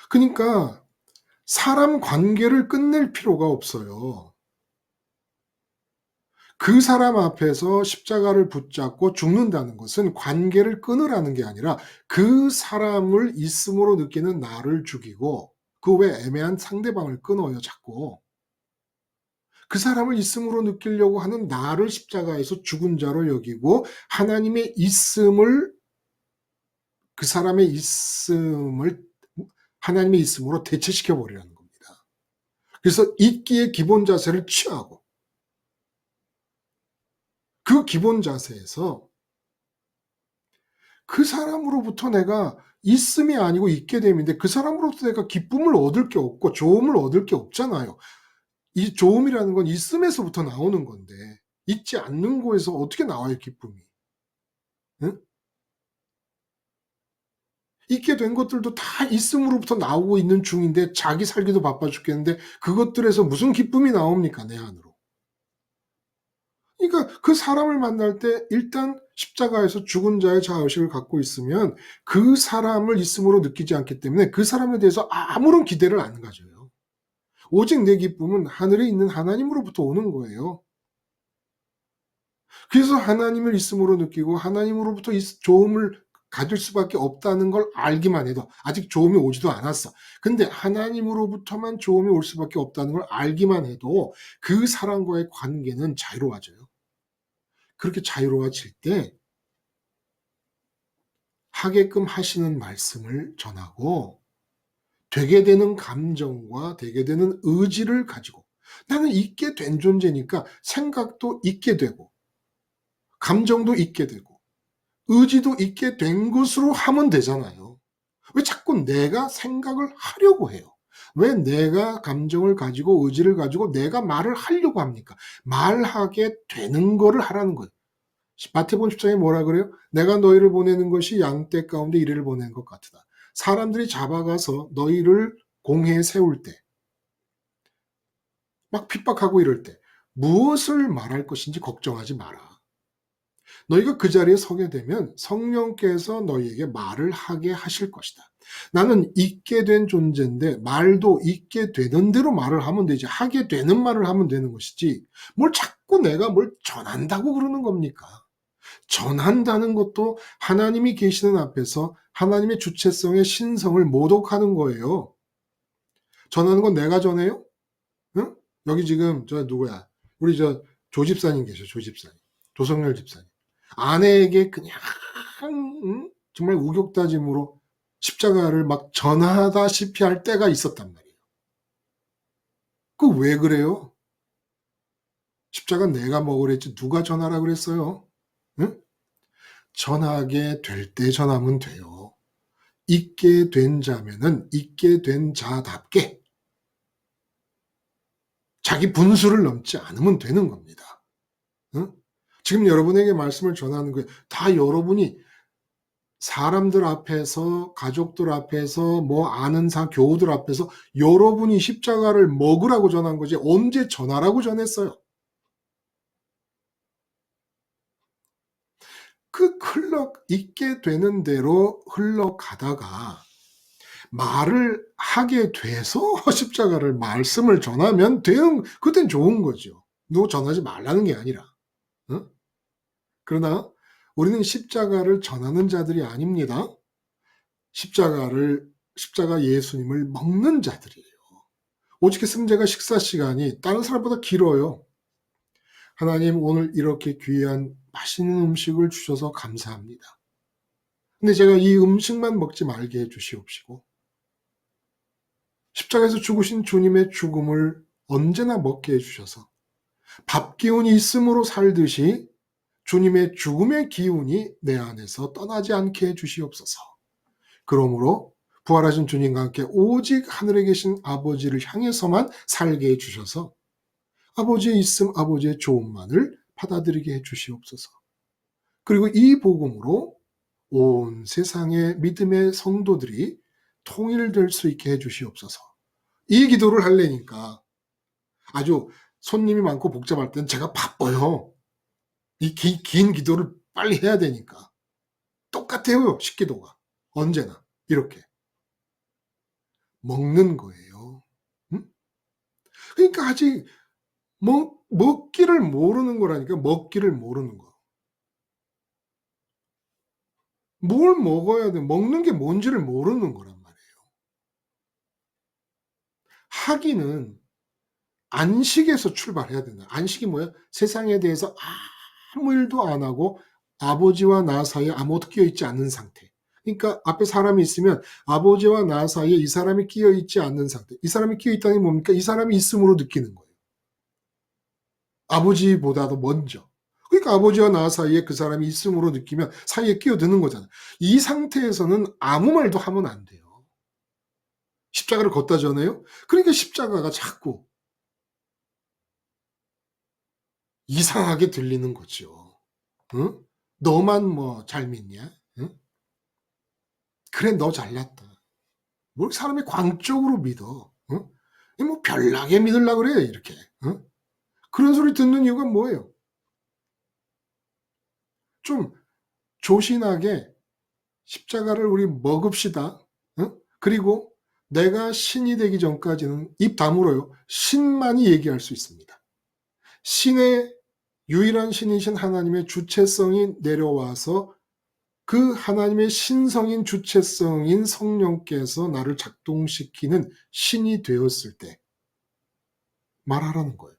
그러니까 사람 관계를 끝낼 필요가 없어요. 그 사람 앞에서 십자가를 붙잡고 죽는다는 것은 관계를 끊으라는 게 아니라 그 사람을 있음으로 느끼는 나를 죽이고 그 외 애매한 상대방을 끊어요, 자꾸. 그 사람을 있음으로 느끼려고 하는 나를 십자가에서 죽은 자로 여기고 하나님의 있음을 그 사람의 있음을 하나님의 있음으로 대체시켜 버리라는 겁니다. 그래서 있기의 기본 자세를 취하고 그 기본 자세에서 그 사람으로부터 내가 있음이 아니고 있게 됨인데 그 사람으로부터 내가 기쁨을 얻을 게 없고 좋음을 얻을 게 없잖아요. 이 좋음이라는 건 있음에서부터 나오는 건데 있지 않는 곳에서 어떻게 나와요, 기쁨이? 응? 있게 된 것들도 다 있음으로부터 나오고 있는 중인데 자기 살기도 바빠 죽겠는데 그것들에서 무슨 기쁨이 나옵니까, 내 안으로? 그러니까 그 사람을 만날 때 일단 십자가에서 죽은 자의 자의식을 갖고 있으면 그 사람을 있음으로 느끼지 않기 때문에 그 사람에 대해서 아무런 기대를 안 가져요. 오직 내 기쁨은 하늘에 있는 하나님으로부터 오는 거예요. 그래서 하나님을 있음으로 느끼고 하나님으로부터 좋음을 가질 수밖에 없다는 걸 알기만 해도 아직 좋음이 오지도 않았어. 근데 하나님으로부터만 좋음이 올 수밖에 없다는 걸 알기만 해도 그 사람과의 관계는 자유로워져요. 그렇게 자유로워질 때 하게끔 하시는 말씀을 전하고 되게 되는 감정과 되게 되는 의지를 가지고 나는 있게 된 존재니까 생각도 있게 되고 감정도 있게 되고 의지도 있게 된 것으로 하면 되잖아요. 왜 자꾸 내가 생각을 하려고 해요? 왜 내가 감정을 가지고 의지를 가지고 내가 말을 하려고 합니까? 말하게 되는 거를 하라는 거예요. 마태복음 10장에 뭐라 그래요? 내가 너희를 보내는 것이 양떼 가운데 이리를 보내는 것 같으다. 사람들이 잡아가서 너희를 공회에 세울 때, 막 핍박하고 이럴 때 무엇을 말할 것인지 걱정하지 마라. 너희가 그 자리에 서게 되면 성령께서 너희에게 말을 하게 하실 것이다. 나는 있게 된 존재인데 말도 있게 되는 대로 말을 하면 되지 하게 되는 말을 하면 되는 것이지 뭘 자꾸 내가 뭘 전한다고 그러는 겁니까? 전한다는 것도 하나님이 계시는 앞에서 하나님의 주체성의 신성을 모독하는 거예요. 전하는 건 내가 전해요? 응? 여기 지금 저 누구야? 우리 저 조집사님 계셔. 조집사님. 조성열 집사님. 아내에게 그냥 정말 우격다짐으로 십자가를 막 전하다시피 할 때가 있었단 말이에요. 그 왜 그래요? 십자가 내가 먹으랬지 누가 전하라 그랬어요? 응? 전하게 될 때 전하면 돼요. 있게 된 자면은 있게 된 자답게 자기 분수를 넘지 않으면 되는 겁니다. 응? 지금 여러분에게 말씀을 전하는 거예요. 다 여러분이 사람들 앞에서, 가족들 앞에서, 뭐 아는 교우들 앞에서 여러분이 십자가를 먹으라고 전한 거지 언제 전하라고 전했어요. 그 있게 되는 대로 흘러가다가 말을 하게 돼서 십자가를 말씀을 전하면 되는 그땐 좋은 거죠. 누구 전하지 말라는 게 아니라. 응? 그러나 우리는 십자가를 전하는 자들이 아닙니다. 십자가 예수님을 먹는 자들이에요. 오직 했으면 제가 식사 시간이 다른 사람보다 길어요. 하나님 오늘 이렇게 귀한 맛있는 음식을 주셔서 감사합니다. 근데 제가 이 음식만 먹지 말게 해주시옵시고 십자가에서 죽으신 주님의 죽음을 언제나 먹게 해주셔서 밥 기운이 있음으로 살듯이 주님의 죽음의 기운이 내 안에서 떠나지 않게 해주시옵소서. 그러므로 부활하신 주님과 함께 오직 하늘에 계신 아버지를 향해서만 살게 해주셔서 아버지의 있음, 아버지의 좋음만을 받아들이게 해주시옵소서. 그리고 이 복음으로 온 세상의 믿음의 성도들이 통일될 수 있게 해주시옵소서. 이 기도를 하려니까 아주 손님이 많고 복잡할 땐 제가 바빠요. 이 긴 기도를 빨리 해야 되니까. 똑같아요, 식기도가. 언제나 이렇게. 먹는 거예요. 응? 그러니까 아직 먹기를 모르는 거라니까. 먹기를 모르는 거. 뭘 먹어야 돼? 먹는 게 뭔지를 모르는 거란 말이에요. 학위는 안식에서 출발해야 된다. 안식이 뭐야? 세상에 대해서 아무 일도 안 하고 아버지와 나 사이에 아무것도 끼어 있지 않는 상태. 그러니까 앞에 사람이 있으면 아버지와 나 사이에 이 사람이 끼어 있지 않는 상태. 이 사람이 끼어 있다는 게 뭡니까? 이 사람이 있음으로 느끼는 거예요. 아버지보다도 먼저. 그러니까 아버지와 나 사이에 그 사람이 있음으로 느끼면 사이에 끼어드는 거잖아요. 이 상태에서는 아무 말도 하면 안 돼요. 십자가를 걷다 전에요. 그러니까 십자가가 자꾸 이상하게 들리는 거죠. 응? 너만 뭐 잘 믿냐? 응? 그래, 너 잘났다. 뭘 사람이 광적으로 믿어? 응? 뭐 별나게 믿으려고 그래, 이렇게. 응? 그런 소리 듣는 이유가 뭐예요? 좀 조신하게 십자가를 우리 먹읍시다. 응? 그리고 내가 신이 되기 전까지는 입 다물어요. 신만이 얘기할 수 있습니다. 신의 유일한 신이신 하나님의 주체성이 내려와서 그 하나님의 신성인 주체성인 성령께서 나를 작동시키는 신이 되었을 때 말하라는 거예요.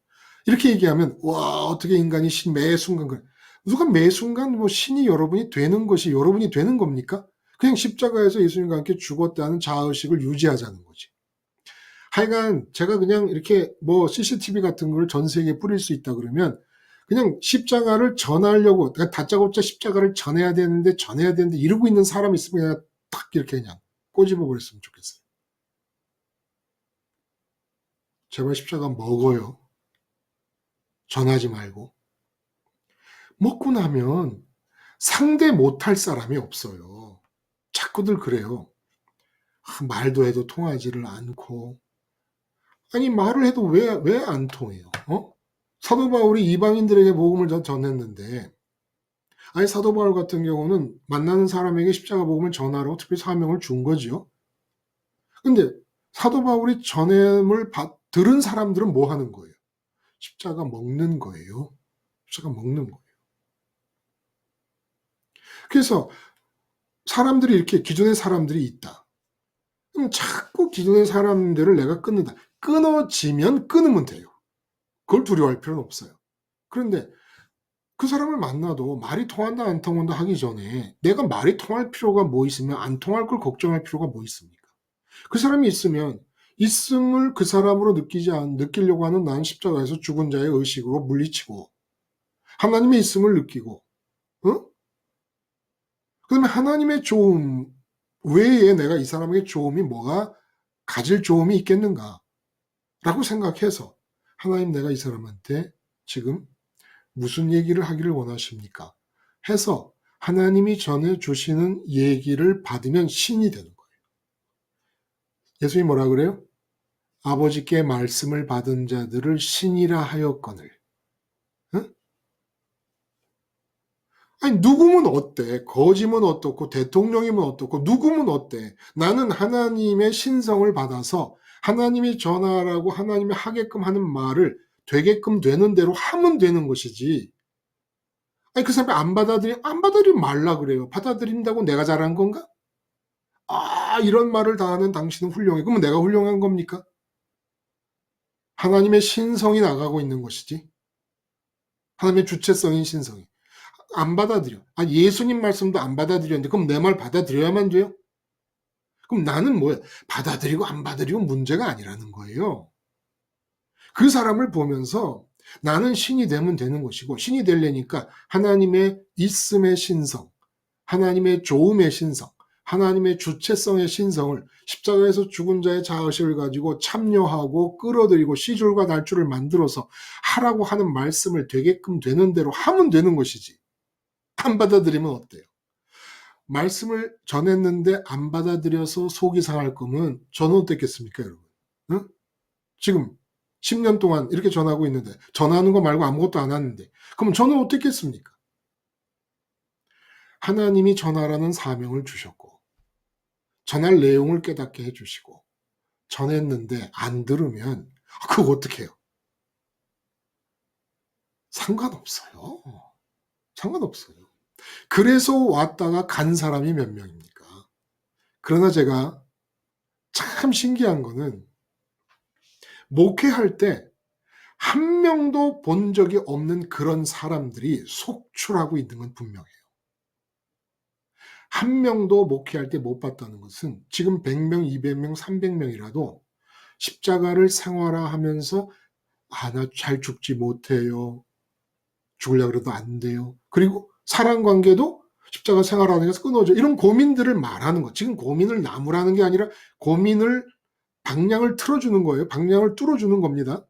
이렇게 얘기하면 와, 어떻게 인간이 매 순간 그래. 누가 매 순간 뭐 신이 여러분이 되는 것이 여러분이 되는 겁니까? 그냥 십자가에서 예수님과 함께 죽었다는 자의식을 유지하자는 거지. 하여간 제가 그냥 이렇게 뭐 CCTV 같은 걸 전 세계에 뿌릴 수 있다 그러면 그냥 십자가를 전하려고, 그러니까 다짜고짜 십자가를 전해야 되는데 이러고 있는 사람이 있으면 그냥 딱 이렇게 그냥 꼬집어 버렸으면 좋겠어요. 제발 십자가 먹어요. 전하지 말고. 먹고 나면 상대 못할 사람이 없어요. 자꾸들 그래요. 말도 해도 통하지를 않고. 아니, 말을 해도 왜 안 통해요? 사도 바울이 이방인들에게 복음을 전했는데, 아니, 사도 바울 같은 경우는 만나는 사람에게 십자가 복음을 전하라고 특별히 사명을 준 거지요. 근데 사도 바울이 전함을 들은 사람들은 뭐 하는 거예요? 십자가 먹는 거예요. 십자가 먹는 거예요. 그래서 사람들이 이렇게 기존의 사람들이 있다. 그럼 자꾸 기존의 사람들을 내가 끊는다. 끊어지면 끊으면 돼요. 그걸 두려워할 필요는 없어요. 그런데 그 사람을 만나도 말이 통한다 안 통한다 하기 전에 내가 말이 통할 필요가 뭐 있으면 안 통할 걸 걱정할 필요가 뭐 있습니까? 그 사람이 있으면 있음을 그 사람으로 느끼려고 하는 나는 십자가에서 죽은 자의 의식으로 물리치고 하나님의 있음을 느끼고, 어? 그다음에 하나님의 좋음 외에 내가 이 사람에게 좋음이 뭐가 가질 좋음이 있겠는가라고 생각해서 하나님, 내가 이 사람한테 지금 무슨 얘기를 하기를 원하십니까? 해서 하나님이 전해주시는 얘기를 받으면 신이 되는 거예요. 예수님이 뭐라 그래요? 아버지께 말씀을 받은 자들을 신이라 하였거늘. 응? 아니, 누구면 어때? 거지면 어떻고 대통령이면 어떻고 누구면 어때? 나는 하나님의 신성을 받아서 하나님이 전하라고 하나님이 하게끔 하는 말을 되게끔 되는 대로 하면 되는 것이지. 아니, 그 사람이 안 받아들이면 말라 그래요. 받아들인다고 내가 잘한 건가? 이런 말을 다 하는 당신은 훌륭해. 그러면 내가 훌륭한 겁니까? 하나님의 신성이 나가고 있는 것이지. 하나님의 주체성인 신성이. 안 받아들여. 예수님 말씀도 안 받아들였는데 그럼 내 말 받아들여야만 돼요? 그럼 나는 뭐야? 받아들이고 안 받아들이고 문제가 아니라는 거예요. 그 사람을 보면서 나는 신이 되면 되는 것이고, 신이 되려니까 하나님의 있음의 신성, 하나님의 좋음의 신성, 하나님의 주체성의 신성을 십자가에서 죽은 자의 자아의식을 가지고 참여하고 끌어들이고 시줄과 날줄을 만들어서 하라고 하는 말씀을 되게끔 되는 대로 하면 되는 것이지. 안 받아들이면 어때요? 말씀을 전했는데 안 받아들여서 속이 상할 거면 저는 어땠겠습니까, 여러분? 응? 지금 10년 동안 이렇게 전하고 있는데 전하는 거 말고 아무것도 안 하는데 그럼 저는 어떻겠습니까? 하나님이 전하라는 사명을 주셨고 전할 내용을 깨닫게 해주시고 전했는데 안 들으면 그거 어떻게 해요? 상관없어요. 상관없어요. 그래서 왔다가 간 사람이 몇 명입니까? 그러나 제가 참 신기한 거는 목회할 때 한 명도 본 적이 없는 그런 사람들이 속출하고 있는 건 분명해요. 한 명도 목회할 때 못 봤다는 것은 지금 100명, 200명, 300명이라도 십자가를 생활화하면서 나 잘 죽지 못해요. 죽으려고 그래도 안 돼요. 그리고 사람 관계도 십자가 생활하면서 끊어져. 이런 고민들을 말하는 거. 지금 고민을 나무라는 게 아니라 고민을 방향을 틀어주는 거예요. 방향을 뚫어주는 겁니다.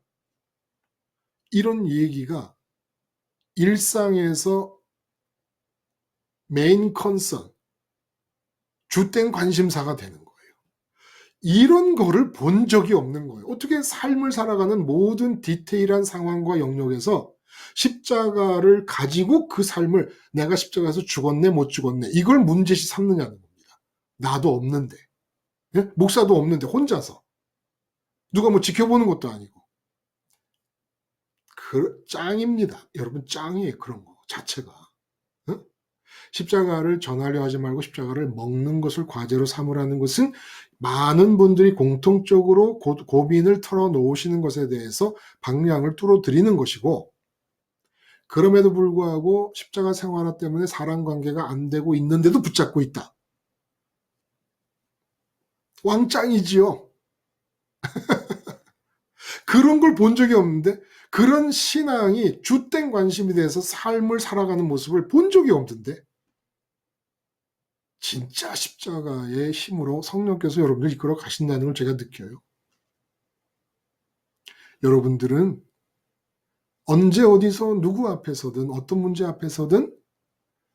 이런 얘기가 일상에서 메인 컨선, 주된 관심사가 되는 거예요. 이런 거를 본 적이 없는 거예요. 어떻게 삶을 살아가는 모든 디테일한 상황과 영역에서 십자가를 가지고 그 삶을 내가 십자가에서 죽었네 못 죽었네 이걸 문제시 삼느냐는 겁니다. 나도 없는데, 예? 목사도 없는데 혼자서 누가 뭐 지켜보는 것도 아니고 짱입니다. 여러분 짱이에요. 그런 거 자체가. 어? 십자가를 전하려 하지 말고 십자가를 먹는 것을 과제로 삼으라는 것은 많은 분들이 공통적으로 고민을 털어놓으시는 것에 대해서 방향을 뚫어드리는 것이고 그럼에도 불구하고 십자가 생활화 때문에 사람 관계가 안 되고 있는데도 붙잡고 있다. 왕짱이지요. 그런 걸 본 적이 없는데 그런 신앙이 주된 관심이 돼서 삶을 살아가는 모습을 본 적이 없는데 진짜 십자가의 힘으로 성령께서 여러분을 이끌어 가신다는 걸 제가 느껴요. 여러분들은 언제 어디서 누구 앞에서든 어떤 문제 앞에서든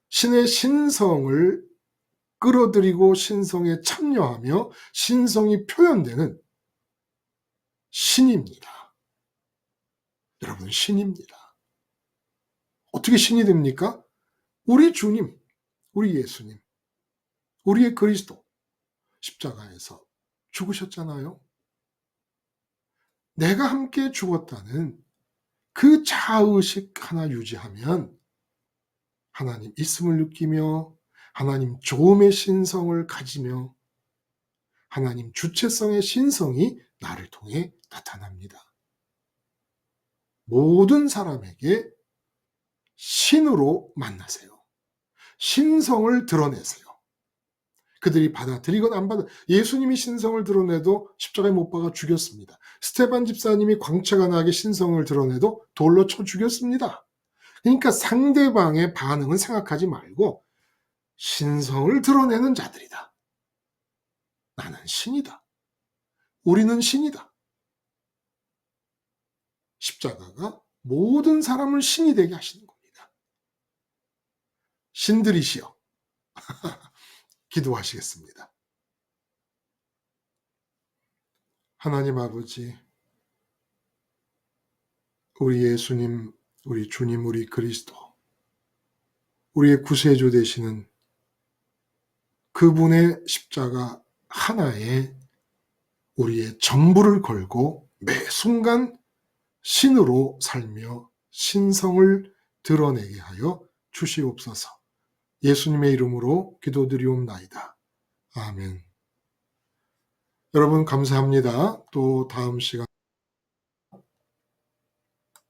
신의 신성을 끌어들이고 신성에 참여하며 신성이 표현되는 신입니다. 여러분 신입니다. 어떻게 신이 됩니까? 우리 주님, 우리 예수님, 우리의 그리스도 십자가에서 죽으셨잖아요. 내가 함께 죽었다는 그 자의식 하나 유지하면 하나님 있음을 느끼며 하나님 조음의 신성을 가지며 하나님 주체성의 신성이 나를 통해 나타납니다. 모든 사람에게 신으로 만나세요. 신성을 드러내세요. 그들이 받아들이건 안 받아. 예수님이 신성을 드러내도 십자가에 못 박아 죽였습니다. 스테반 집사님이 광채가 나게 신성을 드러내도 돌로 쳐 죽였습니다. 그러니까 상대방의 반응은 생각하지 말고 신성을 드러내는 자들이다. 나는 신이다. 우리는 신이다. 십자가가 모든 사람을 신이 되게 하시는 겁니다. 신들이시여 기도하시겠습니다. 하나님 아버지, 우리 예수님, 우리 주님, 우리 그리스도, 우리의 구세주 되시는 그분의 십자가 하나에 우리의 전부를 걸고 매 순간 신으로 살며 신성을 드러내게 하여 주시옵소서. 예수님의 이름으로 기도드리옵나이다. 아멘. 여러분 감사합니다. 또 다음 시간